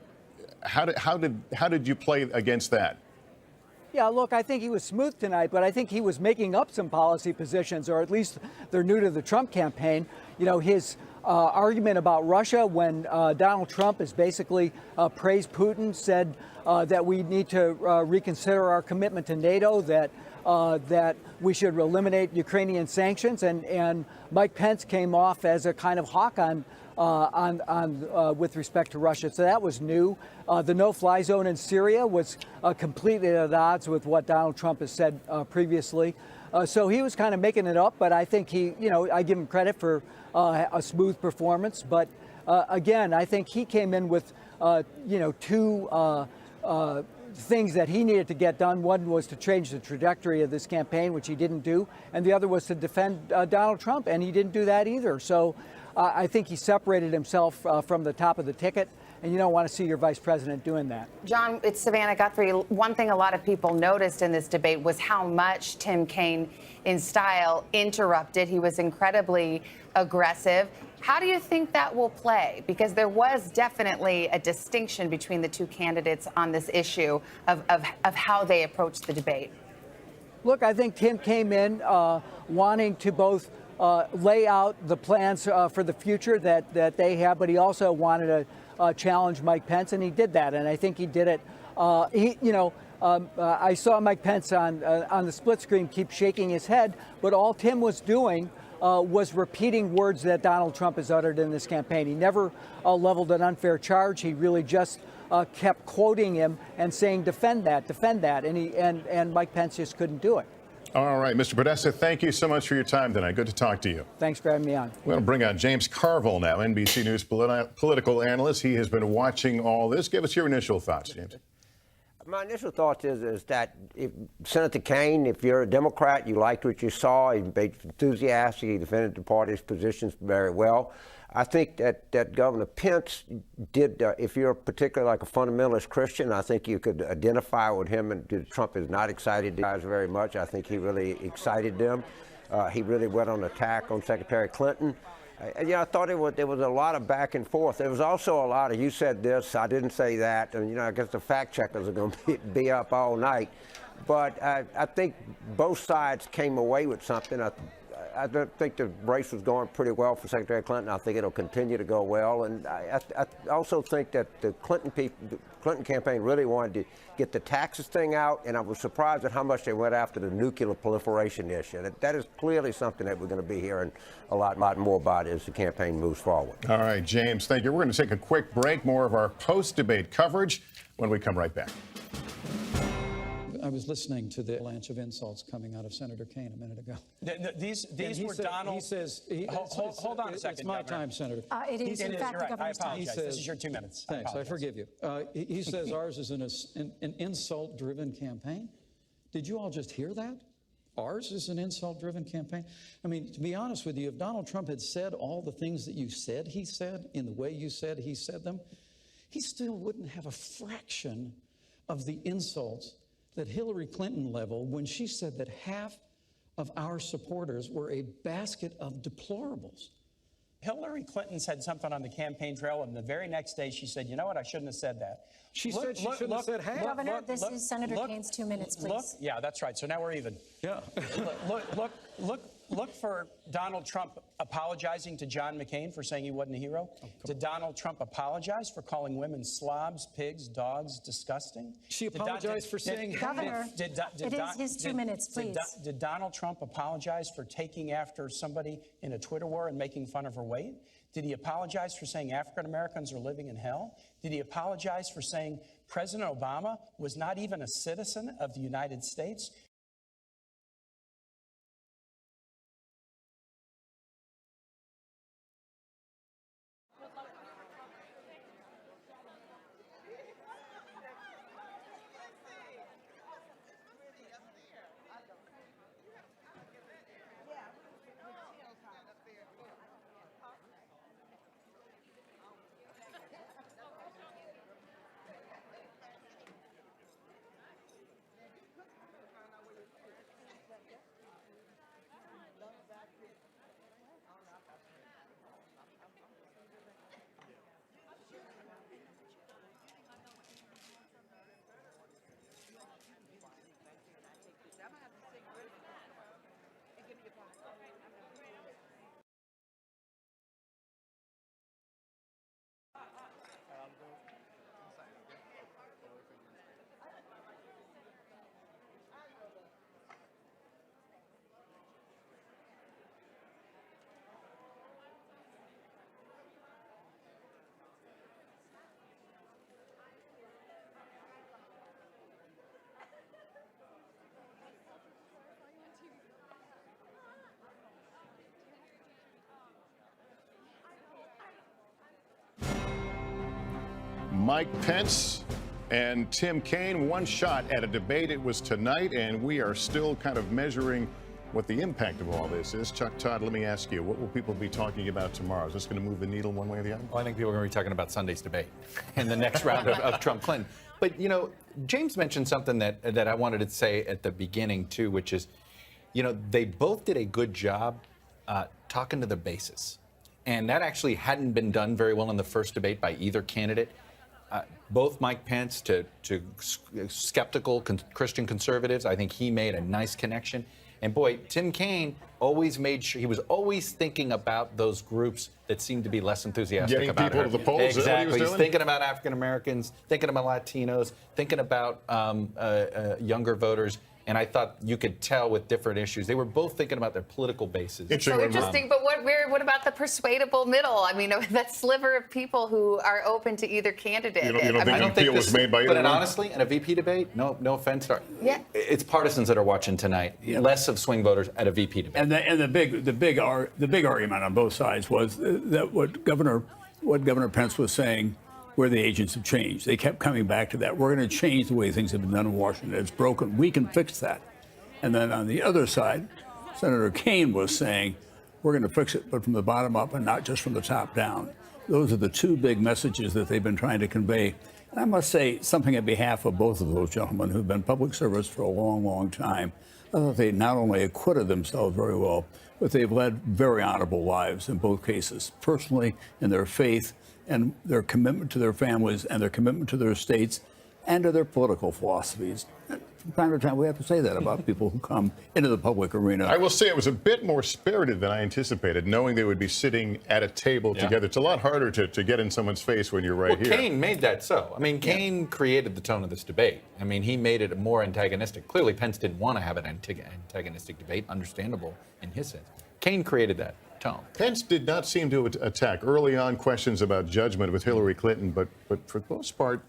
How did you play against that? Yeah, look, I think he was smooth tonight, but I think he was making up some policy positions, or at least they're new to the Trump campaign. You know, his argument about Russia when Donald Trump has basically praised Putin, said that we need to reconsider our commitment to NATO, that we should eliminate Ukrainian sanctions, and Mike Pence came off as a kind of hawk on with respect to Russia. So that was new. The no-fly zone in Syria was completely at odds with what Donald Trump has said previously. So he was kind of making it up, but I think I give him credit for a smooth performance. But again, I think he came in with, two things that he needed to get done. One was to change the trajectory of this campaign, which he didn't do, and the other was to defend Donald Trump, and he didn't do that either. So I think he separated himself from the top of the ticket, and you don't want to see your vice president doing that. John, it's Savannah Guthrie. One thing a lot of people noticed in this debate was how much Tim Kaine, in style, interrupted. He was incredibly aggressive. How do you think that will play? Because there was definitely a distinction between the two candidates on this issue of how they approached the debate. Look, I think Tim came in wanting to both lay out the plans for the future that they have, but he also wanted to challenge Mike Pence, and he did that. And I think he did it. I saw Mike Pence on the split screen keep shaking his head, but all Tim was doing was repeating words that Donald Trump has uttered in this campaign. He never leveled an unfair charge. He really just kept quoting him and saying, defend that, and Mike Pence just couldn't do it. All right, Mr. Podesta, thank you so much for your time tonight. Good to talk to you. Thanks for having me on. We're going to bring on James Carville now, NBC News political analyst. He has been watching all this. Give us your initial thoughts, James. My initial thought is that if Senator Kaine, if you're a Democrat, you liked what you saw, he's enthusiastic, he defended the party's positions very well. I think that Governor Pence did, if you're particularly like a fundamentalist Christian, I think you could identify with him, and Trump is not excited guys very much. I think he really excited them. He really went on attack on Secretary Clinton. I thought there was a lot of back and forth. There was also a lot of, you said this, I didn't say that, and I guess the fact checkers are going to be up all night. But I think both sides came away with something. I don't think the race was going pretty well for Secretary Clinton. I think it'll continue to go well. And I also think that the Clinton campaign really wanted to get the taxes thing out, and I was surprised at how much they went after the nuclear proliferation issue. And that is clearly something that we're going to be hearing a lot more about as the campaign moves forward. All right, James, thank you. We're going to take a quick break, more of our post-debate coverage when we come right back. I was listening to the avalanche of insults coming out of Senator Kaine a minute ago. These were Donald. He says, hold on a second. It's my time, Senator. It is, in fact, the governor's time. I apologize. This is your 2 minutes. Thanks, I forgive you. He says ours is an insult-driven campaign. Did you all just hear that? Ours is an insult-driven campaign? I mean, to be honest with you, if Donald Trump had said all the things that you said he said in the way you said he said them, he still wouldn't have a fraction of the insults that Hillary Clinton leveled when she said that half of our supporters were a basket of deplorables. Hillary Clinton said something on the campaign trail, and the very next day she said, you know what, I shouldn't have said that. She said she shouldn't have said half. Governor, this is Senator Kaine's 2 minutes, please. Yeah, that's right. So now we're even. Yeah. Look for Donald Trump apologizing to John McCain for saying he wasn't a hero. Did Donald Trump apologize for calling women slobs, pigs, dogs, disgusting? She apologized for saying Governor, it is his 2 minutes, please. Did Donald Trump apologize for taking after somebody in a Twitter war and making fun of her weight? Did he apologize for saying African Americans are living in hell? Did he apologize for saying President Obama was not even a citizen of the United States? Mike Pence and Tim Kaine, one shot at a debate. It was tonight, and we are still kind of measuring what the impact of all this is. Chuck Todd, let me ask you, what will people be talking about tomorrow? Is this going to move the needle one way or the other? Well, I think people are going to be talking about Sunday's debate and the next round of Trump-Clinton. But, you know, James mentioned something that I wanted to say at the beginning, too, which is, you know, they both did a good job talking to the bases. And that actually hadn't been done very well in the first debate by either candidate. Both Mike Pence to skeptical Christian conservatives, I think he made a nice connection. And boy, Tim Kaine always made sure he was always thinking about those groups that seemed to be less enthusiastic Getting about people her. to the polls. Is that what he was Exactly. He's doing? thinking about African Americans, thinking about Latinos, thinking about younger voters. And I thought you could tell with different issues. They were both thinking about their political bases. So interesting, but what about the persuadable middle? I mean, that sliver of people who are open to either candidate. You don't think the appeal was made by either But one? honestly, in a VP debate, no offense, yeah, it's partisans that are watching tonight. Less of swing voters at a VP debate. And the big argument on both sides was that what Governor Pence was saying, where the agents have changed. They kept coming back to that. We're going to change the way things have been done in Washington. It's broken. We can fix that. And then on the other side, Senator Kaine was saying, we're going to fix it, but from the bottom up and not just from the top down. Those are the two big messages that they've been trying to convey. And I must say something on behalf of both of those gentlemen who've been public service for a long, long time. I thought they not only acquitted themselves very well, but they've led very honorable lives in both cases, personally in their faith and their commitment to their families and their commitment to their states and to their political philosophies. From time to time, we have to say that about people who come into the public arena. I will say it was a bit more spirited than I anticipated, knowing they would be sitting at a table together. It's a lot harder to get in someone's face when you're right here. Kaine made that so. I mean, Kaine created the tone of this debate. I mean, he made it more antagonistic. Clearly, Pence didn't want to have an antagonistic debate, understandable in his sense. Kaine created that tone. Pence did not seem to attack early on questions about judgment with Hillary Clinton, but for the most part,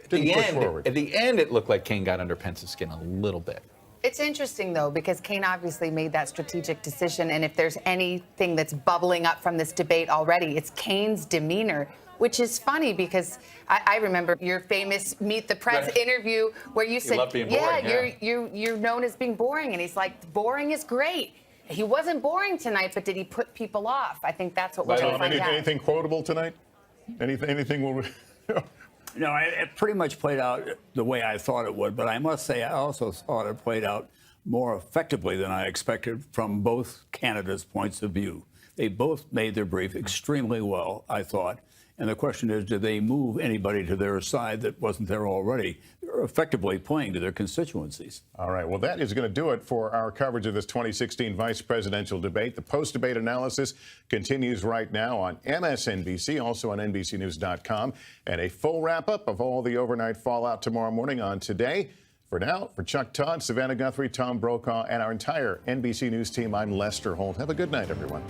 didn't push forward. At the end, it looked like Kaine got under Pence's skin a little bit. It's interesting, though, because Kaine obviously made that strategic decision. And if there's anything that's bubbling up from this debate already, it's Kaine's demeanor, which is funny because I remember your famous Meet the Press interview where you said, love being boring, you're known as being boring. And he's like, boring is great. He wasn't boring tonight, but did he put people off? I think that's what we're going to find out. Anything quotable tonight? Anything will... No, it pretty much played out the way I thought it would, but I must say I also thought it played out more effectively than I expected from both candidates' points of view. They both made their brief extremely well, I thought. And the question is, did they move anybody to their side that wasn't there already? They're effectively playing to their constituencies. All right. Well, that is going to do it for our coverage of this 2016 vice presidential debate. The post-debate analysis continues right now on MSNBC, also on NBCNews.com, and a full wrap-up of all the overnight fallout tomorrow morning on Today. For now, for Chuck Todd, Savannah Guthrie, Tom Brokaw, and our entire NBC News team, I'm Lester Holt. Have a good night, everyone.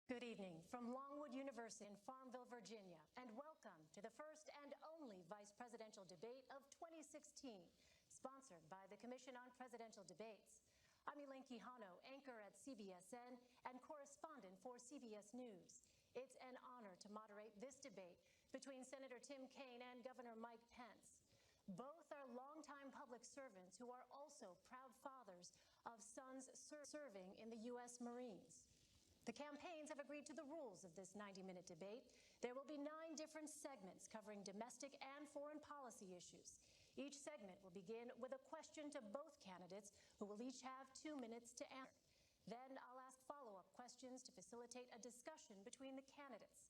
Good evening from Longwood University in Farmville, Virginia, and welcome to the first and only vice presidential debate of 2016, sponsored by the Commission on Presidential Debates. I'm Elaine Quijano, anchor at CBSN and correspondent for CBS News. It's an honor to moderate this debate between Senator Tim Kaine and Governor Mike Pence. Both are longtime public servants who are also proud fathers of sons serving in the U.S. Marines. The campaigns have agreed to the rules of this 90-minute debate. There will be 9 different segments covering domestic and foreign policy issues. Each segment will begin with a question to both candidates, who will each have 2 minutes to answer. Then I'll ask follow-up questions to facilitate a discussion between the candidates.